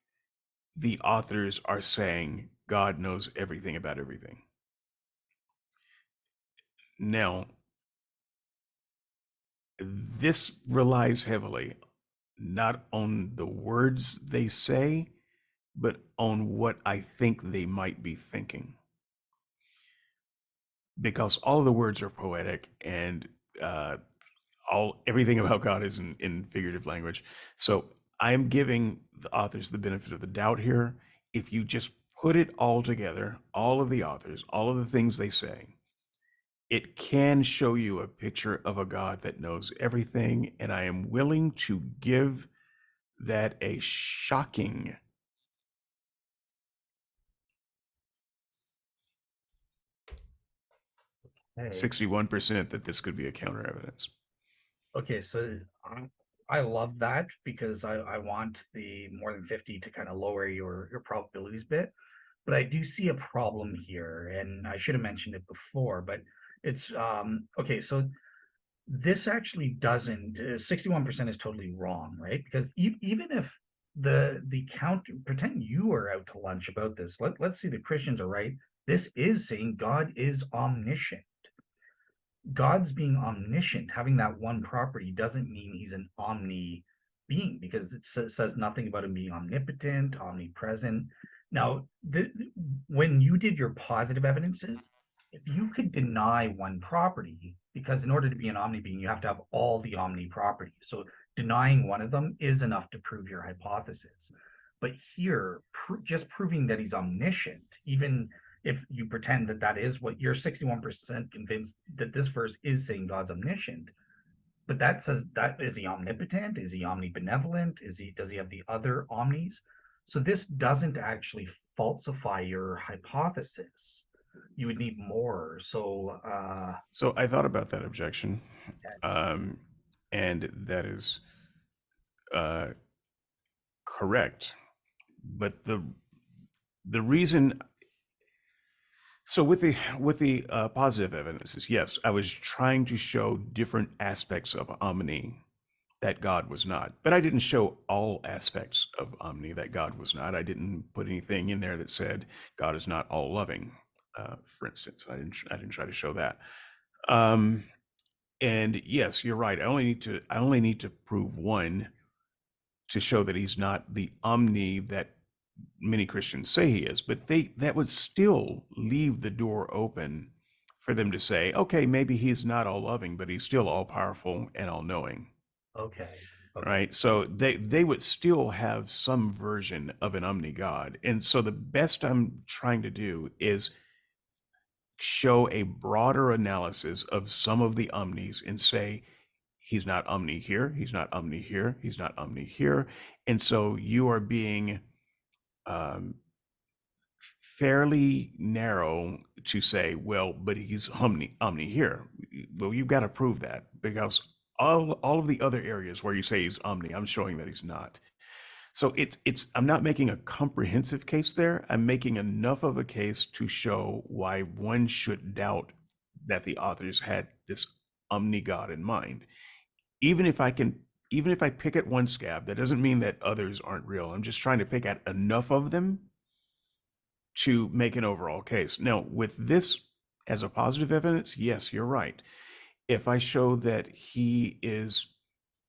the authors are saying God knows everything about everything. Now, this relies heavily not on the words they say, but on what I think they might be thinking. Because all of the words are poetic and uh, everything about God is in figurative language. So I am giving the authors the benefit of the doubt here. If you just put it all together, all of the authors, all of the things they say, it can show you a picture of a God that knows everything. And I am willing to give that a shocking Hey, 61% that this could be a counter evidence. okay, so I love that because I want the more than 50 to kind of lower your probabilities bit. But I do see a problem here, and I should have mentioned it before, but it's okay, so this actually doesn't 61% is totally wrong, right? Because even if the count pretend you are out to lunch about this, let's see the Christians are right. This is saying God is omniscient. God's being omniscient, having that one property doesn't mean he's an omni being because it says nothing about him being omnipotent, omnipresent. Now, when you did your positive evidences, if you could deny one property, because in order to be an omni being, you have to have all the omni properties. So denying one of them is enough to prove your hypothesis. But here, just proving that he's omniscient, even if you pretend that that is what you're 61% convinced that this verse is saying God's omniscient, but that says that is he omnipotent? Is he omnibenevolent? Does he have the other omnis? So this doesn't actually falsify your hypothesis. You would need more. So I thought about that objection, um, and that is uh, correct. But the reason So with the positive evidences, yes, I was trying to show different aspects of Omni that God was not, but I didn't show all aspects of Omni that God was not. I didn't put anything in there that said God is not all loving. For instance, I didn't try to show that. Um, and yes, you're right. I only need to prove one to show that he's not the Omni that many Christians say he is, but that would still leave the door open for them to say, okay, maybe he's not all loving, but he's still all powerful and all knowing, Okay. Okay. right? So they would still have some version of an omni God. And so the best I'm trying to do is show a broader analysis of some of the omnis and say, he's not omni here, he's not omni here, he's not omni here. And so you are being um, fairly narrow to say, well, but he's omni here. Well, you've got to prove that, because all of the other areas where you say he's omni, I'm showing that he's not. So it's I'm not making a comprehensive case there. I'm making enough of a case to show why one should doubt that the authors had this omni God in mind. Even if I can, even if I pick at one scab, that doesn't mean that others aren't real. I'm just trying to pick at enough of them to make an overall case. Now, with this as a positive evidence, yes, you're right. If I show that he is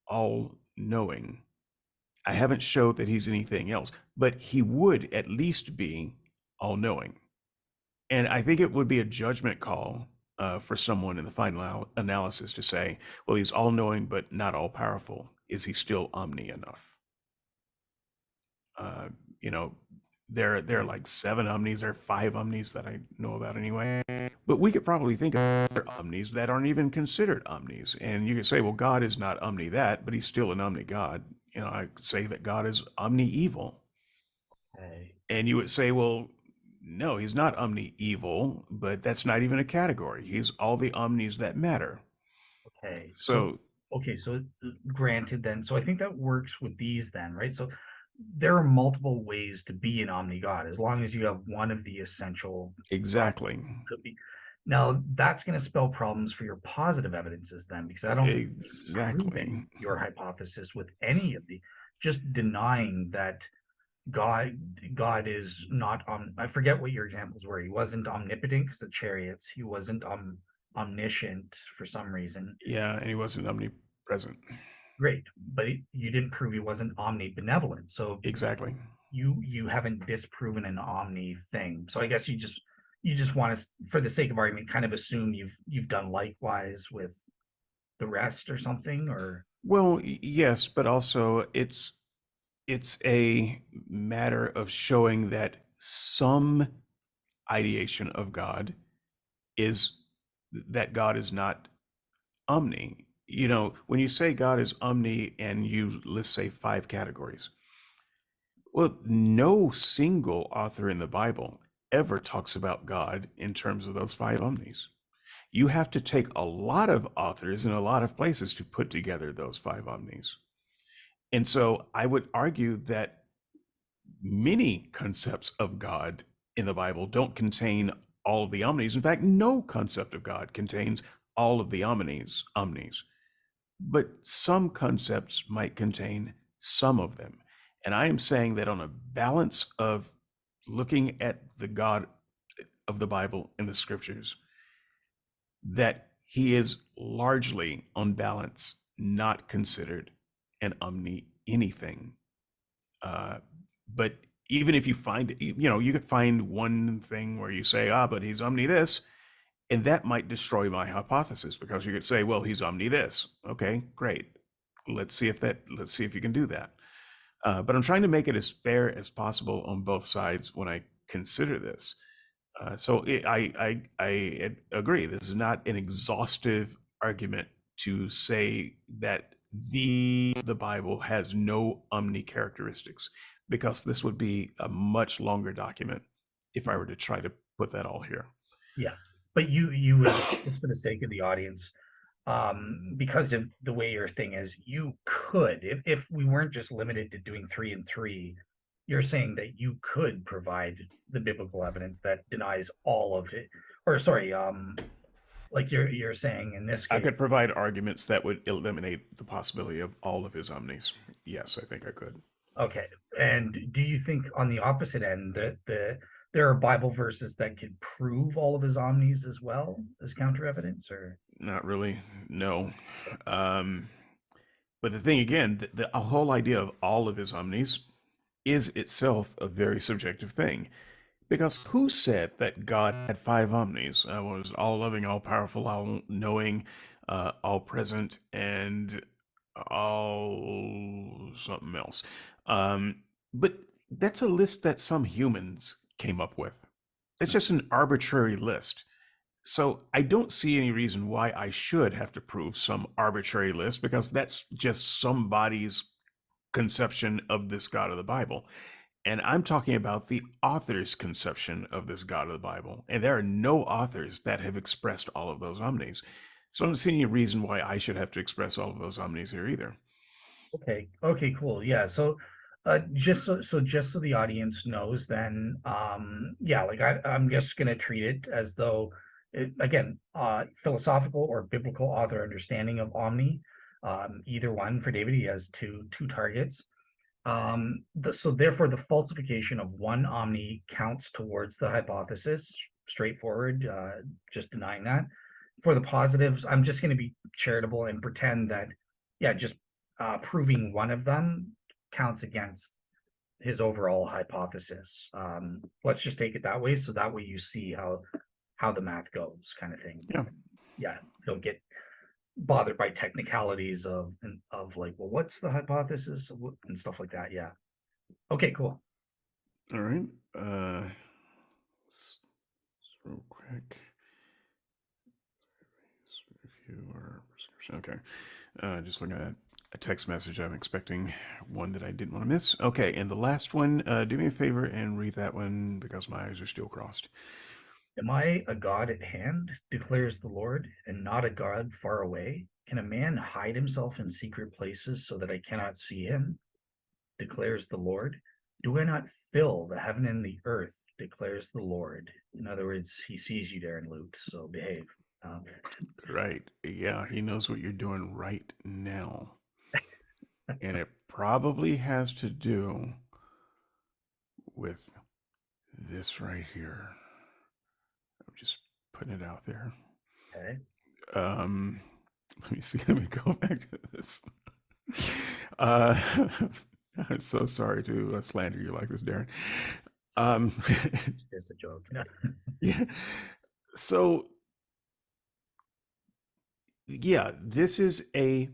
all knowing, I haven't showed that he's anything else, but he would at least be all knowing. And I think it would be a judgment call for someone in the final analysis to say, well, he's all knowing, but not all powerful. Is he still omni enough? Uh, you know, there are like 7 omnis or 5 omnis that I know about anyway. But we could probably think of other omnis that aren't even considered omnis. And you could say, well, God is not omni that, but he's still an omni God. You know, I could say that God is omni evil. Okay. And you would say, well, no, he's not omni evil, but that's not even a category. He's all the omnis that matter. Okay. So, So okay. So, granted, then, so I think that works with these, then, right? So, there are multiple ways to be an omni God, as long as you have one of the essential properties. exactly. Could be. Now, that's going to spell problems for your positive evidences, then, because I don't think you've Exactly. proven your hypothesis with any of the, just denying that God God is not I forget what your examples were. He wasn't omnipotent because of chariots. He wasn't omniscient for some reason. Yeah, and he wasn't omnipresent. Great, but you didn't prove he wasn't omnibenevolent. So Exactly. you haven't disproven an omni thing. So I guess you just want to, for the sake of argument, kind of assume you've done likewise with the rest or something, or Well, yes, but also it's a matter of showing that some ideation of God is that God is not omni. You know, when you say God is omni and you let's say 5 categories, well, no single author in the Bible ever talks about God in terms of those 5 omnis. You have to take a lot of authors in a lot of places to put together those 5 omnis. And so I would argue that many concepts of God in the Bible don't contain all of the omnis. In fact, no concept of God contains all of the omnis, but some concepts might contain some of them. And I am saying that on a balance of looking at the God of the Bible in the scriptures, that he is largely on balance not considered an omni anything. Uh, but even if you find, you could find one thing where you say, but he's omni this, and that might destroy my hypothesis, because you could say, well, he's omni this. Okay, great. Let's see if you can do that. But I'm trying to make it as fair as possible on both sides when I consider this. I agree. This is not an exhaustive argument to say that the Bible has no omni characteristics, because this would be a much longer document if I were to try to put that all here. yeah. But you would, just for the sake of the audience, because of the way your thing is, you could, if we weren't just limited to doing 3 and 3, you're saying that you could provide the biblical evidence that denies all of it, or sorry, like you're saying in this I case. could provide arguments that would eliminate the possibility of all of his omnis. Yes, I think I could. Okay. And do you think on the opposite end that there are Bible verses that could prove all of his omnis as well as counter evidence, or Not really. No. Um, but the thing again, the whole idea of all of his omnis is itself a very subjective thing. Because who said that God had five omnis? Was all loving, all powerful, all knowing, all present, and all something else. Um, but that's a list that some humans came up with. It's just an arbitrary list. So I don't see any reason why I should have to prove some arbitrary list because that's just somebody's conception of this God of the Bible. And I'm talking about the author's conception of this God of the Bible. And there are no authors that have expressed all of those omnis. So I don't see any reason why I should have to express all of those omnis here either. okay, okay, cool. Yeah. So just so the audience knows, then yeah, like I'm just gonna treat it as though again, philosophical or biblical author understanding of omni. Either one for David, he has two targets. So therefore the falsification of one omni counts towards the hypothesis, straightforward, just denying that. For the positives, I'm just going to be charitable and pretend that, yeah, just proving one of them counts against his overall hypothesis. Let's just take it that way, so that way you see how the math goes, kind of thing. Yeah. Yeah, don't get bothered by technicalities of like, well, what's the hypothesis and stuff like that. Yeah. Okay, cool. All right. Real quick. Review our prescription. Okay. Just looking at a text message. I'm expecting one that I didn't want to miss. Okay. And the last one, do me a favor and read that one because my eyes are still crossed. Am I a God at hand, declares the Lord, and not a God far away? Can a man hide himself in secret places so that I cannot see him, declares the Lord? Do I not fill the heaven and the earth, declares the Lord? In other words, he sees you there in Luke, so behave. Right. Yeah. He knows what you're doing right now. And it probably has to do with this right here. I'm just putting it out there. Okay. Um, let me see. Let me go back to this. Uh, I'm so sorry to slander you like this, Darren. Um, It's just a joke. yeah. So, yeah, this is a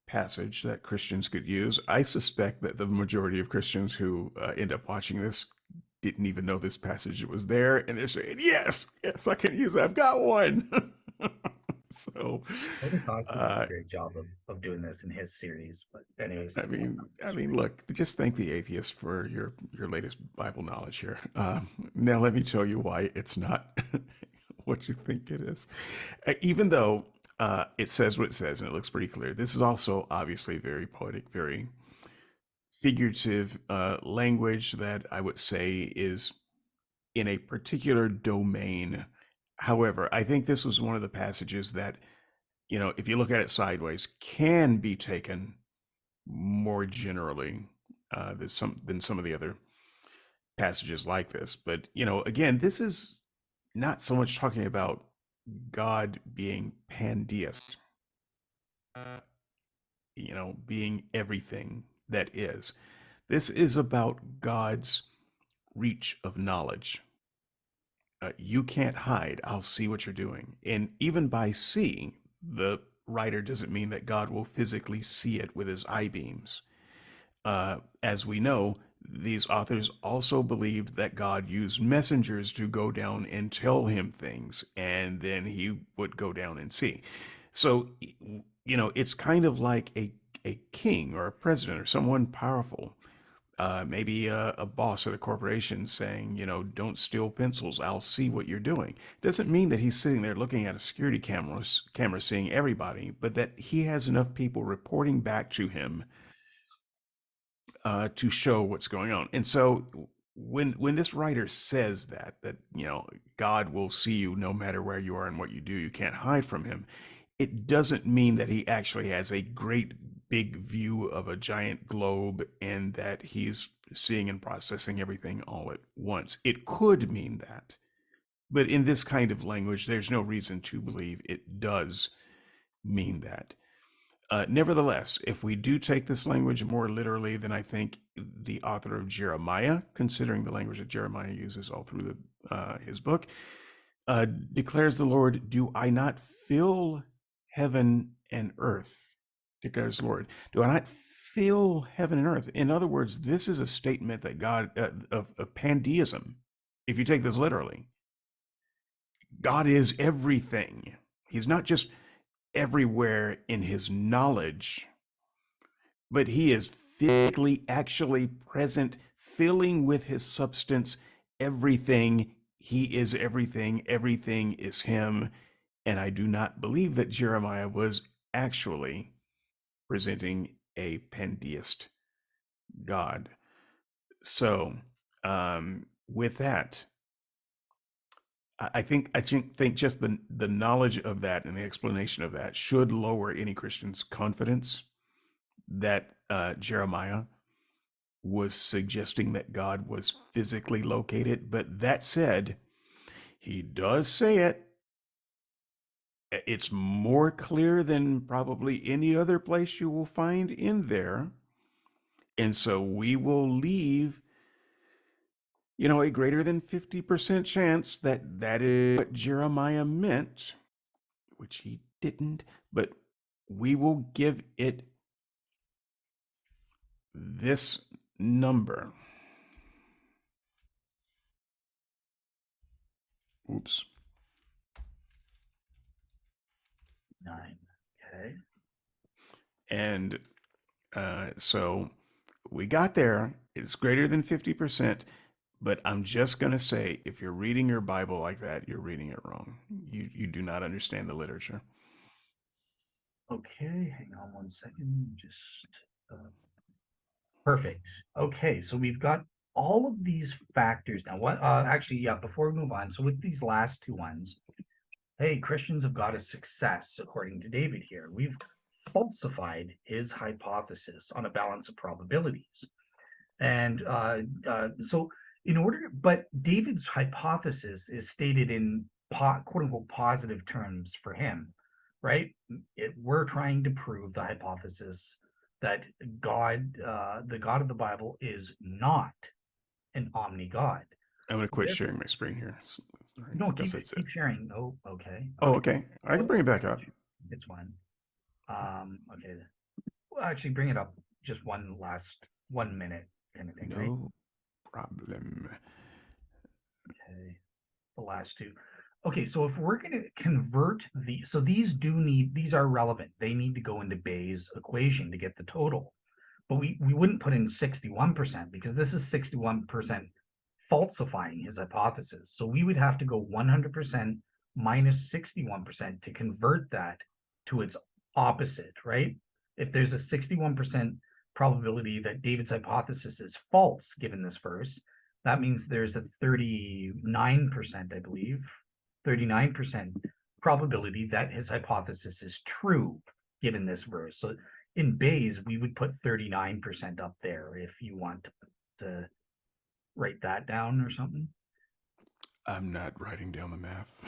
passage that Christians could use. I suspect that the majority of Christians who end up watching this didn't even know this passage was there, and they're saying, "Yes, yes, I can use it. I've got one." So, Tony Costa does a uh, great job of doing this in his series. But anyways, look, just thank the atheist for your latest Bible knowledge here. Now, let me show you why it's not what you think it is. Even though it says what it says and it looks pretty clear, this is also obviously very poetic, very figurative language that I would say is in a particular domain. However, I think this was one of the passages that, if you look at it sideways, can be taken more generally than some of the other passages like this. But again, this is not so much talking about God being pandeist, being everything that is. This is about God's reach of knowledge. You can't hide. I'll see what you're doing. And even by seeing, the writer doesn't mean that God will physically see it with his eye beams. As we know, these authors also believed that God used messengers to go down and tell him things, and then he would go down and see. So, it's kind of like a king or a president or someone powerful, maybe a boss at a corporation saying, don't steal pencils. I'll see what you're doing. Doesn't mean that he's sitting there looking at a security camera seeing everybody, but that he has enough people reporting back to him to show what's going on. And so when this writer says that God will see you no matter where you are and what you do, you can't hide from him. It doesn't mean that he actually has a great big view of a giant globe and that he's seeing and processing everything all at once. It could mean that, but in this kind of language, there's no reason to believe it does mean that. Nevertheless, if we do take this language more literally, then I think the author of Jeremiah, considering the language that Jeremiah uses all through his book, declares the Lord, "Do I not fill heaven and earth?" Declares the Lord, "Do I not fill heaven and earth?" In other words, this is a statement that God of pandeism. If you take this literally, God is everything. He's not just everywhere in his knowledge, but he is physically actually present, filling with his substance everything. He is everything. Everything is him. And I do not believe that Jeremiah was actually presenting a pandeist God. So, with that, I think just the knowledge of that and the explanation of that should lower any Christian's confidence that Jeremiah was suggesting that God was physically located. But that said, he does say it. It's more clear than probably any other place you will find in there. And so we will leave, a greater than 50% chance that that is what Jeremiah meant, which he didn't, but we will give it this number. Oops. 9. Okay. And so we got there. It's greater than 50%. But I'm just going to say, if you're reading your Bible like that, you're reading it wrong. You do not understand the literature. Okay, hang on one second. Just perfect. Okay, so we've got all of these factors now. What actually, yeah, before we move on, so with these last two ones, hey, Christians have got a success, according to David here. We've falsified his hypothesis on a balance of probabilities. And so, but David's hypothesis is stated in quote unquote positive terms for him, right? We're trying to prove the hypothesis that God, the God of the Bible, is not an omni-God. I'm going to quit Therefore, sharing my screen here. Sorry, no, I guess keep that's it. keep sharing. Oh, okay, Oh, okay. okay. I can Well, bring it back up. it's fine. Okay. Well, actually, bring it up just 1 minute kind of thing, right? No problem. Okay. The last two. Okay, so if we're going to convert so these are relevant. They need to go into Bayes' equation to get the total. But we wouldn't put in 61% because this is 61% falsifying his hypothesis. So we would have to go 100% minus 61% to convert that to its opposite, right? If there's a 61% probability that David's hypothesis is false given this verse, that means there's a 39%, I believe, 39% probability that his hypothesis is true given this verse. So in Bayes, we would put 39% up there if you want to write that down or something. I'm not writing down the math.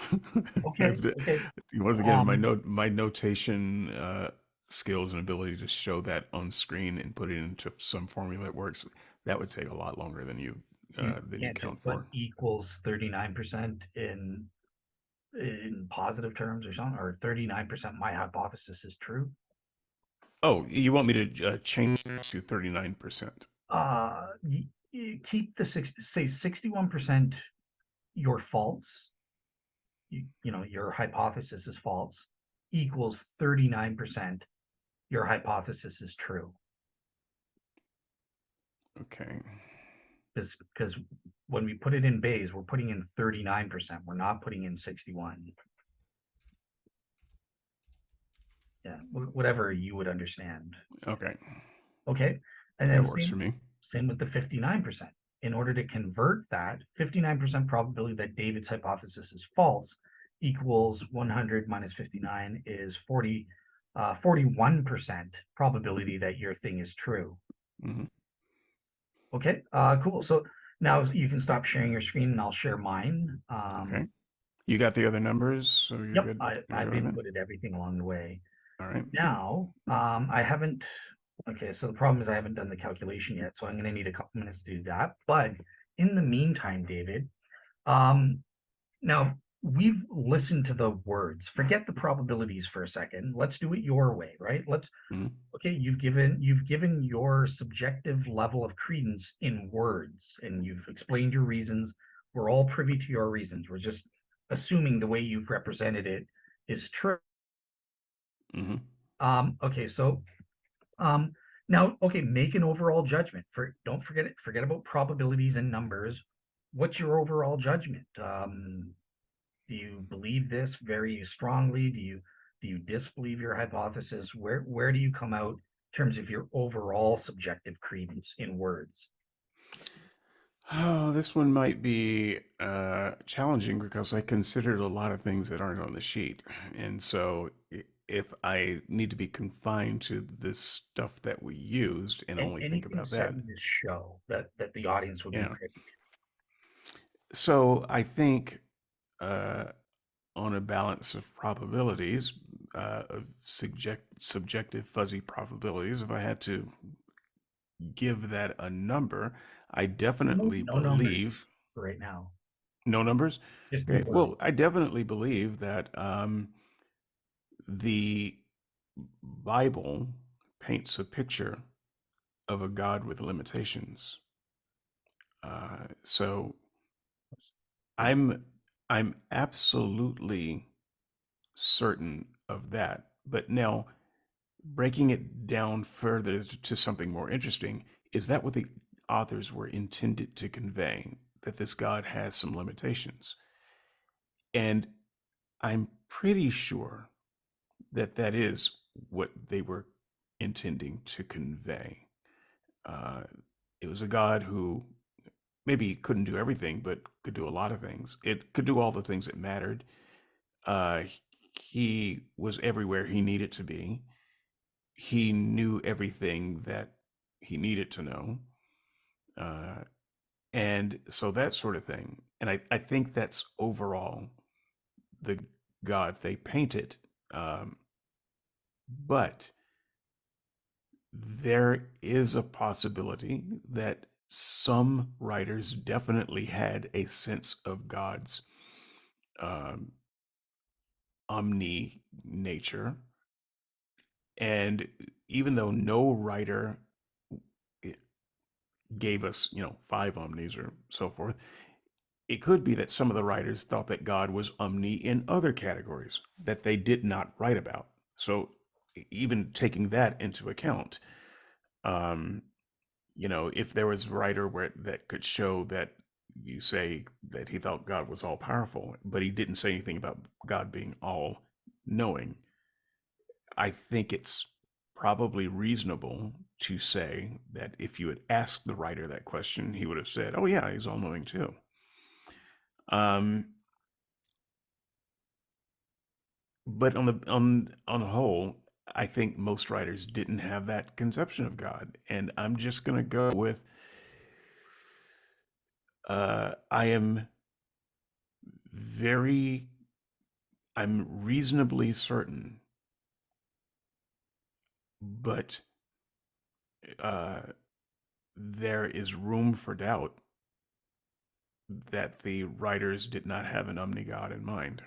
Okay, okay. Once again, Um, my notation skills and ability to show that on screen and put it into some formula that works, that would take a lot longer than you you than you can't just count put for. equals 39% in positive terms or something, or 39% my hypothesis is true. Oh, you want me to change this to 39%? Keep the say 61% your false, your hypothesis is false, equals 39% your hypothesis is true. Okay. Because when we put it in Bayes, we're putting in 39%. We're not putting in 61. Yeah, whatever you would understand. Okay. Okay. And then That works for same me. same with the 59%. In order to convert that, 59% probability that David's hypothesis is false equals 100 minus 59 is 41% probability that your thing is true. Hmm. Okay, cool. So now you can stop sharing your screen and I'll share mine. Okay. You got the other numbers, so you're Yep, good. You're I've good on that. inputted everything along the way. All right. Now, I haven't, okay, so the problem is I haven't done the calculation yet, so I'm gonna need a couple minutes to do that. But in the meantime, David, um, now we've listened to the words. Forget the probabilities for a second. Let's do it your way, right? Mhm. Okay, you've given your subjective level of credence in words, and you've explained your reasons. We're all privy to your reasons. We're just assuming the way you've represented it is true. Mhm. Okay, so now, okay, make an overall judgment. Don't forget it. Forget about probabilities and numbers. What's your overall judgment? Do you believe this very strongly? Do you disbelieve your hypothesis? Where do you come out in terms of your overall subjective credence in words? Oh, this one might be challenging because I considered a lot of things that aren't on the sheet. And so if I need to be confined to this stuff that we used and And only think anything about said that, in this show that the audience would be yeah. privy So I think uh, on a balance of probabilities, of subjective fuzzy probabilities, if I had to give that a number, I to. No, definitely no numbers believe for right now. no numbers. Just the Okay, word. well, I definitely believe that the Bible paints a picture of a God with limitations. So This I'm I'm absolutely certain of that. But now, breaking it down further to something more interesting, is that what the authors were intended to convey? That this God has some limitations? And I'm pretty sure that that is what they were intending to convey. Uh, it was a God who maybe couldn't do everything, but could do a lot of things. It could do all the things that mattered. Uh, he was everywhere he needed to be. He knew everything that he needed to know. Uh, and so that sort of thing. And I think that's overall the God they painted. Um, but there is a possibility that some writers definitely had a sense of God's um, omni nature. And even though no writer gave us, 5 omnis or so forth, it could be that some of the writers thought that God was omni in other categories that they did not write about. So even taking that into account, um, if there was a writer where that could show that you say that he thought God was all powerful, but he didn't say anything about God being all knowing, I think it's probably reasonable to say that if you had asked the writer that question, he would have said, "Oh yeah, he's all knowing too." Um, but on the whole, I think most writers didn't have that conception of God, and I'm just gonna go with I am very I'm reasonably certain, but uh, there is room for doubt that the writers did not have an omni-God in mind.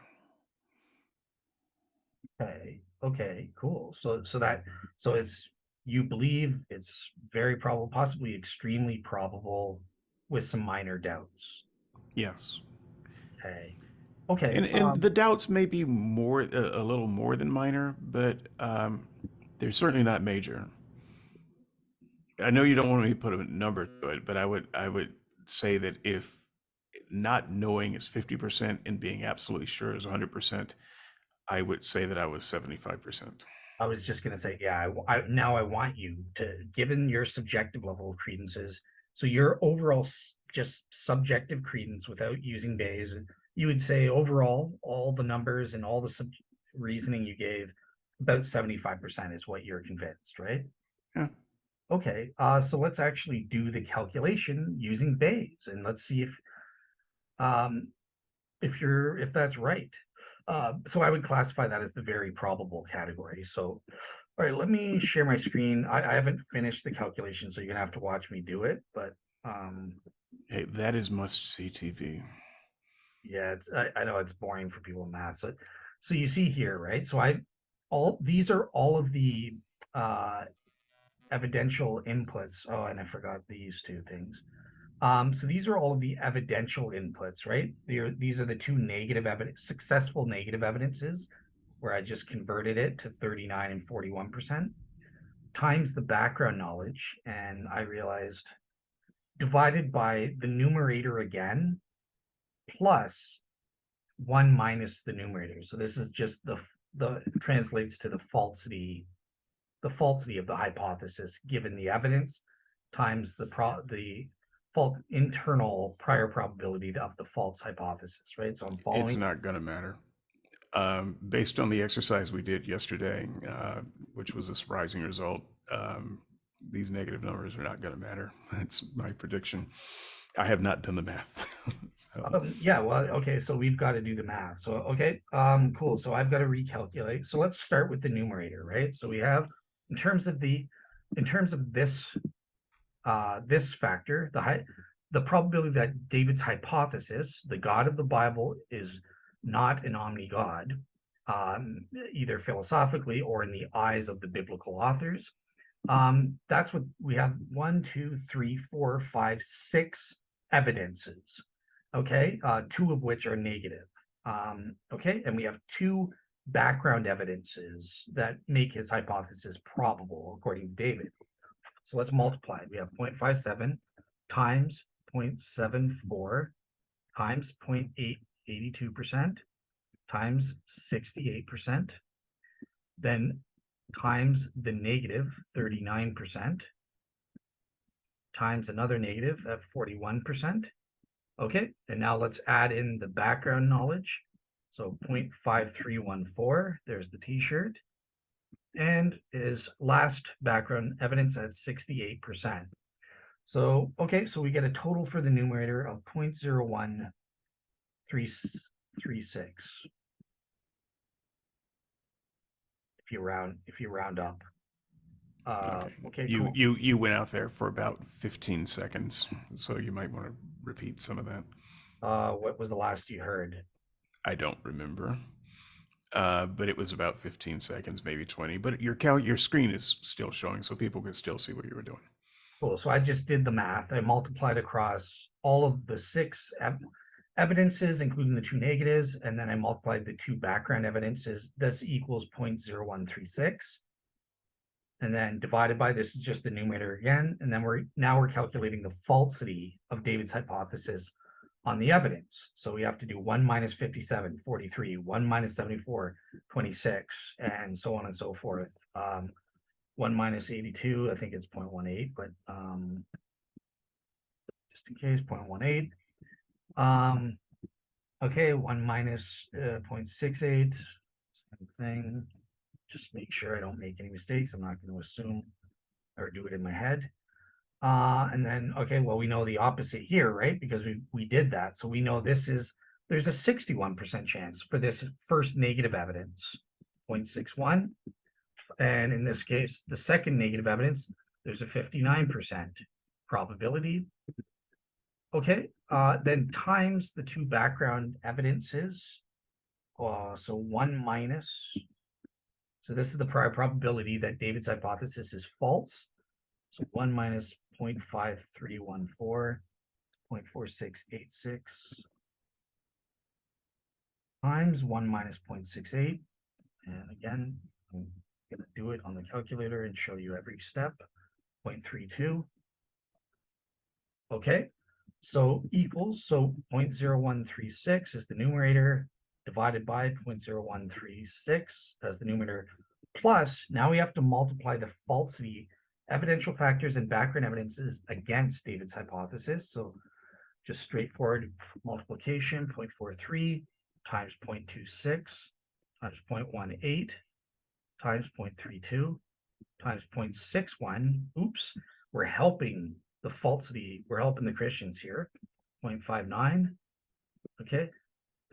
Okay. Okay. Cool. So it's you believe it's very probable, possibly extremely probable, with some minor doubts. Yes. Okay. Okay. And the doubts may be more a little more than minor, but they're certainly not major. I know you don't want me to put a number to it, but I would say that if not knowing is 50% and being absolutely sure is 100%, I would say that I was 75%. I was just gonna say, yeah, now I want you to, given your subjective level of credences, so your overall just subjective credence without using Bayes, you would say overall, all the numbers and all the reasoning you gave, about 75% is what you're convinced, right? Yeah. Okay, so let's actually do the calculation using Bayes, and let's see um, if that's right. So I would classify that as the very probable category. So, all right, let me share my screen. I haven't finished the calculation, so you're gonna have to watch me do it. But Hey, that is must-see TV. yeah, I know it's boring for people in math. So you see here, right? So all these are all of the uh, evidential inputs. Oh, and I forgot these two things. So these are all of the evidential inputs, right? These are the two successful negative evidences, where I just converted it to 39 and 41%, times the background knowledge. And I realized divided by the numerator again, plus one minus the numerator. So this is just the translates to the falsity of the hypothesis given the evidence times the fault internal prior probability of the false hypothesis, right? So I'm It's following. not going to matter. Based on the exercise we did yesterday, which was a surprising result, these negative numbers are not going to matter. That's my prediction. I have not done the math. So, Yeah, well, okay, so we've got to do the math. So okay, cool. So I've got to recalculate. So let's start with the numerator, right? So we have in terms of this this factor, the probability that David's hypothesis, the God of the Bible, is not an omni-God, either philosophically or in the eyes of the biblical authors. That's what we have: 1, 2, 3, 4, 5, 6 evidences. Okay, two of which are negative. Okay, and we have two background evidences that make his hypothesis probable according to David. So let's multiply. We have 0.57 times 0.74 times 0.882% times 68%, then times the negative 39%, times another negative at 41%. Okay, and now let's add in the background knowledge. So 0.5314, there's the t-shirt, and is last background evidence at 68%. So, okay, so we get a total for the numerator of 0.0136 if you round up. Okay, you cool. you went out there for about 15 seconds, so you might want to repeat some of that. What was the last you heard? I don't remember, but it was about 15 seconds, maybe 20. But your screen is still showing, so people can still see what you were doing. Cool. So I just did the math. I multiplied across all of the six evidences, including the two negatives, and then I multiplied the two background evidences. This equals 0.0136. And then divided by, this is just the numerator again. And then we're calculating the falsity of David's hypothesis on the evidence. So we have to do 1 minus 57, 43, 1 minus 74, 26, and so on and so forth. 1 minus 82, I think it's 0.18, but just in case, 0.18. Okay, 1 minus 0.68, same thing. Just make sure I don't make any mistakes. I'm not going to assume or do it in my head. And then, okay, well, we know the opposite here, right? Because we did that. So we know there's a 61% chance for this first negative evidence, 0.61. And in this case, the second negative evidence, there's a 59% probability. Okay, then times the two background evidences. So 1 minus, so this is the prior probability that David's hypothesis is false. So 1 minus 0.5314, 0.4686 times 1 minus 0.68. And again, I'm going to do it on the calculator and show you every step. 0.32. Okay, so equals, so 0.0136 is the numerator, divided by 0.0136 as the numerator, Plus, now we have to multiply the falsity, evidential factors, and background evidences against David's hypothesis. So just straightforward multiplication, 0.43 times 0.26 times 0.18 times 0.32 times 0.61. Oops, we're helping the falsity, we're helping the Christians here. 0.59, okay,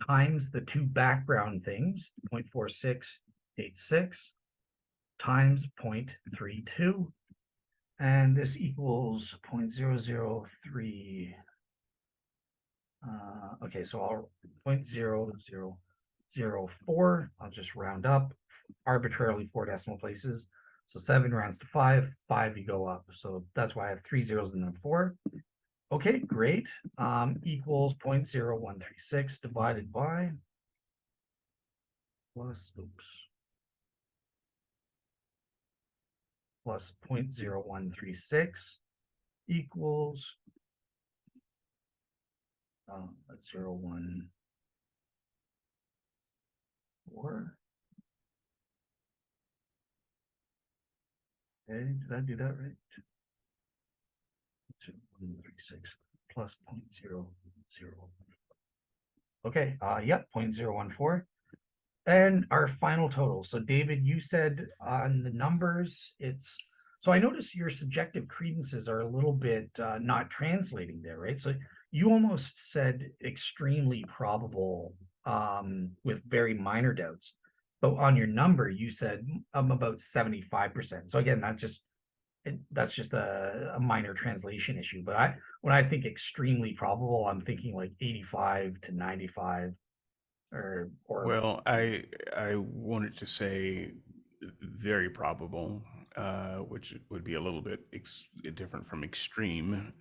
times the two background things, 0.4686 times 0.32. And this equals 0.003. Okay, so I'll 0.0004. I'll just round up arbitrarily 4 decimal places. So 7 rounds to 5, 5 you go up. So that's why I have 3 zeros and then 4. Okay, great. Equals 0.0136 divided by plus 0.0136 equals 0.014. Okay, did I do that right? 0.136 plus 0.004. Okay, yep, 0.014. And our final total. So David, you said on the numbers, so I noticed your subjective credences are a little bit not translating there, right? So you almost said extremely probable with very minor doubts. But on your number, you said about 75%. So again, that's just a minor translation issue. But when I think extremely probable, I'm thinking like 85 to 95 or Well, I wanted to say very probable, which would be a little bit different from extreme,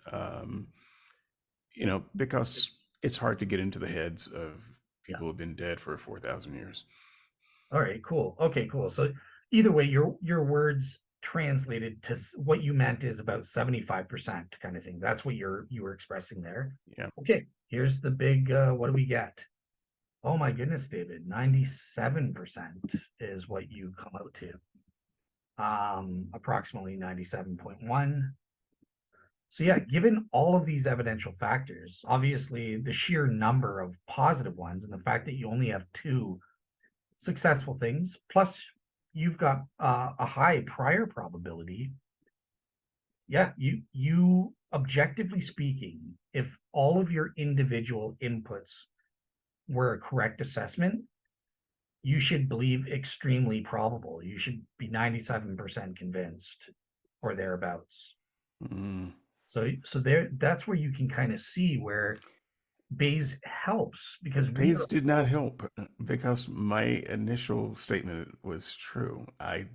because it's hard to get into the heads of yeah. people who have been dead for 4,000 years. All right, cool. Okay, cool. So either way, your words translated to what you meant is about 75% kind of thing. That's what you were expressing there. Yeah. Okay, here's the big what do we get? Oh my goodness, David, 97% is what you come out to. Approximately 97.1. So yeah, given all of these evidential factors, obviously the sheer number of positive ones and the fact that you only have 2 successful things, plus you've got a high prior probability. Yeah, you objectively speaking, if all of your individual inputs were a correct assessment, you should believe extremely probable. You should be 97% convinced or thereabouts. Mm. So that's where you can kind of see where Bayes helps because we Pays are did not all help because my initial statement was true. I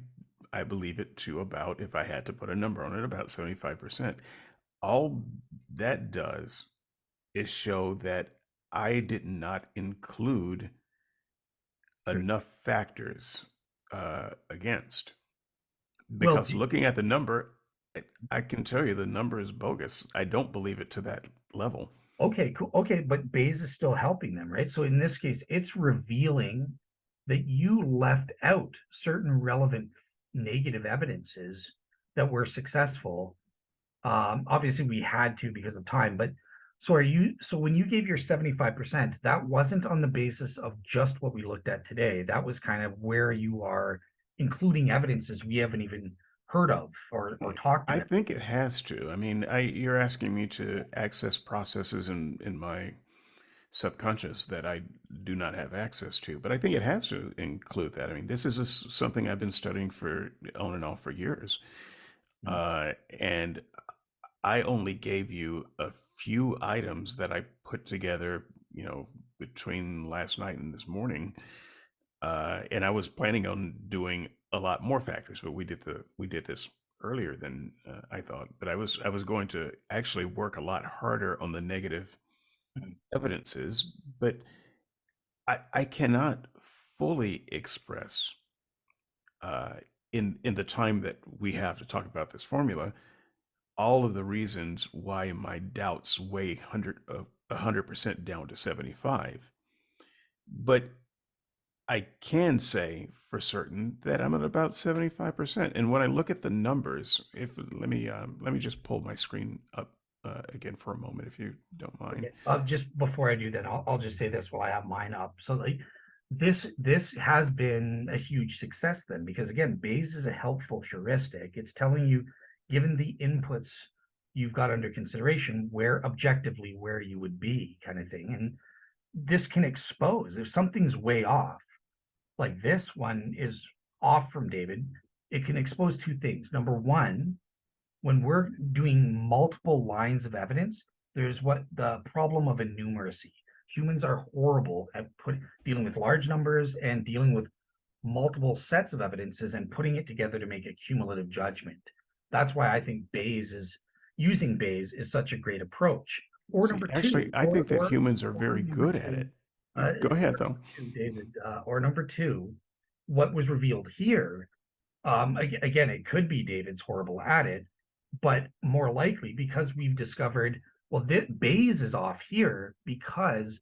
believe it to about, if I had to put a number on it, about 75%. All that does is show that I did not include sure. enough factors against. Well, Because looking at the number, I can tell you the number is bogus. I don't believe it to that level. okay, cool. Okay, but Bayes is still helping them, right? So in this case, it's revealing that you left out certain relevant negative evidences that were successful. Obviously we had to because of time, but so when you gave your 75%, that wasn't on the basis of just what we looked at today. That was kind of where you are including evidences we haven't even heard of or talked I about. think it has to. I mean, you're asking me to access processes in my subconscious that I do not have access to, but I think it has to include that. I mean, this is something I've been studying for on and off for years, Mm. and I only gave you a few items that I put together, between last night and this morning, and I was planning on doing a lot more factors, but we did this earlier than I thought. But I was going to actually work a lot harder on the negative Mm. evidences, but I cannot fully express in the time that we have to talk about this formula all of the reasons why my doubts weigh 100% down to 75. But I can say for certain that I'm at about 75%. And when I look at the numbers, if let me just pull my screen up again for a moment, if you don't mind. Okay. Just before I do that, I'll just say this while I have mine up. So like this has been a huge success then, because again, Bayes is a helpful heuristic. It's telling you, given the inputs you've got under consideration, where objectively where you would be, kind of thing. And this can expose if something's way off, like this one is off from David, it can expose two things. Number one, when we're doing multiple lines of evidence, there's what the problem of innumeracy. Humans are horrible at dealing with large numbers and dealing with multiple sets of evidences and putting it together to make a cumulative judgment. That's why I think using Bayes is such a great approach. Or See, number actually, two, I think that humans are or very number good at two, it. Go ahead, though. David, or number two, what was revealed here, again, it could be David's horrible at it, but more likely because we've discovered, well, Bayes is off here because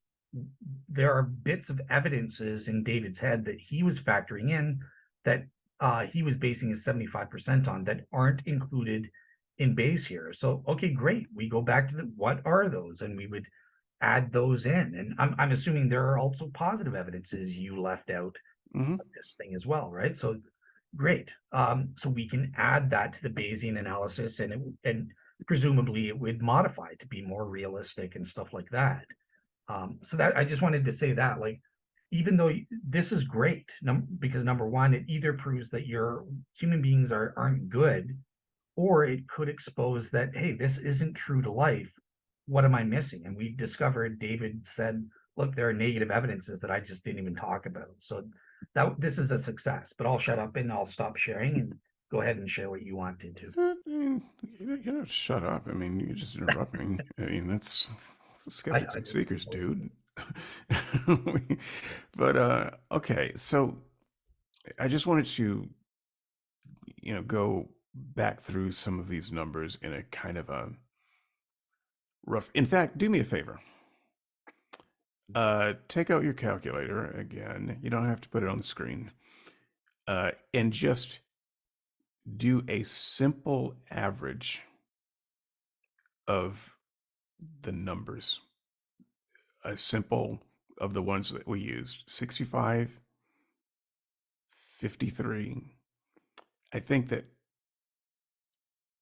there are bits of evidences in David's head that he was factoring in that he was basing his 75% on that aren't included in Bayes here. So, okay, great. We go back to what are those? And we would add those in. And I'm assuming there are also positive evidences you left out Hmm. of this thing as well, right? So great. So we can add that to the Bayesian analysis, and presumably it would modify to be more realistic and stuff like that. So that I just wanted to say that, like, even though this is great, because number one, it either proves that your human beings aren't good, or it could expose that, hey, this isn't true to life. What am I missing? And we discovered, David said, look, there are negative evidences that I just didn't even talk about. So that this is a success, but I'll shut up and I'll stop sharing and go ahead and share what you wanted to. I mean, you don't shut up. I mean, you just interrupt me. I mean, that's skeptics I and just seekers, was, dude. But okay, so I just wanted to, go back through some of these numbers in a kind of a rough. In fact, do me a favor. Take out your calculator again. You don't have to put it on the screen. And just do a simple average of the numbers. A simple of the ones that we used: 65, 53. I think that,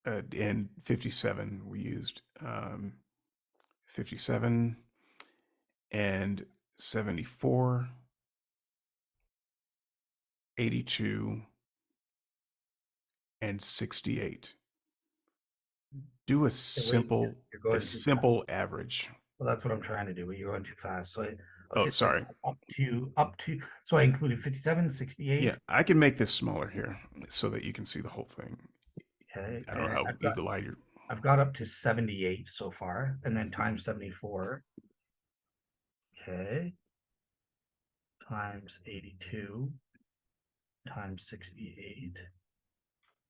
and 57, we used 57 and 74, 82, and 68. Do wait, you're going too fast. average. Well, that's what I'm trying to do, but you're going too fast. So, Oh, okay, so sorry. up to, so I included 57, 68. Yeah, I can make this smaller here so that you can see the whole thing. Okay, I don't know and how eagle eyed you're. I've got up to 78 so far, and then times 74. Okay, times 82 times 68.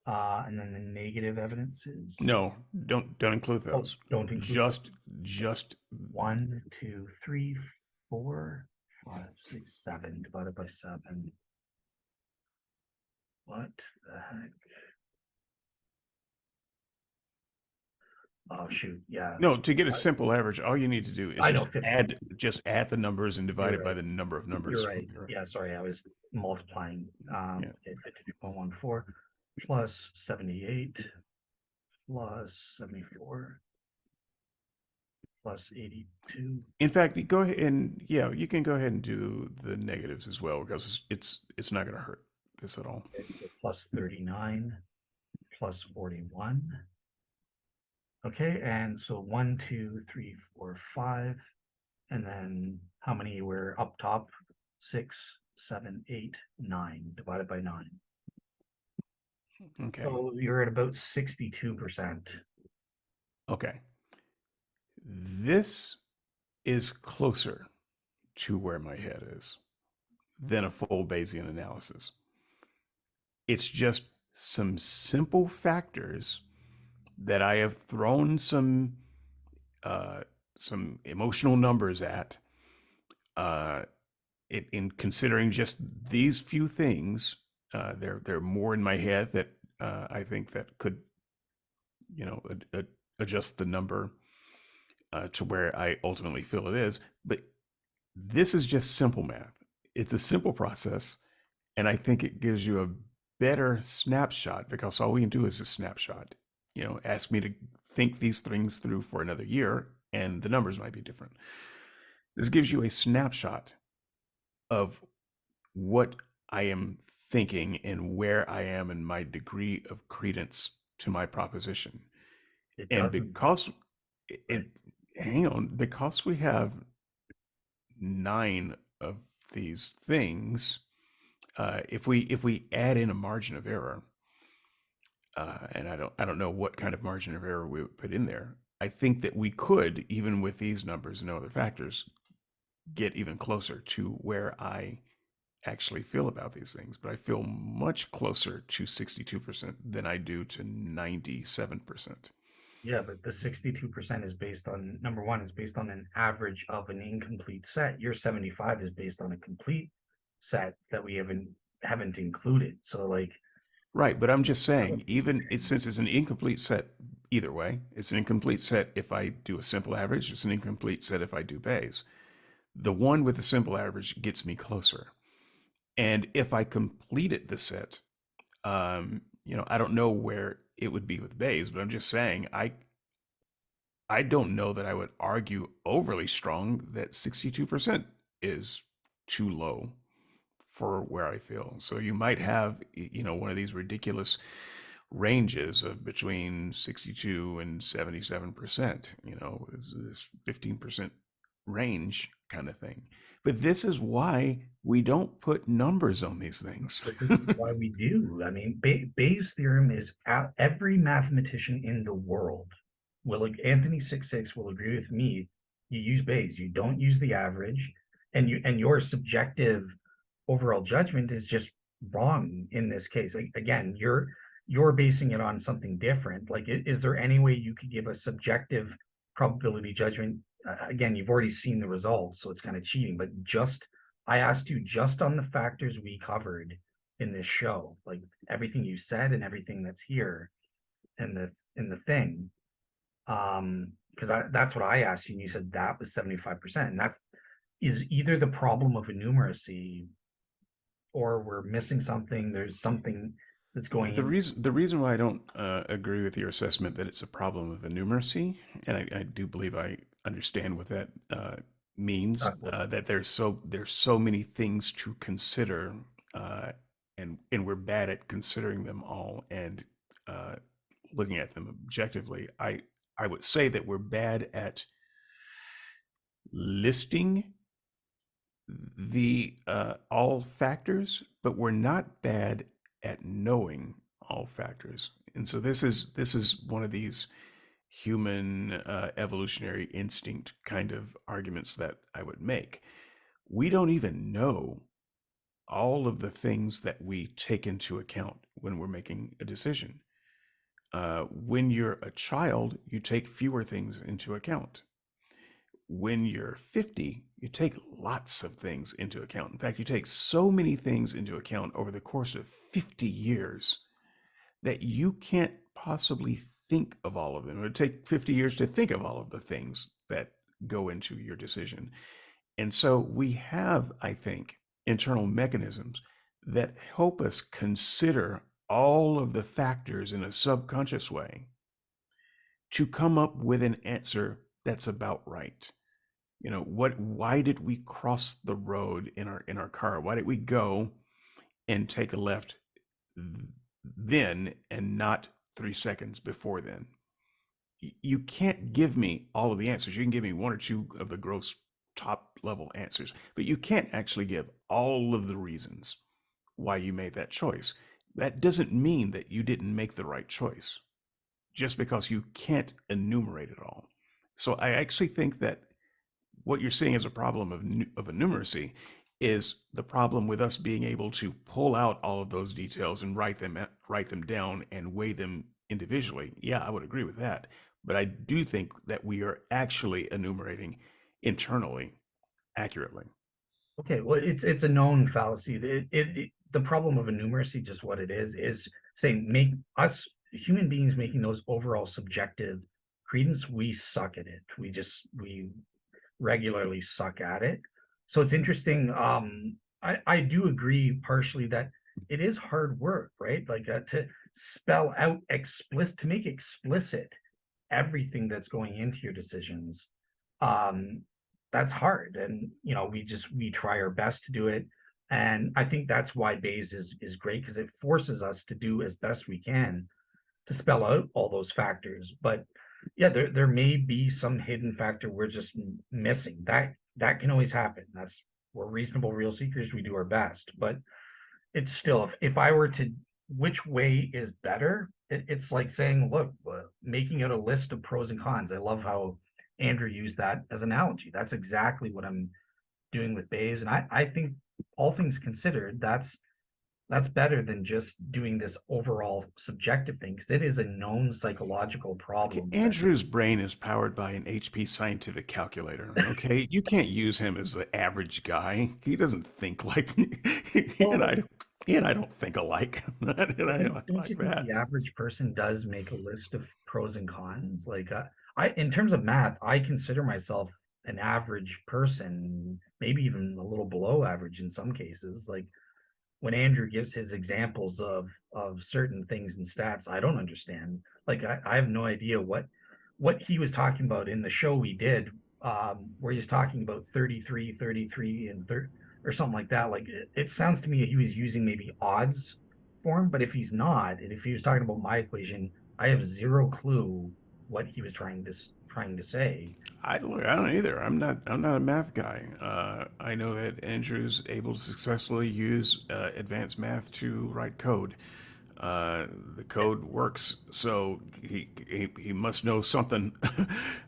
And then the negative evidences. No, don't include Oh, those. don't include Just 1, 2, 3, 4, 5, 6, 7 divided by 7. What the heck? Oh shoot, yeah. no, to get a simple average, all you need to do is I know 50. just add the numbers and divide You're it by right. the number of You're numbers. right. Yeah, sorry, I was multiplying. Yeah. Okay, 53.14 plus 78 plus 74 plus 82. In fact, go ahead and yeah, you can go ahead and do the negatives as well because it's not going to hurt this at all. Okay, so plus 39 plus 41. Okay, and so 1, 2, 3, 4, 5. And then how many were up top? 6, 7, 8, 9 divided by 9. Okay. So you're at about 62%. Okay. This is closer to where my head is than a full Bayesian analysis. It's just some simple factors that I have thrown some emotional numbers at, uh, in considering just these few things, there are more in my head that I think that could, you know, adjust the number to where I ultimately feel it is. But this is just simple math. It's a simple process, and I think it gives you a better snapshot because all we can do is a snapshot. You know, ask me to think these things through for another year, and the numbers might be different. This gives you a snapshot of what I am thinking and where I am in my degree of credence to my proposition. It And doesn't, because right? it, hang on, because we have 9 of these things, if we add in a margin of error, and I don't know what kind of margin of error we would put in there. I think that we could, even with these numbers and no other factors, get even closer to where I actually feel about these things. But I feel much closer to 62% than I do to 97%. Yeah, but the 62% is based on, number one, is based on an average of an incomplete set. Your 75 is based on a complete set that we haven't included. So like Right, but I'm just that saying, would be even something. since it's an incomplete set either way, it's an incomplete set if I do a simple average, it's an incomplete set if I do Bayes. The one with the simple average gets me closer. And if I completed the set, I don't know where it would be with Bayes, but I'm just saying, I don't know that I would argue overly strong that 62% is too low for where I feel. So you might have, one of these ridiculous ranges of between 62 and 77%, this 15% range kind of thing. But this is why we don't put numbers on these things. But this is why we do. I mean, Bayes' theorem is every mathematician in the world will, Anthony 66 will agree with me. You use Bayes, you don't use the average, and your subjective overall judgment is just wrong in this case. Like, again, you're basing it on something different. Like, is there any way you could give a subjective probability judgment? Again, you've already seen the results, so it's kind of cheating. But just I asked you just on the factors we covered in this show, like everything you said and everything that's here in the thing. Because that's what I asked you, and you said that was 75%. And that's is either the problem of innumeracy or we're missing something. There's something that's going The in. reason why I don't agree with your assessment that it's a problem of innumeracy, and I do believe I understand what that means, What that there's so many things to consider, and we're bad at considering them all and uh, looking at them objectively. I would say that we're bad at listing the all factors, but we're not bad at knowing all factors. And so this is one of these human evolutionary instinct kind of arguments that I would make. We don't even know all of the things that we take into account when we're making a decision. When you're a child, you take fewer things into account. When you're 50, you take lots of things into account. In fact, you take so many things into account over the course of 50 years that you can't possibly think of all of them. It would take 50 years to think of all of the things that go into your decision. And so we have, I think, internal mechanisms that help us consider all of the factors in a subconscious way to come up with an answer that's about right. Why did we cross the road in our car? Why did we go and take a left then and not 3 seconds before then? You can't give me all of the answers. You can give me one or two of the gross top level answers, but you can't actually give all of the reasons why you made that choice. That doesn't mean that you didn't make the right choice just because you can't enumerate it all. So I actually think that what you're seeing as a problem of innumeracy is the problem with us being able to pull out all of those details and write them down and weigh them individually. Yeah, I would agree with that. But I do think that we are actually enumerating internally accurately. Okay, well, it's a known fallacy. The problem of a numeracy, just what it is saying make us human beings making those overall subjective credence. We suck at it. We regularly suck at it. So it's interesting. I do agree partially that it is hard work, right? Like to spell out to make explicit everything that's going into your decisions. Um, that's hard, and we try our best to do it. And I think that's why Bayes is great because it forces us to do as best we can to spell out all those factors. But yeah, there may be some hidden factor we're just missing. That can always happen. We're reasonable real seekers. We do our best, but it's still if I were to which way is better, it's like saying, look, making out a list of pros and cons. I love how Andrew used that as an analogy. That's exactly what I'm doing with Bayes, and I think all things considered, that's better than just doing this overall subjective thing because it is a known psychological Okay, problem that Andrew's brain is powered by an HP scientific calculator. Okay, you can't use him as the average guy. He doesn't think like he and well, I. He and I don't think alike, and well, I don't don't you like think that. the average person does make a list of pros and cons? Like, in terms of math, I consider myself an average person, maybe even a little below average in some cases. Like when Andrew gives his examples of certain things and stats, I don't understand. Like I have no idea what he was talking about in the show we did, where he's talking about 33, and or something like that. Like it sounds to me he was using maybe odds form, but if he's not, and if he was talking about my equation, I have zero clue what he was trying to say. I don't either. I'm not a math guy. I know that Andrew's able to successfully use advanced math to write code. The Yeah, code works, so he must know something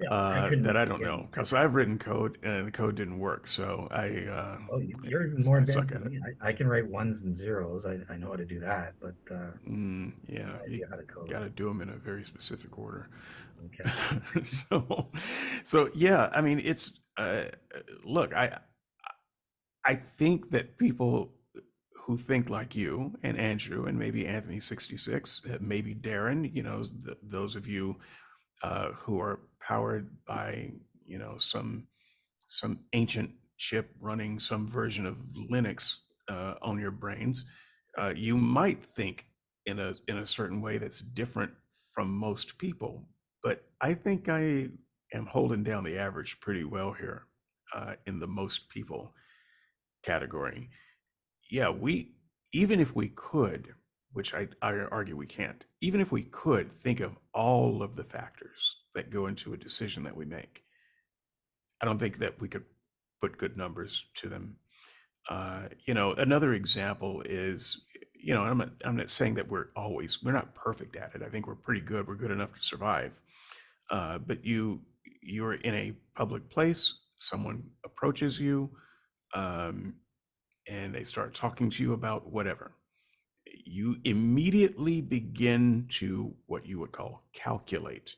yeah, I couldn't that I don't begin know. Because I've written code and the code didn't work, so Oh, you're even more I advanced suck than at it. me. I can write ones and zeros. I know how to do that, but Yeah, no you idea how to code. got to do them in a very specific order. Okay. so, so yeah, I mean, it's look, I think that people who think like you and Andrew and maybe Anthony 66, maybe Darren, those of you who are powered by some ancient chip running some version of Linux on your brains, you might think in a certain way that's different from most people. But I think I am holding down the average pretty well here in the most people category. Yeah, we even if we could, which I argue we can't, even if we could think of all of the factors that go into a decision that we make, I don't think that we could put good numbers to them. Another example is, I'm not saying that we're not perfect at it. I think we're pretty good. We're good enough to survive. But you're in a public place, someone approaches you, um, and they start talking to you about whatever. You immediately begin to what you would call calculate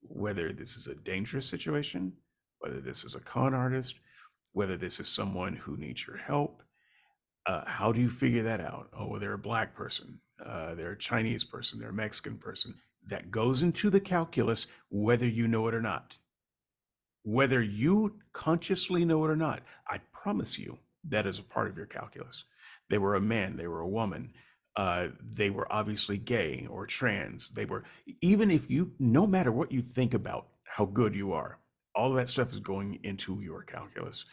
whether this is a dangerous situation, whether this is a con artist, whether this is someone who needs your help. How do you figure that out? Oh, well, they're a black person, they're a Chinese person, they're a Mexican person. That goes into the calculus whether you know it or not. Whether you consciously know it or not, I promise you that is a part of your calculus. They were a man, they were a woman, they were obviously gay or trans. They were, even if you, no matter what you think about how good you are, all of that stuff is going into your calculus.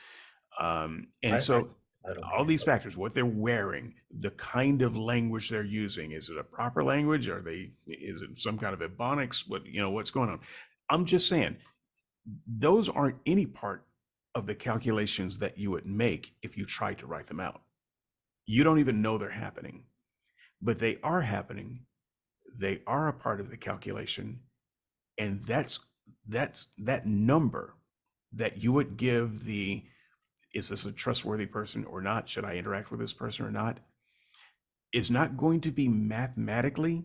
I And I, so I don't all care. these factors, what they're wearing, the kind of language they're using, is it a proper language? Is it some kind of ebonics? What's going on? I'm just saying, those aren't any part of the calculations that you would make if you tried to write them out. You don't even know they're happening, but they are happening. They are a part of the calculation. And that's that number that you would give the, is this a trustworthy person or not? Should I interact with this person or not? Is not going to be mathematically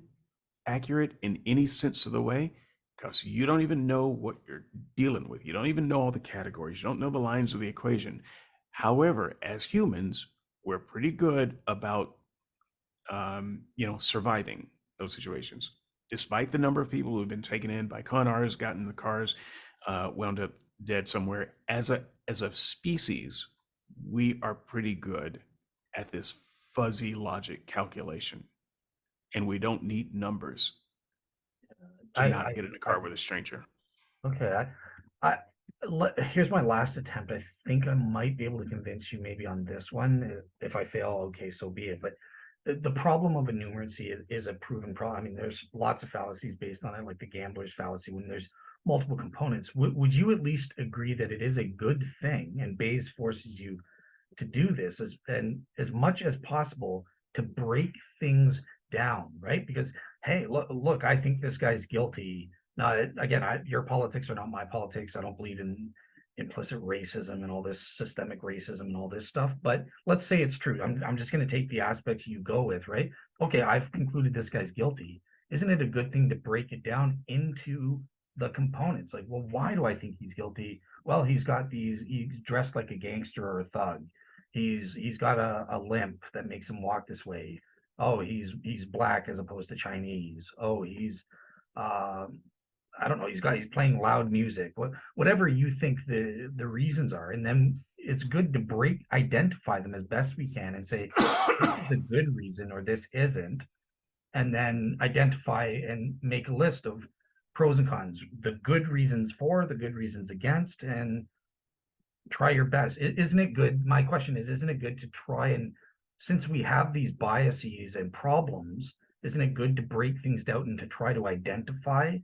accurate in any sense of the way, because you don't even know what you're dealing with. You don't even know all the categories. You don't know the lines of the equation. However, as humans, we're pretty good about surviving those situations. Despite the number of people who've been taken in by con artists, gotten in the cars, wound up dead somewhere, as a species, we are pretty good at this fuzzy logic calculation, and we don't need numbers to I, not I, get in a I car with a stranger. Okay, here's my last attempt. I think I might be able to convince you maybe on this one. If I fail, okay, so be it. But the problem of enumerancy is a proven problem. I mean, there's lots of fallacies based on it, like the gambler's fallacy. When there's multiple components, would you at least agree that it is a good thing, and Bayes forces you to do this as much as possible to break things down, right? Because hey, look, I think this guy's guilty. Now, again, your politics are not my politics. I don't believe in implicit racism and all this systemic racism and all this stuff. But let's say it's true. I'm just going to take the aspects you go with, right? Okay, I've concluded this guy's guilty. Isn't it a good thing to break it down into the components? Like, well, why do I think he's guilty? Well, he's dressed like a gangster or a thug. He's got a limp that makes him walk this way. Oh, he's black as opposed to Chinese. Oh, he's I don't know, he's playing loud music. Whatever you think the reasons are, and then it's good to identify them as best we can and say this is the good reason or this isn't, and then identify and make a list of pros and cons, the good reasons for, the good reasons against, and try your best. Isn't it good? My question is, isn't it good to try and, since we have these biases and problems, isn't it good to break things down and to try to identify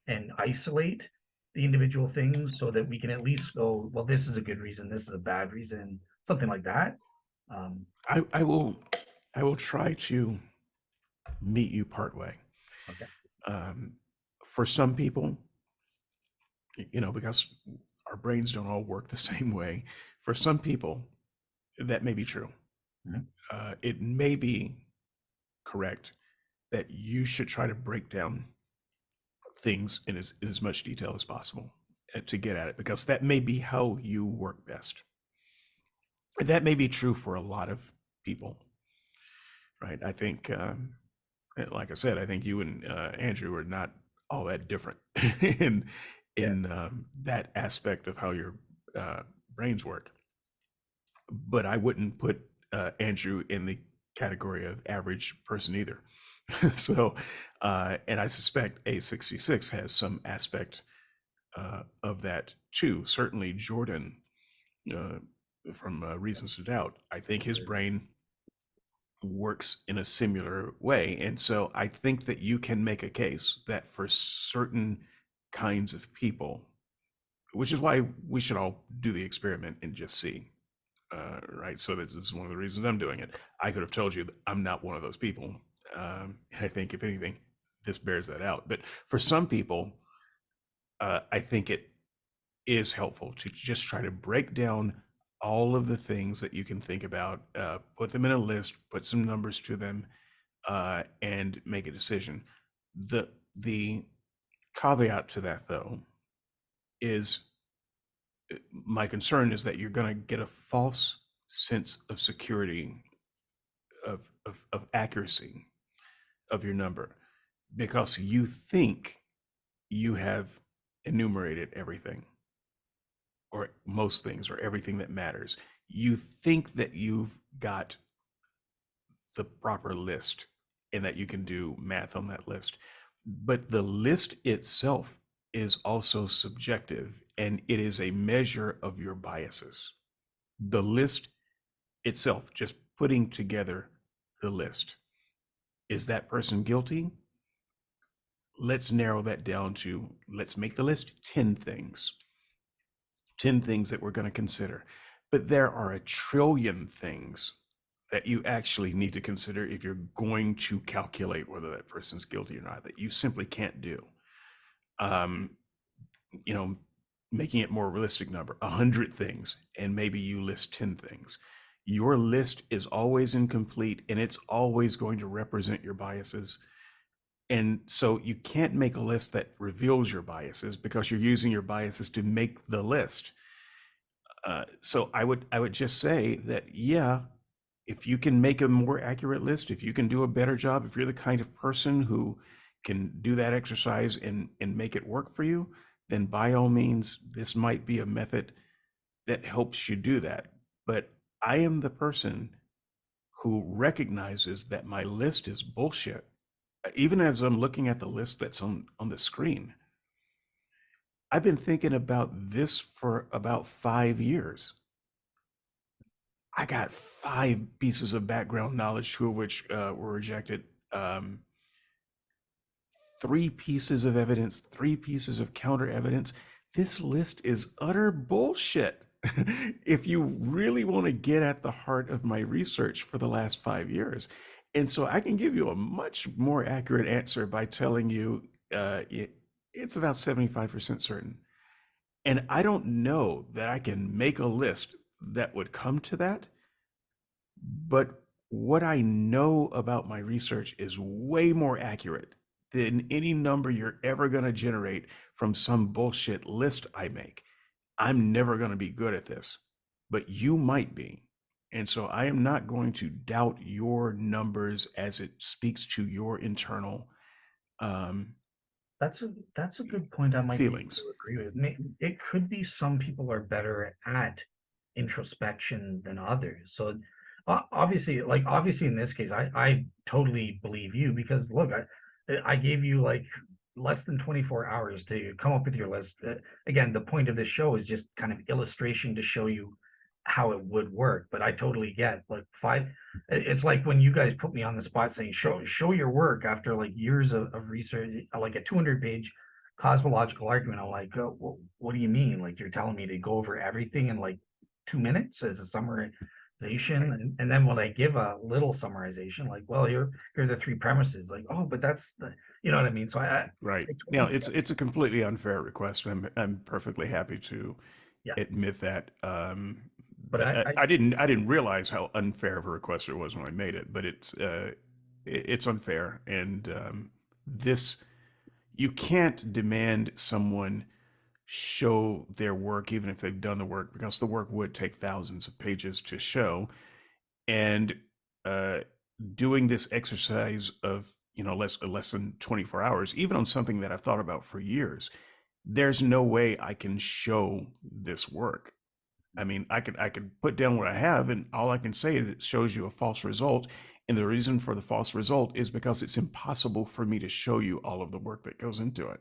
and isolate the individual things so that we can at least go, well, this is a good reason, this is a bad reason, something like that. Um, I will try to meet you partway. okay. For some people, because our brains don't all work the same way. For some people, that may be true. Mhm. It may be correct that you should try to break down things in as much detail as possible to get at it, because that may be how you work best. And that may be true for a lot of people, right? I think, like I said, I think you and Andrew are not all that different in Yeah. that aspect of how your brains work. But I wouldn't put Andrew in the category of average person either. So, and I suspect A66 has some aspect of that too. Certainly, Jordan, uh, from Reasons to Doubt, I think his brain works in a similar way. And so I think that you can make a case that for certain kinds of people, which is why we should all do the experiment and just see. Right. So this is one of the reasons I'm doing it. I could have told you that I'm not one of those people. I think, if anything, this bears that out. But for some people, I think it is helpful to just try to break down all of the things that you can think about, put them in a list, put some numbers to them, and make a decision. The caveat to that, though, is my concern is that you're going to get a false sense of security, of accuracy of your number, because you think you have enumerated everything, or most things, or everything that matters. You think that you've got the proper list and that you can do math on that list. But the list itself is also subjective, and it is a measure of your biases. The list itself, just putting together the list, is that person guilty? Let's narrow that down to, let's make the list 10 things. 10 things that we're going to consider. But there are a trillion things that you actually need to consider if you're going to calculate whether that person's guilty or not, that you simply can't do. Making it more realistic number, 100 things, and maybe you list 10 things. Your list is always incomplete, and it's always going to represent your biases. And so you can't make a list that reveals your biases, because you're using your biases to make the list. So I would just say that, yeah, if you can make a more accurate list, if you can do a better job, if you're the kind of person who can do that exercise and make it work for you, then by all means, this might be a method that helps you do that. But I am the person who recognizes that my list is bullshit. Even as I'm looking at the list that's on the screen, I've been thinking about this for about 5 years. I got 5 pieces of background knowledge, 2 of which were rejected. 3 pieces of evidence, 3 pieces of counter evidence. This list is utter bullshit. If you really want to get at the heart of my research for the last 5 years. And so I can give you a much more accurate answer by telling you it's about 75% certain. And I don't know that I can make a list that would come to that. But what I know about my research is way more accurate than any number you're ever going to generate from some bullshit list I make. I'm never going to be good at this, but you might be. And so I am not going to doubt your numbers as it speaks to your internal um, That's a good point. I might be able feelings. to agree with. It could be some people are better at introspection than others. So obviously, like obviously in this case, I totally believe you because look, I gave you like less than 24 hours to come up with your list. Again, the point of this show is just kind of illustration to show you how it would work. But I totally get like it's like when you guys put me on the spot saying show your work after like years of research, like a 200-page cosmological argument. I'm like, what do you mean? Like you're telling me to go over everything in like 2 minutes as a summarization, and then when I give a little summarization, like, well, here are the three premises. Like, oh, but that's the, you know what I mean? So Right. I Now, totally it's a completely unfair request. I'm perfectly happy to yeah, admit that. but I didn't realize how unfair of a request it was when I made it, but it's unfair, and this you can't demand someone show their work even if they've done the work, because the work would take thousands of pages to show. And uh, doing this exercise of less than 24 hours, even on something that I've thought about for years, there's no way I can show this work. I mean, I could put down what I have, and all I can say is it shows you a false result. And the reason for the false result is because it's impossible for me to show you all of the work that goes into it.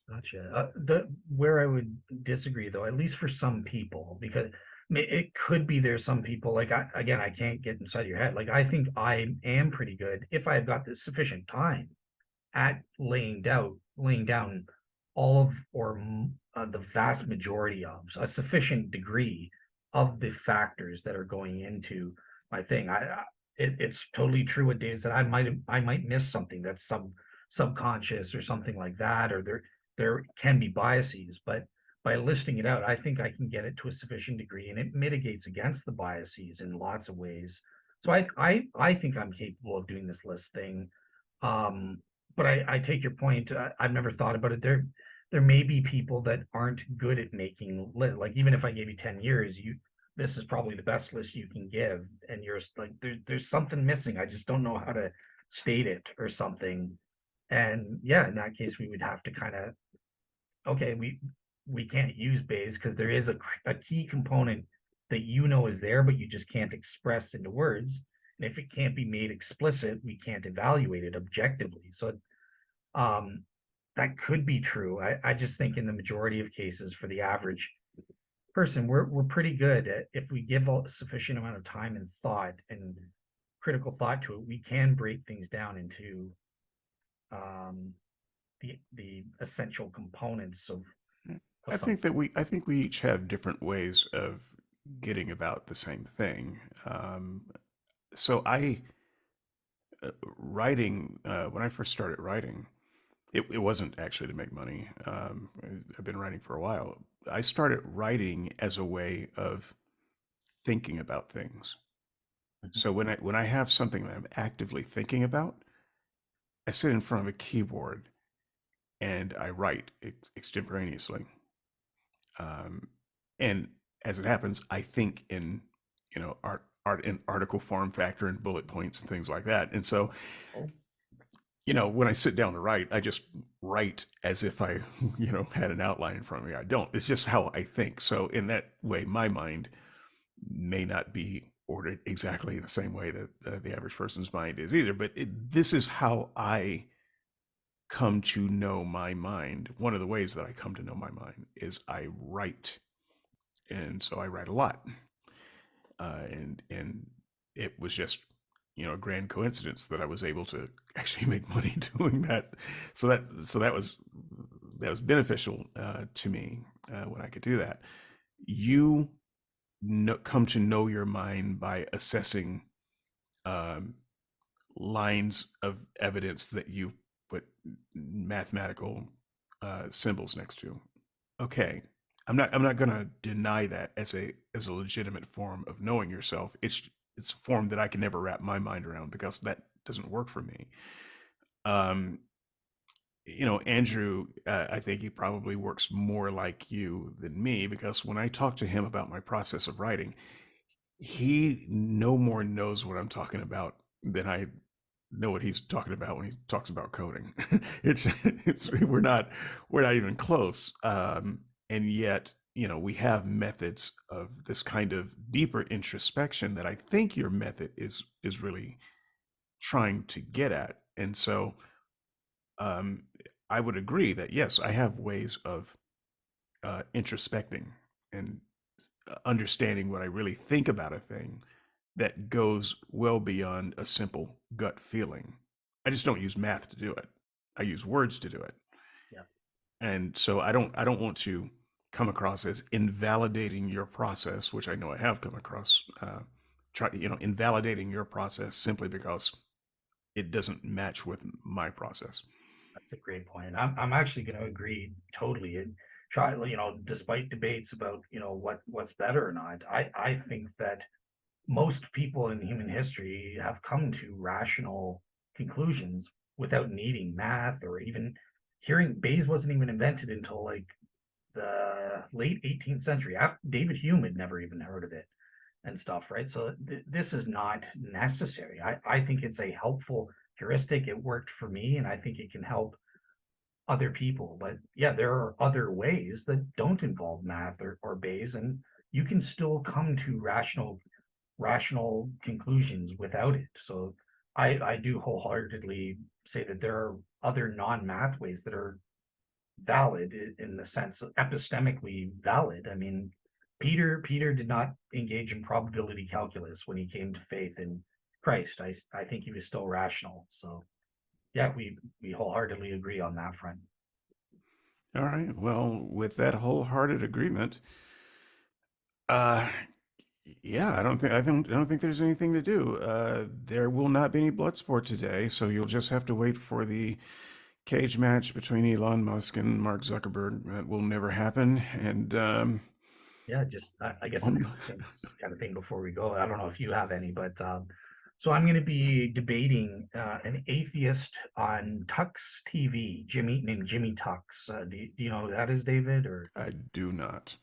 Gotcha. The where I would disagree though, at least for some people, because it could be there's some people like I can't get inside your head. Like I think I am pretty good if I've got the sufficient time at laying down all of the vast majority of a sufficient degree of the factors that are going into my thing. It's totally true what Dave said. I might miss something that's subconscious or something like that, or there can be biases, but by listing it out, I think I can get it to a sufficient degree, and it mitigates against the biases in lots of ways. So I think I'm capable of doing this list thing. Um, but I take your point. I've never thought about it. There may be people that aren't good at making like even if I gave you 10 years, this is probably the best list you can give, and you're like there's something missing. I just don't know how to state it or something. And yeah, in that case, we would have to kind of okay, we can't use Bayes because there is a key component that is there, but you just can't express into words. And if it can't be made explicit, we can't evaluate it objectively. So um, that could be true. I just think in the majority of cases for the average person, we're pretty good at if we give a sufficient amount of time and thought and critical thought to it, we can break things down into um, the essential components of something. I think we each have different ways of getting about the same thing. So writing, when I first started writing, it wasn't actually to make money. I've been writing for a while. I started writing as a way of thinking about things. Mhm. So when I have something that I'm actively thinking about, I sit in front of a keyboard and I write extemporaneously. Um, and as it happens, I think in, art in article form factor and bullet points and things like that. And so, Oh, when I sit down to write, I just write as if I, had an outline in front of me. I don't. It's just how I think. So in that way, my mind may not be ordered exactly the same way that the average person's mind is either. But this is how I come to know my mind. One of the ways that I come to know my mind is I write, and so I write a lot. And it was just a grand coincidence that I was able to actually make money doing that. So that was beneficial to me when I could do that. You come to know your mind by assessing um, lines of evidence that you put mathematical symbols next to. Okay, I'm not going to deny that as a legitimate form of knowing yourself. It's a form that I can never wrap my mind around because that doesn't work for me. Um, Andrew, I think he probably works more like you than me, because when I talk to him about my process of writing, he no more knows what I'm talking about than I know what he's talking about when he talks about coding. it's we're not even close. And yet, we have methods of this kind of deeper introspection that I think your method is really trying to get at. And so, um, I would agree that yes, I have ways of introspecting and understanding what I really think about a thing that goes well beyond a simple gut feeling. I just don't use math to do it. I use words to do it. yeah, And so I don't want to come across as invalidating your process, which I know I have come across, invalidating your process simply because it doesn't match with my process. that's a great point. I'm actually going to agree totally and try, despite debates about, what's better or not, I think that most people in human history have come to rational conclusions without needing math or even hearing. Bayes wasn't even invented until like the late 18th century. After David Hume had never even heard of it and stuff, right? So this is not necessary. I think it's a helpful heuristic. It worked for me, and I think it can help other people. But yeah, there are other ways that don't involve math or Bayes, and you can still come to rational conclusions without it. So I do wholeheartedly say that there are other non-math ways that are valid in the sense of epistemically valid. I mean, Peter did not engage in probability calculus when he came to faith in Christ. I think he was still rational. So yeah, we wholeheartedly agree on that front. All right. Well, with that wholehearted agreement, uh, yeah, I don't think there's anything to do. There will not be any blood sport today, so you'll just have to wait for the cage match between Elon Musk and Mark Zuckerberg. That will never happen. And Yeah, just I guess um, announcements kind of thing before we go. I don't know if you have any, but so I'm going to be debating an atheist on Tux TV, Jimmy named Jimmy Tux. Do you know who that is, David? Or I do not.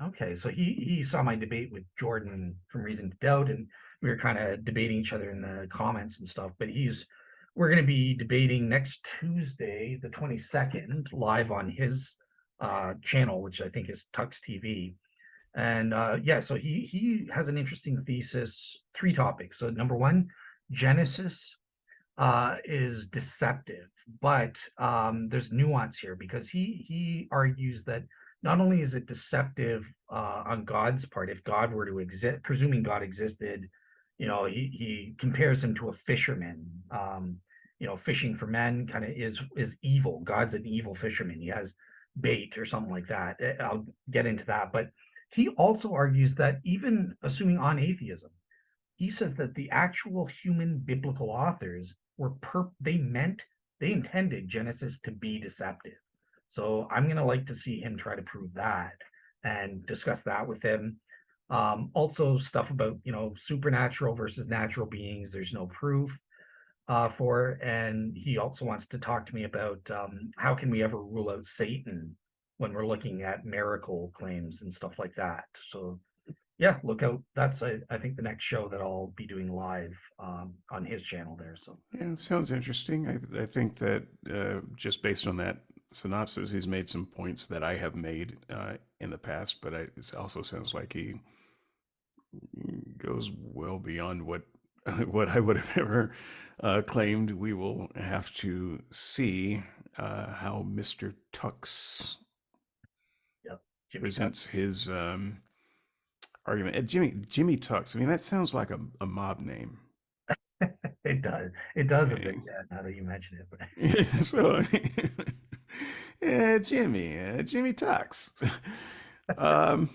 okay, so he saw my debate with Jordan from Reason to Doubt, and we were kind of debating each other in the comments and stuff. But we're going to be debating next Tuesday, the 22nd, live on his channel, which I think is Tux TV. And yeah, so he has an interesting thesis, three topics. So number one, Genesis is deceptive, but there's nuance here because he argues that not only is it deceptive on God's part, if God were to exist, presuming God existed, he compares him to a fisherman. Fishing for men kind of is evil. God's an evil fisherman. He has bait or something like that. I'll get into that, but he also argues that even assuming on atheism, he says that the actual human biblical authors they intended Genesis to be deceptive. So I'm gonna like to see him try to prove that and discuss that with him. Also stuff about supernatural versus natural beings. There's no proof for, and he also wants to talk to me about how can we ever rule out Satan when we're looking at miracle claims and stuff like that. So yeah, look out. That's I think the next show that I'll be doing live on his channel there. So Yeah, sounds interesting. I think that just based on that synopsis, he's made some points that I have made in the past, but it also sounds like he goes well beyond what what I would have ever claimed. We will have to see how Mr. Tux yeah, Jimmy Tuck. presents his argument. Jimmy Tux. I mean, that sounds like a mob name. It does. It does a bit. Okay. Yeah, now that you mention it. But So, Jimmy Tux. Um,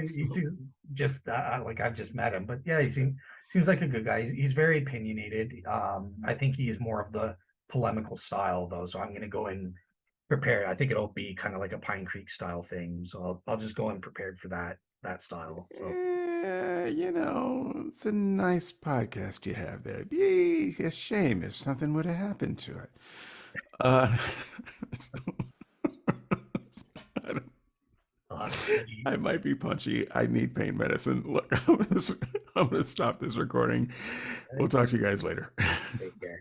he seems just like I've just met him, but yeah, seems like a good guy. He's very opinionated. I think he's more of the polemical style though, so I'm going to go in prepared. I think it'll be kind of like a Pine Creek style thing, so I'll just go in prepared for that style. So it's a nice podcast you have there. It'd be a shame if something would have happened to it. Uh, I don't I might be punchy. I need pain medicine. Look, I'm gonna stop this recording. We'll talk to you guys later. take care.